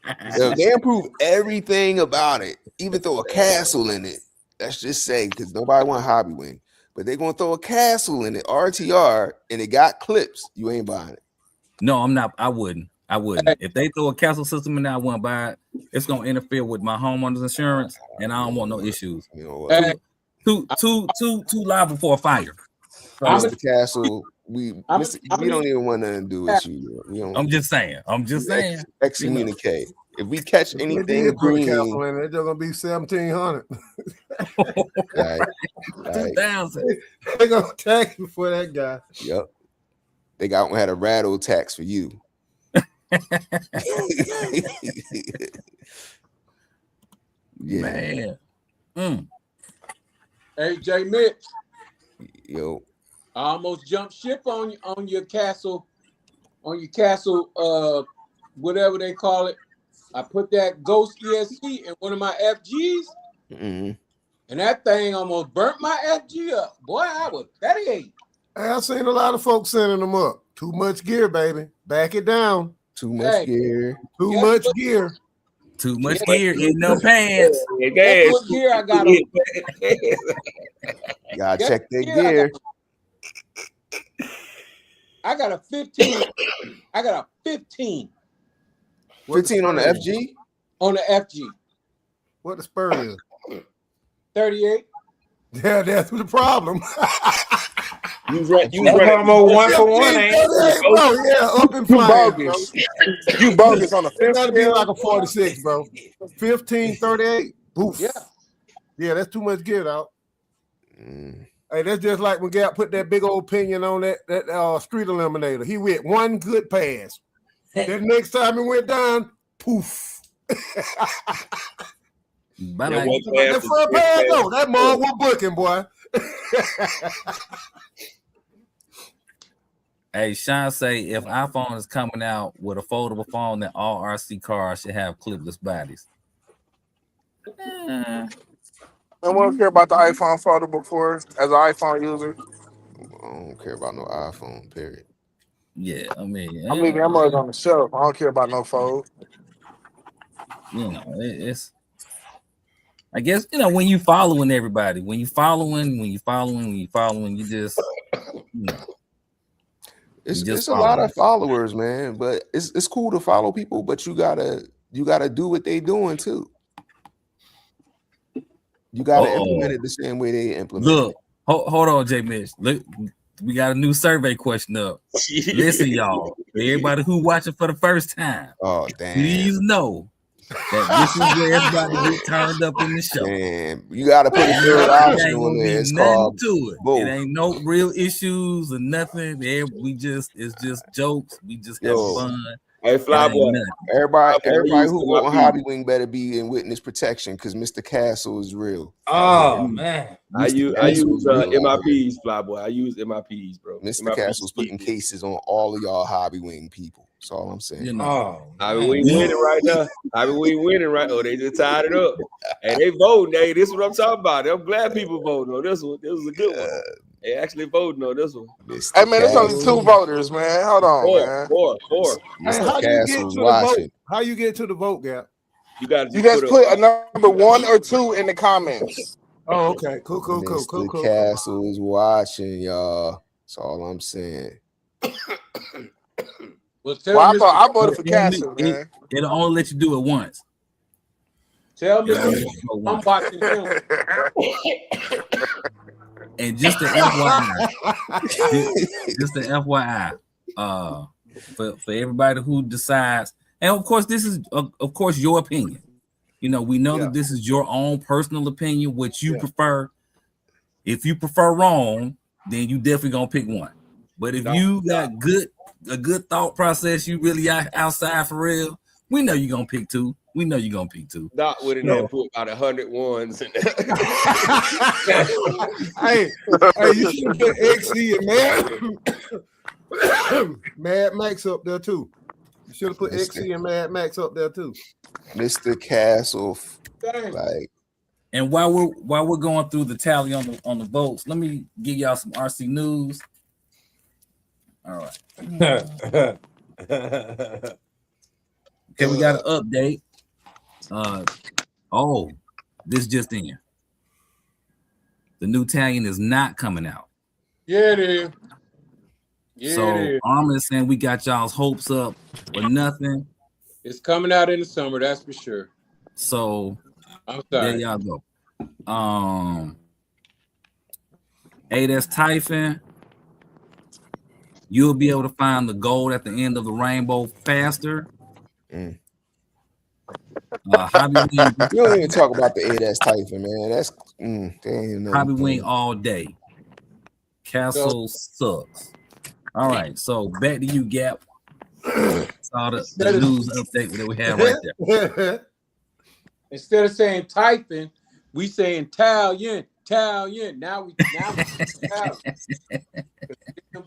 Speaker 5: If they improve everything about it, even throw a castle in it. Let's just say, because nobody want Hobby Wing, but they're gonna throw a castle in it, RTR, and it got clips. You ain't buying it.
Speaker 2: No, I'm not. I wouldn't. If they throw a castle system in there, I wouldn't buy it. It's gonna interfere with my homeowner's insurance, and I don't want no issues.
Speaker 5: You know what?
Speaker 2: Too liable for a fire.
Speaker 5: Mr. Castle, we don't even want nothing to do with you.
Speaker 2: I'm just saying.
Speaker 5: Excommunicate. If we catch anything green,
Speaker 6: it's gonna be 1,700.
Speaker 5: right.
Speaker 2: 2,000.
Speaker 6: They're gonna tax you for that guy.
Speaker 5: Yep. They had a rattle tax for you.
Speaker 2: Yeah. Man.
Speaker 4: Hey, J Mitch.
Speaker 5: Yo.
Speaker 4: I almost jumped ship on your castle, whatever they call it. I put that Ghost ESC in one of my FGs.
Speaker 5: Mm-hmm.
Speaker 4: And that thing almost burnt my FG up. Boy, I was 38.
Speaker 6: I've seen a lot of folks sending them up. Too much gear, baby. Back it down.
Speaker 5: Too much gear.
Speaker 6: Too
Speaker 4: Guess
Speaker 6: much
Speaker 4: what?
Speaker 6: gear.
Speaker 2: Too much gear in no pants.
Speaker 4: Guess what gear I got on?
Speaker 5: Gotta
Speaker 4: Guess
Speaker 5: check
Speaker 4: what
Speaker 5: that
Speaker 4: gear
Speaker 5: gear.
Speaker 4: I got a 15. I got a 15
Speaker 5: 15 on the FG?
Speaker 4: on the FG.
Speaker 6: What the spur is?
Speaker 4: 38.
Speaker 6: Yeah, that's the problem.
Speaker 1: You was right.
Speaker 8: That's almost 1 for 1, ain't it?
Speaker 6: Oh, yeah, up and
Speaker 3: You
Speaker 6: flying,
Speaker 3: bogus.
Speaker 6: bro.
Speaker 3: You bogus on the
Speaker 6: It
Speaker 3: fifth
Speaker 6: gotta be
Speaker 3: scale.
Speaker 6: like a 46, bro. 15, 38. Boof.
Speaker 4: Yeah.
Speaker 6: Yeah, that's too much gear, dog.
Speaker 5: Mm.
Speaker 6: Hey, that's just like when Gap put that big old pinion on that street eliminator. He went one good pass. That next time he went down, poof.
Speaker 2: Bye
Speaker 1: That
Speaker 2: bye.
Speaker 1: one
Speaker 6: That
Speaker 1: pass
Speaker 6: front
Speaker 1: was-
Speaker 6: pass, no, that mug was booking, boy.
Speaker 2: Hey, Sean say if iPhone is coming out with a foldable phone, then all RC cars should have clipless bodies.
Speaker 3: I don't care about the iPhone foldable for us as an iPhone user.
Speaker 5: I don't care about no iPhone, period.
Speaker 2: Yeah, I mean,
Speaker 3: I'm leaving that mug on the shelf. I don't care about no fold.
Speaker 2: you know, it's. I guess when you following everybody, when you following, you just,
Speaker 5: It's
Speaker 2: just
Speaker 5: it's a lot
Speaker 2: follow.
Speaker 5: of followers, man. But it's cool to follow people, but you gotta do what they doing too. You gotta implement it the same way they implement
Speaker 2: Look,
Speaker 5: it.
Speaker 2: hold on, J. Mitch. Look, we got a new survey question up. Listen, y'all, everybody who watching for the first time,
Speaker 5: Oh damn.
Speaker 2: please know that this is where it's about to get turned up in the show.
Speaker 5: Damn. You gotta put a
Speaker 2: It
Speaker 5: third
Speaker 2: ain't
Speaker 5: option
Speaker 2: gonna
Speaker 5: on there.
Speaker 2: be
Speaker 5: It's
Speaker 2: nothing
Speaker 5: called
Speaker 2: to it.
Speaker 5: both.
Speaker 2: It ain't no real issues or nothing. It's just jokes. We just have
Speaker 5: Yo.
Speaker 2: fun.
Speaker 1: Hey,
Speaker 2: It
Speaker 1: fly
Speaker 2: ain't
Speaker 1: boy.
Speaker 2: nothing.
Speaker 5: Everybody
Speaker 1: I use
Speaker 5: who
Speaker 1: my
Speaker 5: go on
Speaker 1: P.
Speaker 5: Hobby Wing better be in witness protection because Mr. Castle is real.
Speaker 8: Oh man.
Speaker 1: I use
Speaker 5: Castle's real out here.
Speaker 1: MIPs, fly boy. I use MIPs, bro.
Speaker 5: Mr.
Speaker 1: MIPs
Speaker 5: Castle's putting
Speaker 1: speaking.
Speaker 5: cases on all of y'all Hobby Wing people. That's all I'm saying.
Speaker 2: You know.
Speaker 8: Oh,
Speaker 1: I mean,
Speaker 8: man.
Speaker 1: we winning right now. I mean, we winning right. Oh, they just tied it up. Hey, they voting. Hey, this is what I'm talking about. I'm glad people voting on this one. This was a good one. They actually voting on this one.
Speaker 5: Mr.
Speaker 3: Hey man, there's only
Speaker 5: Castle-
Speaker 3: 2 voters, man. Hold on, man.
Speaker 1: Four.
Speaker 6: Hey,
Speaker 5: Mr.
Speaker 6: how you get to
Speaker 5: Castle's
Speaker 6: the
Speaker 5: watching.
Speaker 6: vote? How you get to the vote, Gap?
Speaker 1: You got
Speaker 3: You just put a number 1 or 2 in the comments.
Speaker 6: Oh, okay. Cool.
Speaker 5: Mr. Castle is watching, y'all. That's all I'm saying.
Speaker 4: Well, tell
Speaker 3: Well,
Speaker 4: Mr.
Speaker 3: I voted for Castle, man.
Speaker 2: It'll only let you do it once.
Speaker 4: Tell
Speaker 2: It'll only
Speaker 4: Mr.
Speaker 2: let you go
Speaker 4: I'm
Speaker 2: once.
Speaker 4: watching him.
Speaker 2: And just the FYI, just the FYI, for everybody who decides, and of course, this is of course your opinion. We know that this is your own personal opinion, what you prefer. If you prefer wrong, then you definitely gonna pick one. But if you got a good thought process, you really outside for real, we know you're gonna pick 2. We know you're gonna pick 2.
Speaker 1: Doc went in there and put about 100 ones in there.
Speaker 6: hey, you should put XC and Mad Max up there too. You should have put XC and Mad Max up there too.
Speaker 5: Mr. Castle, like,
Speaker 2: And while we're going through the tally on the votes, let me give y'all some RC news. All right. Okay, we got an update. This just in. The new Italian is not coming out.
Speaker 4: Yeah, it is. Yeah,
Speaker 2: So
Speaker 4: it is.
Speaker 2: Armin is saying we got y'all's hopes up for nothing.
Speaker 4: It's coming out in the summer, that's for sure.
Speaker 2: So
Speaker 4: I'm
Speaker 2: there
Speaker 4: sorry.
Speaker 2: y'all go. 8S Typhon. You'll be able to find the gold at the end of the rainbow faster. Hobby Wing.
Speaker 5: You don't even talk about the 8S Typhon, man. That's
Speaker 2: Hobby Wing all day. Castle sucks. All right, so back to you, Gap. Saw the news update that we have right there.
Speaker 4: Instead of saying typing, we say Italian. Now we Italian.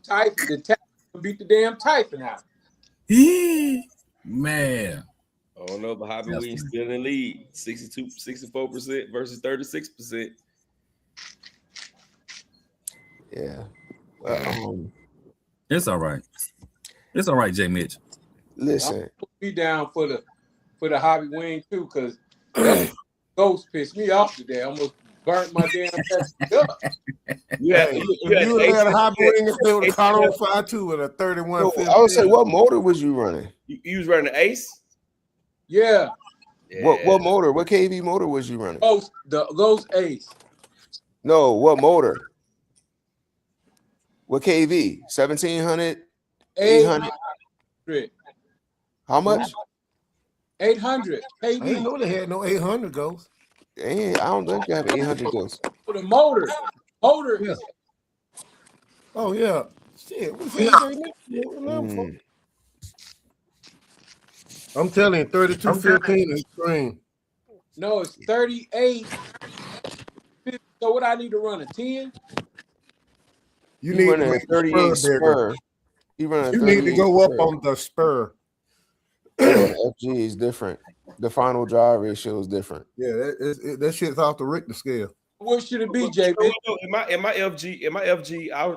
Speaker 4: Typing, the typing beat the damn typing out.
Speaker 2: Man.
Speaker 1: I don't know, but Hobby Wing still in the lead. 64% versus 36%.
Speaker 5: Yeah.
Speaker 2: It's all right. It's all right, Jay Mitch.
Speaker 5: Listen,
Speaker 4: Be down for the hobby wing too, because that ghost pissed me off today. I almost burnt my damn up.
Speaker 6: If you would have had a hobby wing, they would have caught on fire too with a 31.
Speaker 5: so I would say, what motor was you running?
Speaker 1: You was running the Ace?
Speaker 4: Yeah.
Speaker 5: What motor? What KV motor was you running?
Speaker 4: The Ghost Ace.
Speaker 5: No, what motor? What KV? 1700? 800? How much?
Speaker 4: 800.
Speaker 6: I didn't know they had no 800 Ghost.
Speaker 5: I don't think you have an 800 Ghost.
Speaker 4: For the motor.
Speaker 6: Yeah. Oh yeah. Shit. I'm telling you, 3215 is green.
Speaker 4: No, it's 38. So what I need to run a 10?
Speaker 6: You need to make 38 spur. You need to go up on the spur.
Speaker 5: FG is different. The final drive ratio is different.
Speaker 6: Yeah, that shit's off the Richter scale.
Speaker 4: What should it be, JB?
Speaker 1: In my FG, I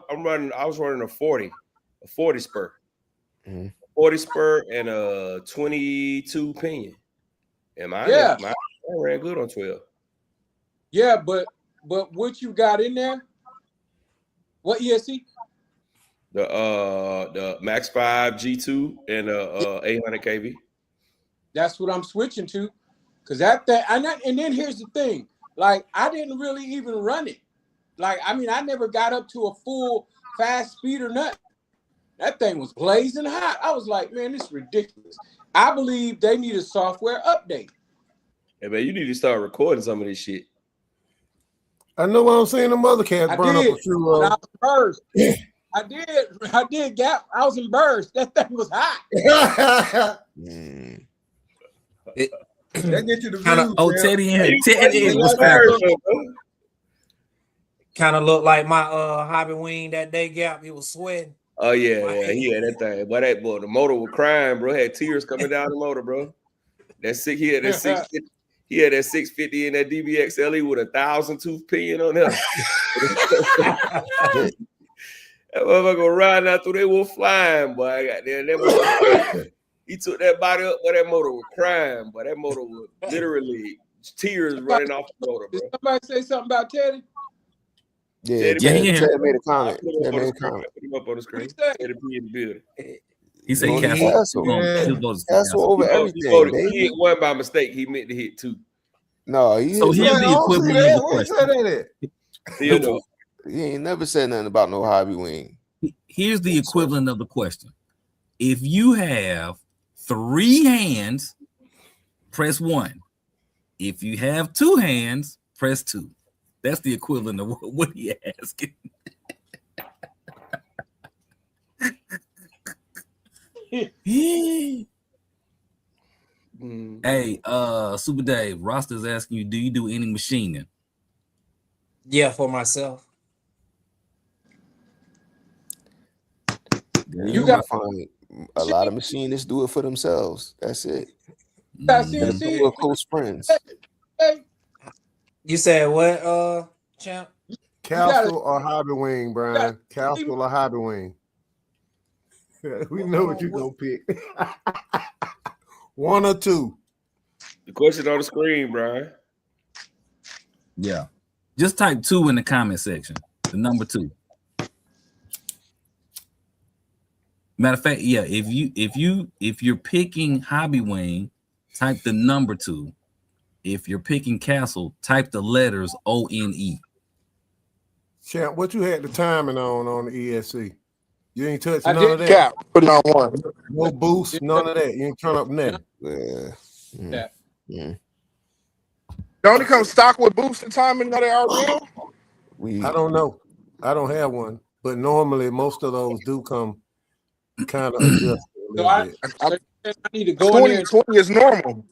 Speaker 1: was running a 40 spur.
Speaker 5: Mm-hmm.
Speaker 1: 40 spur and a 22 pinion. And mine ran good on 12.
Speaker 4: Yeah, but what you got in there? What ESC?
Speaker 1: The Max 5 G2 and 800 kV.
Speaker 4: That's what I'm switching to, cause and then here's the thing. Like, I didn't really even run it. Like, I mean, I never got up to a full fast speed or nothing. That thing was blazing hot. I was like, man, this is ridiculous. I believe they need a software update.
Speaker 1: Hey, man, you need to start recording some of this shit.
Speaker 6: I know what I'm saying. The mother cats burn up a few.
Speaker 4: I was burst. I did gap. I was in burst. That thing was hot.
Speaker 6: That get you the
Speaker 2: Kind of
Speaker 6: views,
Speaker 2: Teddy and Teddy was
Speaker 8: kind of looked like my hobby wing that day gap. He was sweating.
Speaker 1: Oh yeah, he had that thing. But the motor was crying, bro. Had tears coming down the motor, bro. He had that 650 in that DBX LE with 1,000 tooth pinion on there. That motherfucker riding out through, they were flying, boy. I got there. He took that body up, but that motor was crying, but that motor was literally tears running off the motor, bro.
Speaker 4: Did somebody say something about Teddy?
Speaker 5: Yeah, Ted made a comment.
Speaker 1: Put him up on the screen. Teddy be in the building.
Speaker 2: He said
Speaker 5: Castle over everything.
Speaker 1: He hit one by mistake. He meant to hit two.
Speaker 5: No,
Speaker 2: so here's the equivalent of the question.
Speaker 5: He ain't never said nothing about no hobby wing.
Speaker 2: Here's the equivalent of the question. If you have 3 hands, press 1. If you have 2 hands, press 2. That's the equivalent of what he asking. Hey, Super Dave, Roster's asking you, do you do any machining?
Speaker 8: Yeah, for myself.
Speaker 5: You got to find a lot of machinists do it for themselves. That's it. Close friends.
Speaker 8: You said what, champ?
Speaker 6: Castle or hobby wing, Brian? Castle or hobby wing? We know what you're gonna pick. 1 or 2.
Speaker 1: The question on the screen, Brian.
Speaker 2: Yeah. Just type 2 in the comment section. The number 2. Matter of fact, yeah, if you're picking hobby wing, type the number 2. If you're picking Castle, type the letters ONE.
Speaker 6: Champ, what you had the timing on the ESC? You ain't touch none of that.
Speaker 3: Cap, put it on 1.
Speaker 6: No boost, none of that. You ain't turn up nothing.
Speaker 3: Don't it come stock with boost and timing that they are real?
Speaker 6: I don't know. I don't have one, but normally most of those do come kind of adjusted a little bit.
Speaker 4: I need to go in there.
Speaker 3: 20 is normal.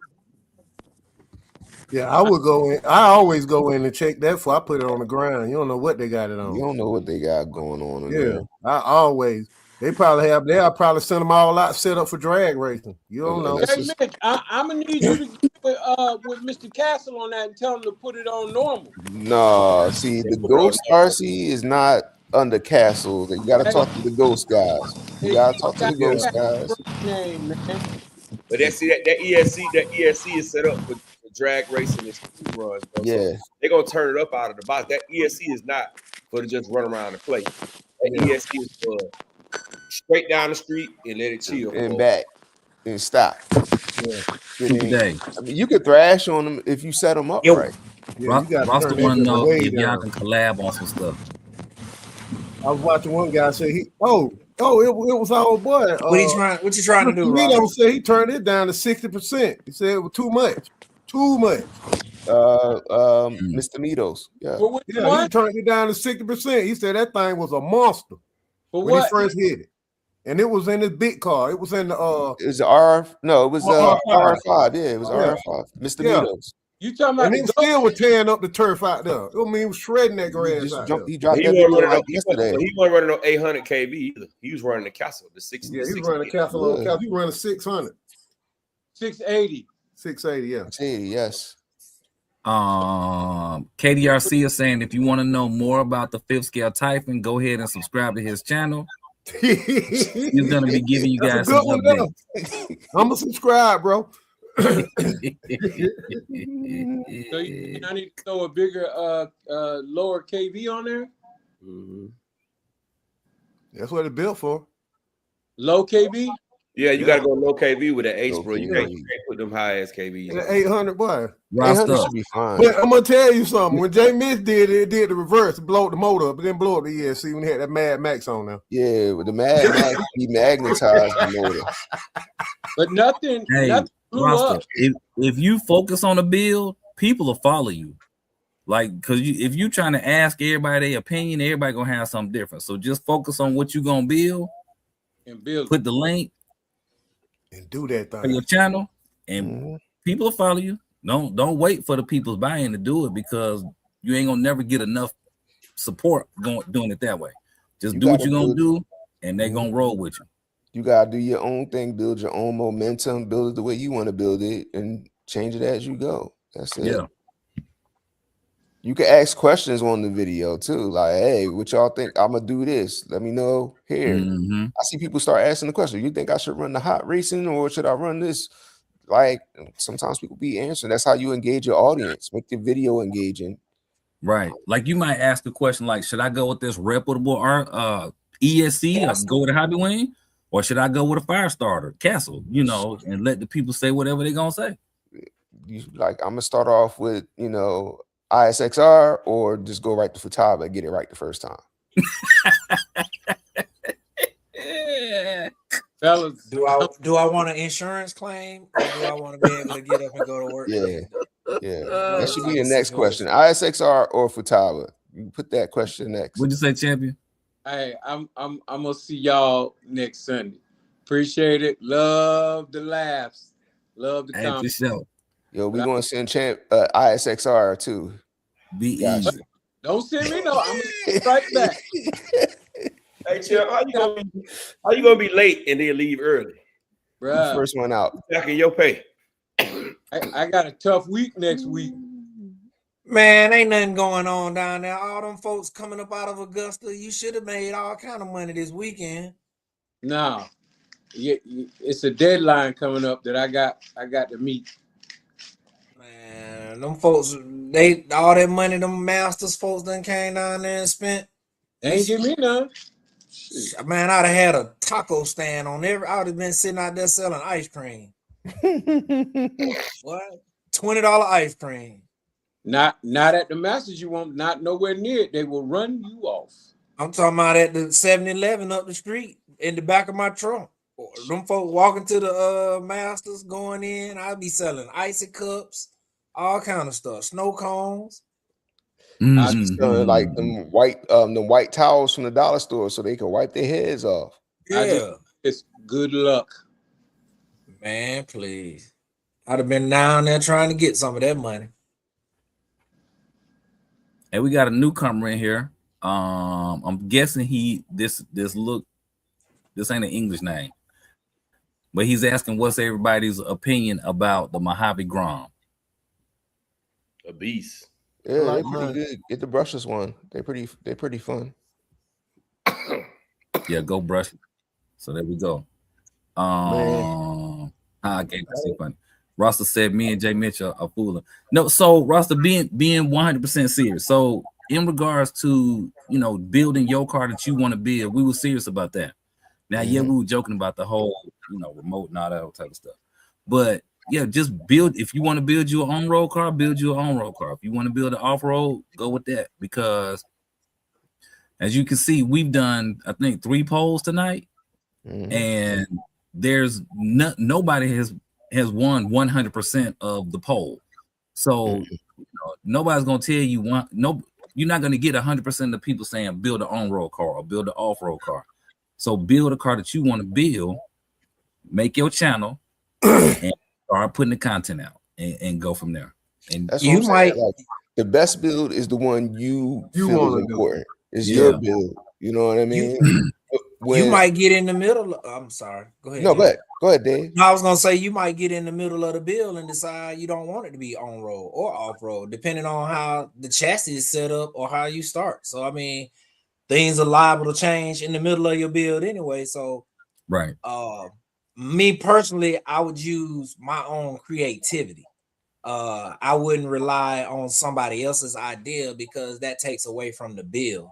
Speaker 6: Yeah, I would go in. I always go in and check that before I put it on the ground. You don't know what they got it on.
Speaker 5: You don't know what they got going on.
Speaker 6: Yeah, I always. They'll probably send them all out set up for drag racing. You don't know.
Speaker 4: Hey Mitch, I'm gonna need you to get with Mr. Castle on that and tell him to put it on normal.
Speaker 5: No, see, the Ghost RC is not under Castle. You gotta talk to the Ghost guys. You gotta talk to the Ghost guys.
Speaker 4: Name, man.
Speaker 1: But that ESC is set up for drag racing and speed runs, bro.
Speaker 5: Yeah.
Speaker 1: So they're gonna turn it up out of the box. That ESC is not for to just run around and play. That ESC is for straight down the street and let it chill.
Speaker 5: And back and stop.
Speaker 2: Yeah.
Speaker 5: I mean, you could thrash on them if you set them up right.
Speaker 6: Yeah,
Speaker 2: Roster want to know if y'all can collab on some stuff.
Speaker 6: I was watching one guy say it was our boy.
Speaker 8: What you trying to do,
Speaker 6: Mito
Speaker 8: Ross?
Speaker 6: said he turned it down to 60%. He said it was too much.
Speaker 5: Mr. Mitos. Yeah.
Speaker 6: He turned it down to 60%. He said that thing was a monster when he first hit it. And it was in his big car. It was in the
Speaker 5: it was R5. Yeah, it was R5. Mr. Mitos.
Speaker 4: You talking about?
Speaker 6: And he still was tearing up the turf out there. I mean, he was shredding that grass out there.
Speaker 5: He dropped that yesterday.
Speaker 1: He wasn't running no 800 kV either. He was running the Castle, the 60.
Speaker 6: Yeah, he was running the Castle. He was running 600.
Speaker 4: 680.
Speaker 6: 680, yeah.
Speaker 5: 680, yes.
Speaker 2: KDRC is saying if you want to know more about the fifth scale Typhon, go ahead and subscribe to his channel. He's gonna be giving you guys some updates.
Speaker 6: I'm gonna subscribe, bro.
Speaker 4: So I need to throw a bigger lower KV on there.
Speaker 1: Mm-hmm.
Speaker 6: That's what it's built for.
Speaker 4: Low KV.
Speaker 1: Yeah, you gotta go low KV with that Ace, bro. You can't put them high ass KVs.
Speaker 6: And 800, boy.
Speaker 5: 800 should be fine.
Speaker 6: But I'm gonna tell you something. When J Mitch did it, did the reverse, blow the motor up, but then blow up the ESC when he had that Mad Max on there.
Speaker 5: Yeah, with the Mad Max, he magnetized the motor.
Speaker 4: But nothing blew up.
Speaker 2: If you focus on a build, people will follow you. Like, because if you trying to ask everybody their opinion, everybody gonna have something different. So just focus on what you gonna build
Speaker 4: and build.
Speaker 2: Put the link
Speaker 6: and do that thing
Speaker 2: for your channel, and people will follow you. Don't wait for the people's buy-in to do it, because you ain't gonna never get enough support doing it that way. Just do what you're gonna do, and they're gonna roll with you.
Speaker 5: You gotta do your own thing, build your own momentum, build it the way you want to build it, and change it as you go. That's it.
Speaker 2: Yeah.
Speaker 5: You can ask questions on the video too, like, "Hey, what y'all think? I'm gonna do this. Let me know here." I see people start asking the question. You think I should run the hot racing, or should I run this? Like, sometimes people be answering. That's how you engage your audience. Make the video engaging.
Speaker 2: Right. Like, you might ask the question, like, should I go with this reputable ESC or go with a Hobby Wing, or should I go with a fire starter Castle? You know, and let the people say whatever they're gonna say.
Speaker 5: Like, I'm gonna start off with, ISXR, or just go right to Futaba and get it right the first time.
Speaker 4: Fellas,
Speaker 8: do I want an insurance claim, or do I want to be able to get up and go to work?
Speaker 5: Yeah. That should be the next question. ISXR or Futaba? You put that question next.
Speaker 2: What'd you say, champion?
Speaker 4: Hey, I'm gonna see y'all next Sunday. Appreciate it. Love the laughs. Love the comments.
Speaker 2: For sure.
Speaker 5: Yo, we gonna send ISXR too.
Speaker 2: Be easy.
Speaker 4: Don't send me no. I'm gonna strike back.
Speaker 1: Hey, Champ, how you gonna be late and then leave early?
Speaker 4: Bruh.
Speaker 5: First one out.
Speaker 1: Back in your pay.
Speaker 4: I got a tough week next week.
Speaker 8: Man, ain't nothing going on down there. All them folks coming up out of Augusta. You should have made all kind of money this weekend.
Speaker 4: No, it's a deadline coming up that I got to meet.
Speaker 8: Man, them folks, all that money them Masters folks done came down there and spent.
Speaker 4: They ain't give me none.
Speaker 8: Man, I'd have had a taco stand on I would have been sitting out there selling ice cream. What? $20 ice cream.
Speaker 4: Not at the Masters. You won't, not nowhere near it. They will run you off.
Speaker 8: I'm talking about at the 7-Eleven up the street in the back of my trunk. Them folks walking to the Masters going in. I'll be selling icy cups, all kind of stuff, snow cones.
Speaker 5: I just selling like them white towels from the dollar store so they can wipe their heads off.
Speaker 8: Yeah,
Speaker 4: it's good luck,
Speaker 8: man. Please, I'd have been down there trying to get some of that money.
Speaker 2: And we got a newcomer in here. I'm guessing this This ain't an English name. But he's asking what's everybody's opinion about the Mojave Grom.
Speaker 1: A beast.
Speaker 5: Yeah,
Speaker 3: like
Speaker 5: they're pretty
Speaker 3: mine.
Speaker 5: good. Get the brushless one. They're pretty fun.
Speaker 2: Yeah, go brush it. So there we go. Okay, that's so funny. Rasta said me and Jay Mitchell are fooling. No, so Rasta being 100% serious. So in regards to building your car that you want to build, we were serious about that. Now, yeah, we were joking about the whole remote and all that type of stuff. But yeah, just build. If you want to build your own road car, build your own road car. If you want to build an off-road, go with that. Because as you can see, we've done, I think, 3 polls tonight, and there's nobody has won 100% of the poll. So nobody's gonna tell you you're not gonna get 100% of the people saying build an on-road car or build an off-road car. So build a car that you want to build, make your channel, and start putting the content out and go from there. And
Speaker 5: that's what I'm saying. Like, the best build is the one you feel is important. It's your build. You know what I mean?
Speaker 8: You might get in the middle. I'm sorry. Go ahead.
Speaker 5: No, go ahead, Dave.
Speaker 8: No, I was gonna say you might get in the middle of the build and decide you don't want it to be on road or off road, depending on how the chassis is set up or how you start. So I mean, things are liable to change in the middle of your build anyway. So
Speaker 2: right.
Speaker 8: Me personally, I would use my own creativity. I wouldn't rely on somebody else's idea because that takes away from the build.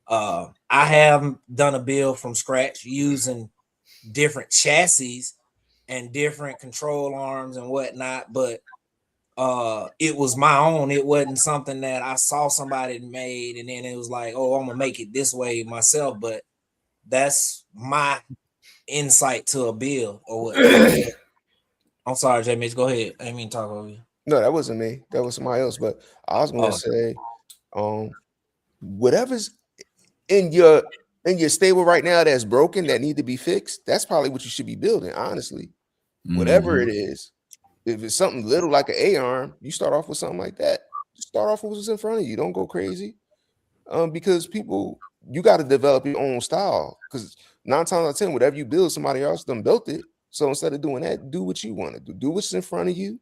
Speaker 8: I have done a build from scratch using different chassis and different control arms and whatnot, but it was my own. It wasn't something that I saw somebody made and then it was like, oh, I'm gonna make it this way myself. But that's my insight to a build or what. I'm sorry, J Mitch, go ahead. I didn't mean to talk over you.
Speaker 5: No, that wasn't me. That was somebody else. But I was gonna say, whatever's in your stable right now that's broken, that need to be fixed, that's probably what you should be building, honestly. Whatever it is. If it's something little like an A-arm, you start off with something like that. Start off with what's in front of you. Don't go crazy. Because you got to develop your own style. Because 9 times out of 10, whatever you build, somebody else done built it. So instead of doing that, do what you want to do. Do what's in front of you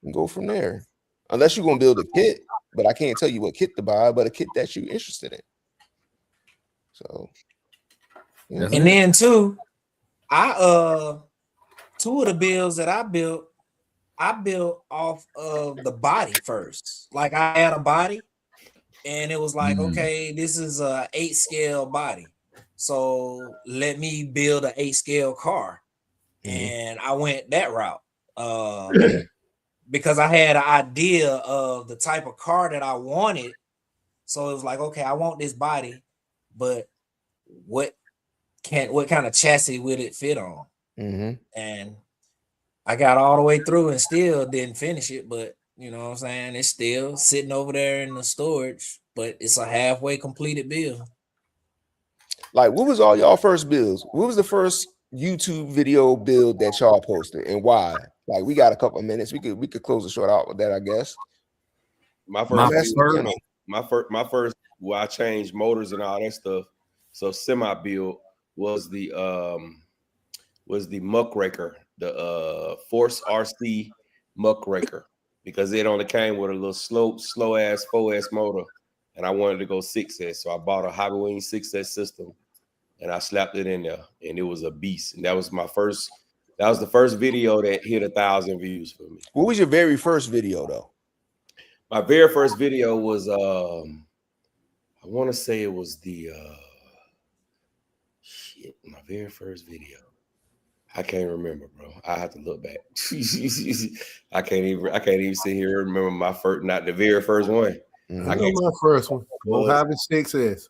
Speaker 5: and go from there. Unless you're gonna build a kit, but I can't tell you what kit to buy, but a kit that you're interested in. So
Speaker 8: yeah. And then too, two of the builds that I built off of the body first. Like I had a body and it was like, okay, this is a 8 scale body. So let me build an 8 scale car. And I went that route because I had an idea of the type of car that I wanted. So it was like, okay, I want this body, but what kind of chassis would it fit on? And I got all the way through and still didn't finish it, but you know what I'm saying? It's still sitting over there in the storage, but it's a halfway completed build.
Speaker 5: Like, what was all y'all first builds? What was the first YouTube video build that y'all posted and why? Like, we got a couple of minutes. We could close the short out with that, I guess.
Speaker 1: My first well, I changed motors and all that stuff. So semi build was the muckraker, the Force RC muckraker, because it only came with a little slow ass 4S motor, and I wanted to go 6S. So I bought a Hobby Wing 6S system and I slapped it in there, and it was a beast. And that was the first video that hit 1,000 views for me.
Speaker 5: What was your very first video though?
Speaker 1: My very first video was I want to say it was the my very first video. I can't remember, bro. I have to look back. I can't even sit here and remember my first, not the very first one.
Speaker 6: I know my first one. Mojave 6S.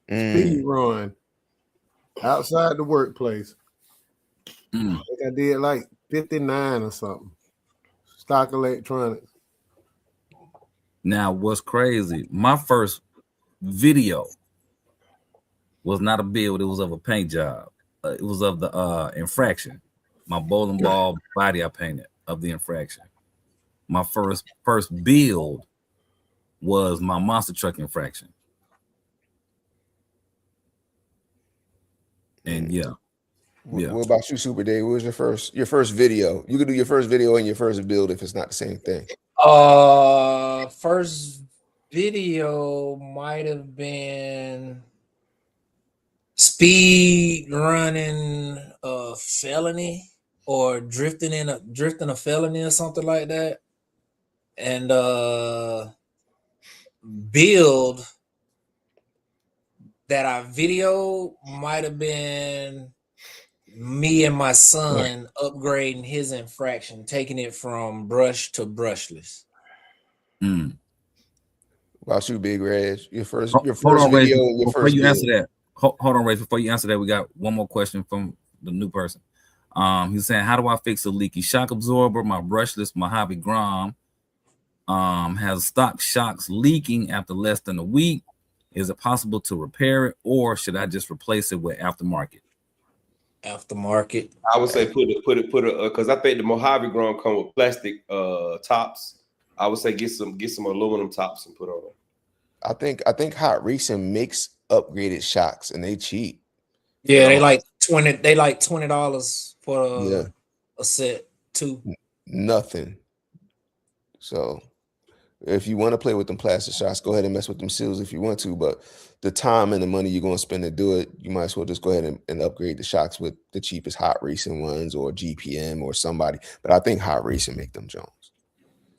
Speaker 6: Speed run outside the workplace. I think I did like 59 or something. Stock electronics.
Speaker 2: Now, what's crazy? My first video was not a build; it was of a paint job. It was of the infraction. My bowling ball body I painted of the infraction. My first build was my monster truck infraction. And yeah, Yeah.
Speaker 5: What about you, Super Dave? What was your first video? You could do your first video and your first build if it's not the same thing.
Speaker 8: First video might have been speed running a felony or drifting a felony or something like that. And build that I videoed might have been me and my son upgrading his infraction, taking it from brush to brushless.
Speaker 2: Mm.
Speaker 5: About you, Big Reg? Your first
Speaker 2: Hold on, Ray,
Speaker 5: video. Your
Speaker 2: before
Speaker 5: first
Speaker 2: you
Speaker 5: build.
Speaker 2: answer that. Hold on, Ray. Before you answer that, we got one more question from the new person. He's saying, how do I fix a leaky shock absorber? My brushless Mojave Grom has stock shocks leaking after less than a week. Is it possible to repair it, or should I just replace it with aftermarket?
Speaker 8: Aftermarket.
Speaker 1: I would say put it because I think the Mojave Grom come with plastic tops. I would say get some aluminum tops and put on it.
Speaker 5: I think Hot Racing makes upgraded shocks and they cheap.
Speaker 8: Yeah, they like $20 for a set too.
Speaker 5: Nothing. So if you want to play with them plastic shocks, go ahead and mess with them seals if you want to. But the time and the money you're going to spend to do it, you might as well just go ahead and upgrade the shocks with the cheapest Hot Racing ones or GPM or somebody. But I think Hot Racing make them Jones.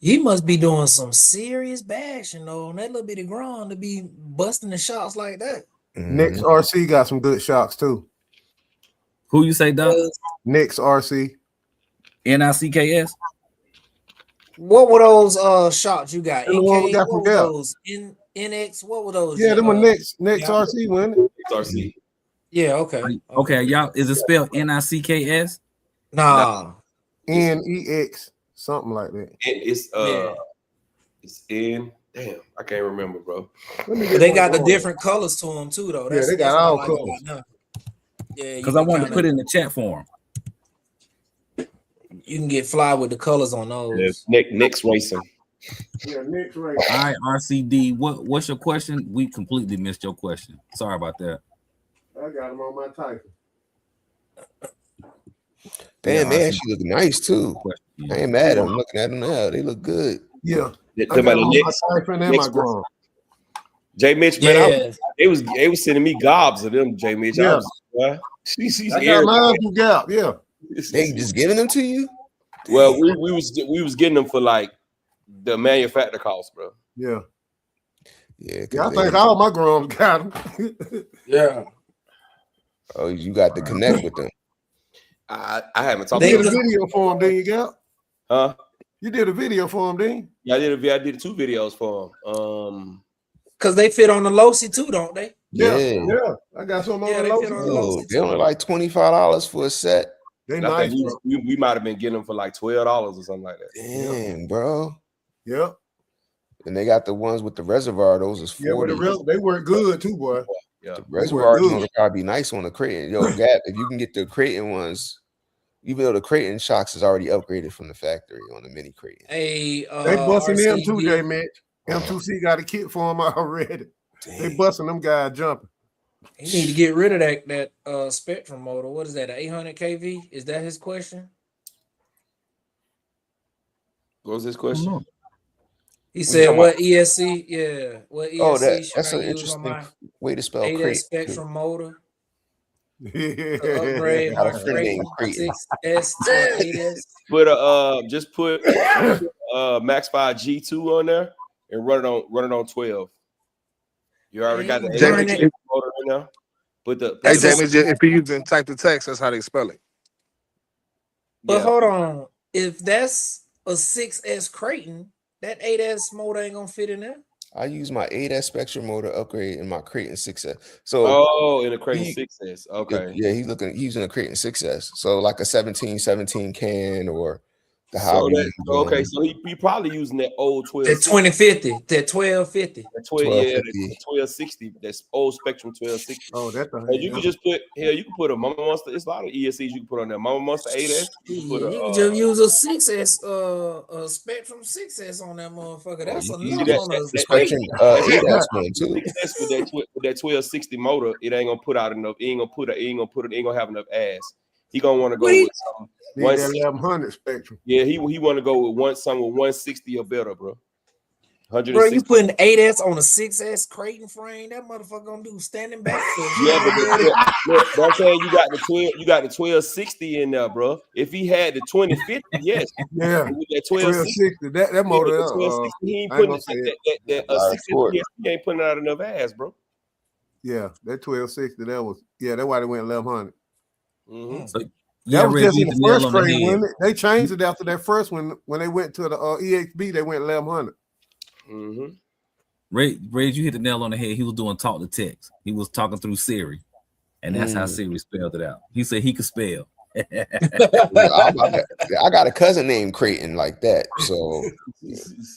Speaker 8: You must be doing some serious bashing though on that little bitty ground to be busting the shots like that.
Speaker 6: Next RC got some good shocks too.
Speaker 2: Who you say, Doc?
Speaker 6: Next RC.
Speaker 2: NICKS?
Speaker 8: What were those shots you got?
Speaker 6: The one we
Speaker 8: NK,
Speaker 6: got
Speaker 8: what
Speaker 6: from
Speaker 8: were
Speaker 6: Gap.
Speaker 8: those? NX, what were those?
Speaker 6: Yeah, them were next RC, wasn't it?
Speaker 1: RC.
Speaker 8: Yeah, okay.
Speaker 2: Okay, y'all, is it spelled NICKS?
Speaker 8: Nah.
Speaker 6: NEX, something like that.
Speaker 1: It's in. Damn, I can't remember, bro.
Speaker 8: They got the different colors to them too, though.
Speaker 6: Yeah, they got all colors.
Speaker 8: Yeah,
Speaker 2: Because I wanted to put it in the chat for him.
Speaker 8: You can get fly with the colors on those.
Speaker 1: Next racing.
Speaker 6: Yeah, next racing.
Speaker 2: All right, RCD, what's your question? We completely missed your question. Sorry about that.
Speaker 6: I got them on my typing.
Speaker 5: Damn, they actually look nice too. I ain't mad. I'm looking at them now. They look good.
Speaker 6: Yeah.
Speaker 1: J Mitch, man, they was sending me gobs of them, J Mitch.
Speaker 6: Yeah.
Speaker 1: She's
Speaker 6: I got mine from Gap, yeah.
Speaker 5: They just giving them to you?
Speaker 1: Well, we was getting them for like the manufacturer cost, bro.
Speaker 6: Yeah.
Speaker 5: Yeah,
Speaker 6: I think all my Groms got them.
Speaker 8: Yeah.
Speaker 5: Oh, you got to connect with them.
Speaker 1: I haven't talked.
Speaker 6: You did a video for them, didn't you, Gap?
Speaker 1: Huh?
Speaker 6: You did a video for them, didn't you?
Speaker 1: Yeah, I did 2 videos for them.
Speaker 8: Because they fit on the Losi too, don't they?
Speaker 6: Yeah. I got some on the Losi.
Speaker 5: They only like $25 for a set.
Speaker 6: They
Speaker 1: nice.
Speaker 6: nice.
Speaker 1: We might have been getting them for like $12 or something like that.
Speaker 5: Damn, bro.
Speaker 6: Yep.
Speaker 5: And they got the ones with the reservoir. Those is 40.
Speaker 6: Yeah, they work good too, boy.
Speaker 1: Yeah,
Speaker 5: the reservoir ones would probably be nice on the Creighton. Yo, Gap, if you can get the Creighton ones, even though the Creighton shocks is already upgraded from the factory on the mini Creighton.
Speaker 8: Hey,
Speaker 6: they busting
Speaker 8: RCD.
Speaker 6: them too, J Mitch. M2C got a kit for them already. Damn. They busting them guys jumping.
Speaker 8: He need to get rid of that Spectrum motor. What is that? 800 kV? Is that his question?
Speaker 1: What was his question?
Speaker 8: He said, "What ESC? Yeah, what ESC?
Speaker 5: Oh, that's an interesting way to spell Creighton.
Speaker 8: Spectrum motor.
Speaker 5: Upgrade my Creighton.
Speaker 8: 6S to 8S.
Speaker 1: Just put Max 5 G2 on there and run it on 12. You already got the motor in there.
Speaker 3: Hey, Jamie, if you using type to text, that's how they spell it.
Speaker 8: But hold on, if that's a 6S Creighton, that 8S motor ain't gonna fit in there.
Speaker 5: I use my 8S Spectrum motor upgrade in my Creighton 6S. So
Speaker 1: in a Creighton 6S. Okay.
Speaker 5: Yeah, he's using a Creighton 6S. So like a 1717 can or the
Speaker 1: so he probably using that old 12.
Speaker 8: That 2050, that 1250.
Speaker 1: That 1260. That's old Spectrum 1260.
Speaker 6: Oh, that's
Speaker 1: you can just put you can put a Mama Monster. It's a lot of ESCs you can put on there. Mama Monster 8S.
Speaker 8: You can just use a 6S, a Spectrum 6S on that motherfucker. That's enough.
Speaker 5: Spectrum 8S one too.
Speaker 1: 6S with that 1260 motor, it ain't gonna put out enough. It ain't gonna have enough ass. He gonna want to go
Speaker 8: What he-
Speaker 1: with some
Speaker 6: Need
Speaker 1: one.
Speaker 6: that 1100 spectrum.
Speaker 1: Yeah, he want to go with some with 160 or better, bro.
Speaker 8: Bro, you
Speaker 1: 160.
Speaker 8: putting 8S on a 6S Creighton frame? That motherfucker gonna do standing back.
Speaker 1: Yeah, but I'm saying you got the 1260 in there, bro. If he had the 2050, yes.
Speaker 6: Yeah,
Speaker 1: With that 1260,
Speaker 6: 1260. That motor.
Speaker 1: 1260, he ain't
Speaker 6: I ain't
Speaker 1: putting
Speaker 6: gonna say it.
Speaker 1: that
Speaker 5: Larry
Speaker 1: 650
Speaker 5: Ford.
Speaker 1: he ain't putting out enough ass, bro.
Speaker 6: Yeah, that 1260. That's why they went 1100.
Speaker 1: Mm-hmm.
Speaker 2: So,
Speaker 6: That
Speaker 2: yeah,
Speaker 6: was
Speaker 2: Red,
Speaker 6: just
Speaker 2: you
Speaker 6: in
Speaker 2: hit
Speaker 6: the
Speaker 2: the nail
Speaker 6: first
Speaker 2: on the
Speaker 6: grade,
Speaker 2: head.
Speaker 6: wasn't it? They changed it after that first one when they went to the EXB. They went 1100.
Speaker 1: Mm-hmm.
Speaker 2: Red, you hit the nail on the head. He was doing talk to text. He was talking through Siri, and that's how Siri spelled it out. He said he could spell.
Speaker 5: I got a cousin named Creighton like that, so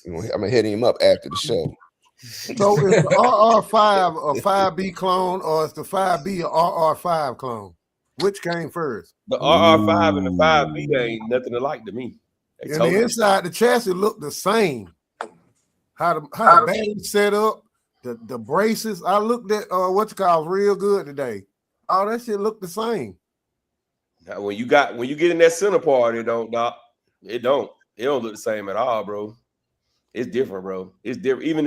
Speaker 5: I'm gonna hit him up after the show.
Speaker 6: So is the RR5 a 5B clone or is the 5B a RR5 clone? Which came first?
Speaker 1: The RR5 and the 5B ain't nothing alike to me. They
Speaker 6: And
Speaker 1: totally-
Speaker 6: the inside, the chassis looked the same. How the battery set up, the braces. I looked at real good today. All that shit looked the same.
Speaker 1: Now, when you get in that center part, it don't, Doc. It don't look the same at all, bro. It's different, bro. It's different. Even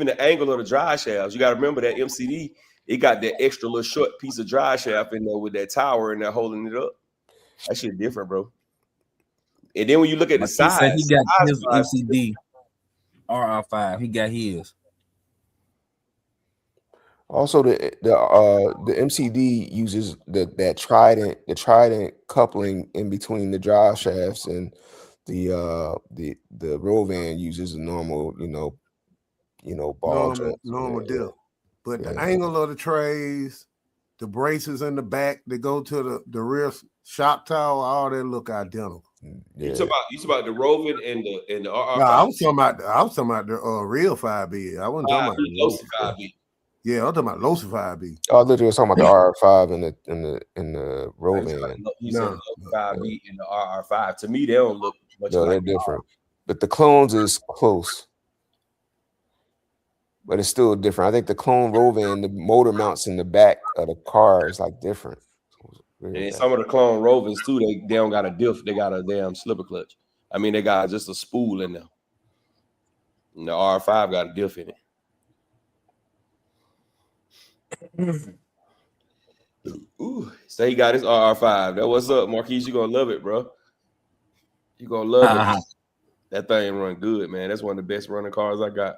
Speaker 1: the angle of the drive shafts. You got to remember that MCD. It got that extra little short piece of drive shaft in there with that tower and that holding it up. That shit different, bro. And then when you look at the size,
Speaker 2: He got his
Speaker 1: size-
Speaker 2: MCD RR5. He got his.
Speaker 5: Also, the MCD uses the trident coupling in between the drive shafts, and the Rovan uses a normal ball joint.
Speaker 6: Normal deal. But the
Speaker 5: Yeah.
Speaker 6: angle of the trays, the braces in the back that go to the rear shock tower, all that look identical.
Speaker 5: Yeah.
Speaker 1: You talking about the Rovan and the RR5?
Speaker 6: No, I was talking about the real 5B. I wasn't talking about the low
Speaker 1: 5B.
Speaker 6: Yeah, I'm talking about Losi 5B.
Speaker 5: I literally was talking about the RR5 and the Rovan.
Speaker 1: He said the 5B and the RR5. To me, they don't look much
Speaker 5: No, they're
Speaker 1: like
Speaker 5: different. But the clones is close. But it's still different. I think the clone Rovan, the motor mounts in the back of the car is like different.
Speaker 1: And some of the clone Rovans too, they don't got a diff, they got a damn slipper clutch. I mean, they got just a spool in there. And the R5 got a diff in it. Ooh, so he got his RR5. That what's up, Marquise? You gonna love it, bro. You gonna love it. That thing run good, man. That's one of the best running cars I got.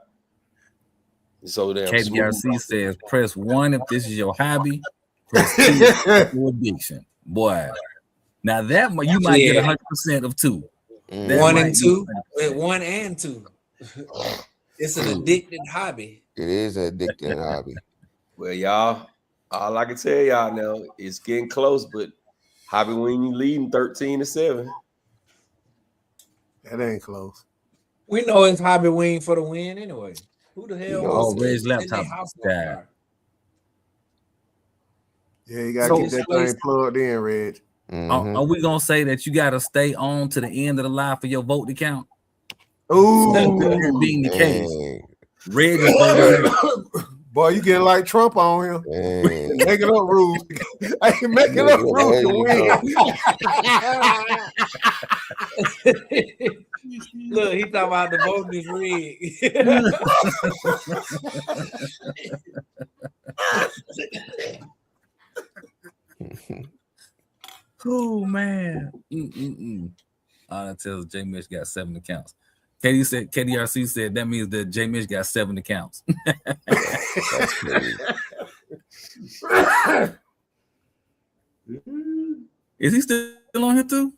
Speaker 1: It's so damn
Speaker 2: KDRC says, press 1 if this is your hobby. Press 2 for addiction. Boy. Now that you might get 100% of 2. That
Speaker 8: 1
Speaker 2: might
Speaker 8: and
Speaker 2: be
Speaker 8: 2.
Speaker 2: 100%.
Speaker 8: 1 and 2. It's an addicted hobby.
Speaker 5: It is an addicting hobby.
Speaker 1: Well, y'all, all I can tell y'all now is getting close, but Hobby Wing leading 13-7.
Speaker 6: That ain't close.
Speaker 8: We know it's Hobby Wing for the win anyway. Who the hell
Speaker 5: You know,
Speaker 8: wants
Speaker 2: Red's
Speaker 8: to
Speaker 2: laptop
Speaker 8: send their house
Speaker 2: died.
Speaker 8: on
Speaker 6: Yeah, you gotta get that thing plugged in, Reg.
Speaker 5: Mhm.
Speaker 2: Are we gonna say that you gotta stay on to the end of the live for your vote to count?
Speaker 6: Ooh,
Speaker 2: That being the case,
Speaker 5: Dang,
Speaker 2: Red is voting.
Speaker 6: boy, you getting like Trump on here.
Speaker 5: dang.
Speaker 6: Making up rules. I ain't making up rules to win.
Speaker 8: Look, he talking about the vote is
Speaker 2: rigged. Oh man. That tells J Mitch got 7 accounts. KDRC said that means that J Mitch got 7 accounts.
Speaker 5: That's crazy.
Speaker 2: Is he still on here too?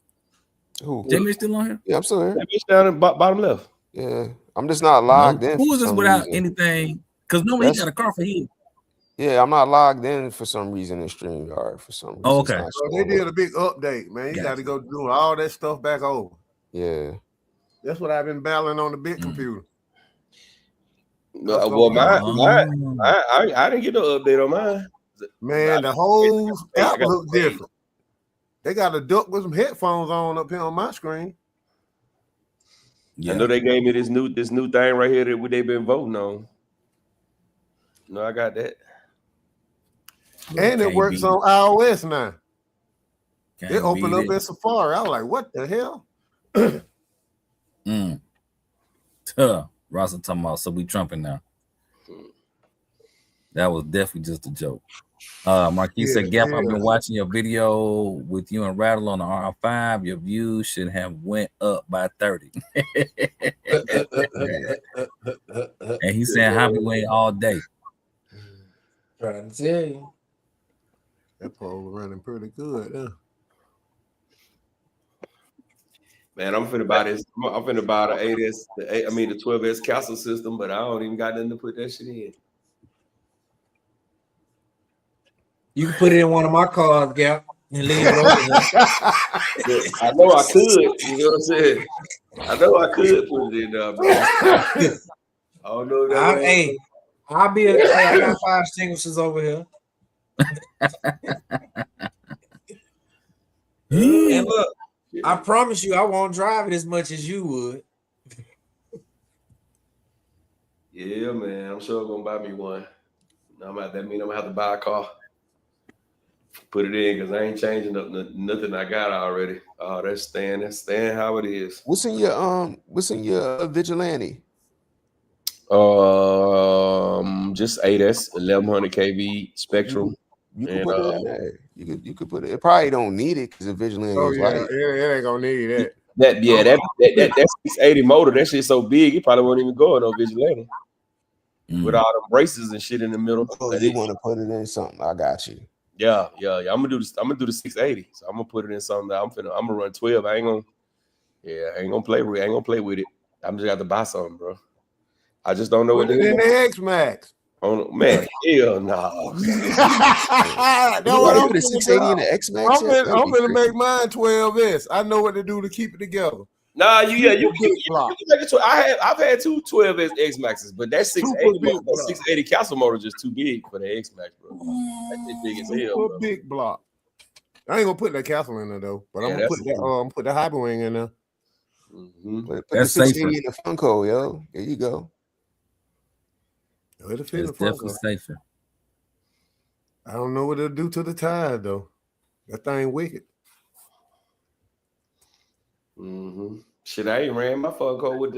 Speaker 5: Who?
Speaker 2: J Mitch still on here?
Speaker 5: Yeah, I'm still here.
Speaker 1: That bitch down in bottom left.
Speaker 5: Yeah, I'm just not logged in.
Speaker 2: Who
Speaker 5: for
Speaker 2: is this
Speaker 5: some
Speaker 2: without
Speaker 5: reason.
Speaker 2: anything? Because normally he got a car for him.
Speaker 5: Yeah, I'm not logged in for some reason in StreamYard for some reason.
Speaker 2: Oh,
Speaker 5: It's
Speaker 2: okay.
Speaker 5: not
Speaker 6: So they
Speaker 5: showing
Speaker 6: did
Speaker 5: up.
Speaker 6: a big update, man. You got to go do all that stuff back over.
Speaker 5: Yeah.
Speaker 6: That's what I've been battling on the big computer.
Speaker 1: Well, I didn't get no update on mine.
Speaker 6: Man, the whole app look different. They got a duck with some headphones on up here on my screen.
Speaker 1: I know they gave me this new thing right here that they've been voting on. No, I got that.
Speaker 6: And it works on iOS now. They
Speaker 2: Can't
Speaker 6: opened
Speaker 2: beat
Speaker 6: up
Speaker 2: it.
Speaker 6: at Safari. I was like, what the hell?
Speaker 2: Russell talking about, so we trumping now. That was definitely just a joke. Marquis said, Gap, I've been watching your video with you and Rattle on the R5. Your views should have went up by 30. And he's saying Hobby Way all day.
Speaker 8: Trying to tell you.
Speaker 6: That pole was running pretty good. Huh?
Speaker 1: Man, I'm finna buy this. I'm finna buy the 8S, the 12S Castle system, but I don't even got nothing to put that shit in.
Speaker 8: You can put it in one of my cars, Gap, and leave it over there.
Speaker 1: I know I could. You know what I'm saying? I know I could put it in there, bro. I don't know.
Speaker 8: I got 5 extinguishers over here. And look, I promise you, I won't drive it as much as you would.
Speaker 1: Yeah, man. I'm sure I'm gonna buy me one. That mean I'm gonna have to buy a car. Put it in because I ain't changing up nothing I got already. Oh, that's staying how it is.
Speaker 5: What's in your Vigilante?
Speaker 1: Just 8S, 1100 kV Spectrum.
Speaker 5: You can put it in there. You could put it. It probably don't need it because the Vigilante is light.
Speaker 6: It ain't gonna need that.
Speaker 1: That 680 motor, that shit's so big, it probably won't even go in no Vigilante. With all the braces and shit in the middle.
Speaker 5: Oh, you want to put it in something? I got you.
Speaker 1: Yeah. I'm gonna do the 680. So I'm gonna put it in something that I'm gonna run 12. I ain't gonna play with it. I'm just got to buy something, bro. I just don't know
Speaker 6: what it is. In the X-Max.
Speaker 1: Oh man, hell no.
Speaker 5: Put a 680 in the X-Max.
Speaker 6: I'm gonna make mine 12S. I know what to do to keep it together.
Speaker 1: Nah, you can make it. I've had 2 12S X-Maxes, but that 680 Castle motor just too big for the X-Max, bro. That's big as hell, bro.
Speaker 6: Big block. I ain't gonna put that Castle in there though, but I'm gonna put the Hybrid Wing in there.
Speaker 5: Put the 680 in the Funko, yo. There you go.
Speaker 2: It's definitely safer.
Speaker 6: I don't know what it'll do to the tire though. That thing wicked.
Speaker 1: Shit, I ain't ran my Funko with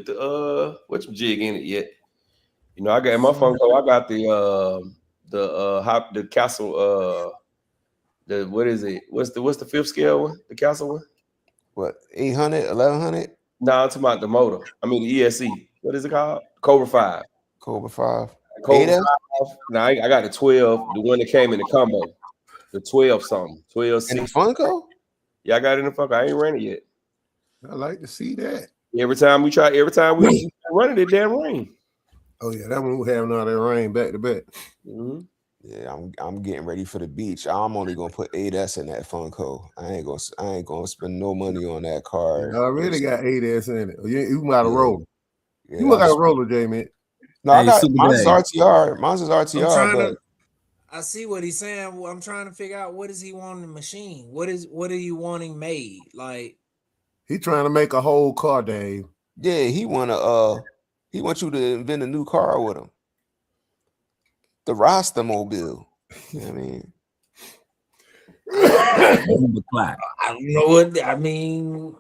Speaker 1: the what's jig in it yet. You know, I got my Funko. I got the Castle. The what is it? What's the 5th scale one? The Castle one?
Speaker 5: What 800, 1100?
Speaker 1: No, I'm talking about the motor. I mean the ESC. What is it called? Cobra 5.
Speaker 5: Cobra 5.
Speaker 1: Cobra 5. Now I got the 12, the one that came in the combo. The 12 something. 12
Speaker 5: in the Funko?
Speaker 1: Yeah, I got it in the Funko. I ain't ran it yet.
Speaker 6: I like to see that.
Speaker 1: Every time we run it damn rain.
Speaker 6: Oh yeah, that one we having all that rain back to back.
Speaker 5: Yeah, I'm getting ready for the beach. I'm only gonna put 8S in that Funko. I ain't gonna spend no money on that car.
Speaker 6: I already got 8S in it. You got a roller. Yeah, you got a roller, J man.
Speaker 5: No, I got mine's RTR. Mine's is RTR.
Speaker 8: I see what he's saying. Well, I'm trying to figure out what does he want in the machine? What are you wanting made? Like
Speaker 6: he trying to make a whole car, Dave.
Speaker 5: Yeah, he wants you to invent a new car with him. The Rasta Mobile. You know what I mean?
Speaker 8: I don't know what I mean.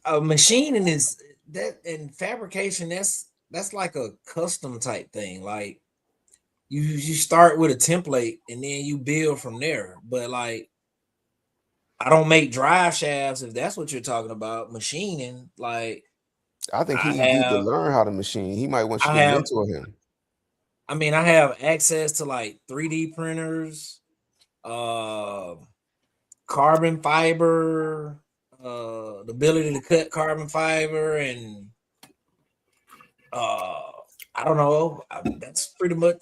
Speaker 8: A machining is that, and fabrication, that's like a custom type thing. Like you start with a template and then you build from there. But like I don't make drive shafts if that's what you're talking about. Machining, like
Speaker 5: I think he need to learn how to machine. He might want you to mentor him.
Speaker 8: I mean, I have access to like 3D printers, carbon fiber, the ability to cut carbon fiber, and I don't know. That's pretty much.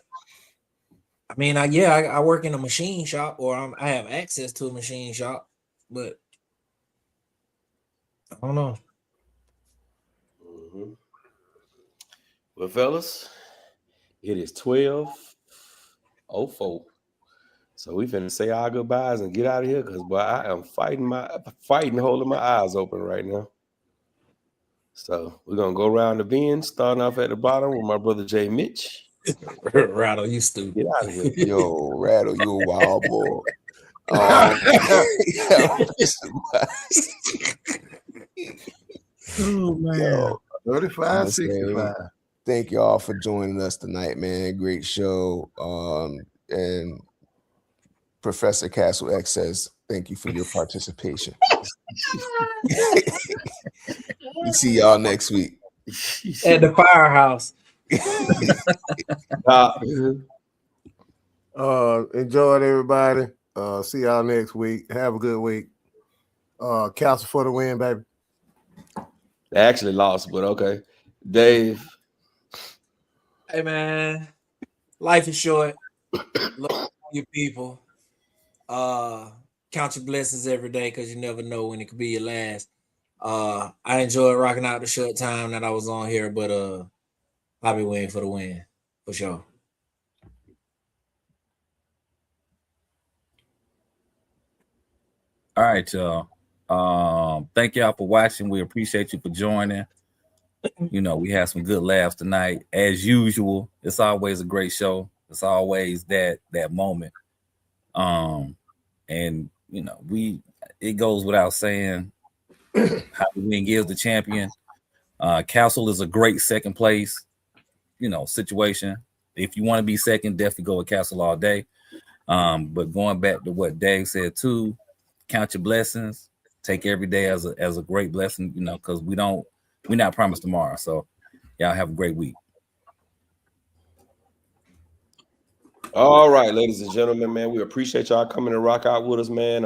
Speaker 8: I mean, I work in a machine shop, or I have access to a machine shop, but I don't know.
Speaker 1: Well, fellas, it is 12:04. So we finna say our goodbyes and get out of here, because boy, I am fighting holding my eyes open right now. So we're gonna go around the bend, starting off at the bottom with my brother Jay Mitch.
Speaker 8: Rattle, you stupid.
Speaker 1: Get out of here.
Speaker 5: Yo, Rattle, you a wild boy.
Speaker 6: Oh man,
Speaker 5: Yo,
Speaker 6: 35, 65.
Speaker 5: thank y'all for joining us tonight, man. Great show. And Professor Castle X says, thank you for your participation. We see y'all next week.
Speaker 8: At the firehouse.
Speaker 6: Enjoyed everybody. See y'all next week. Have a good week. Castle for the win, baby.
Speaker 1: They actually lost, but okay. Dave.
Speaker 8: Hey man, life is short. Love your people. Count your blessings every day because you never know when it could be your last. I enjoyed rocking out the short time that I was on here, but I'll be waiting for the win for sure.
Speaker 2: All right, y'all. Thank y'all for watching. We appreciate you for joining. You know, we had some good laughs tonight. As usual, it's always a great show. It's always that moment. And you know, it goes without saying how the win gives the champion. Castle is a great second place, you know, situation. If you want to be second, definitely go with Castle all day. But going back to what Dave said too, count your blessings. Take every day as a great blessing, you know, because we're not promised tomorrow. So y'all have a great week.
Speaker 1: All right, ladies and gentlemen, man, we appreciate y'all coming to rock out with us, man.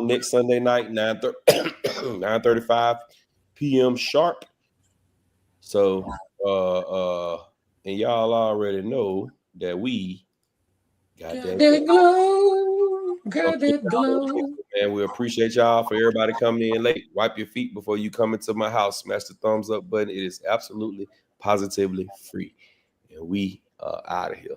Speaker 1: Next Sunday night, 9:35 p.m. sharp. So, and y'all already know that we got that
Speaker 8: glow, got that glow.
Speaker 1: Man, we appreciate y'all for everybody coming in late. Wipe your feet before you come into my house. Smash the thumbs up button. It is absolutely, positively free. And we are out of here.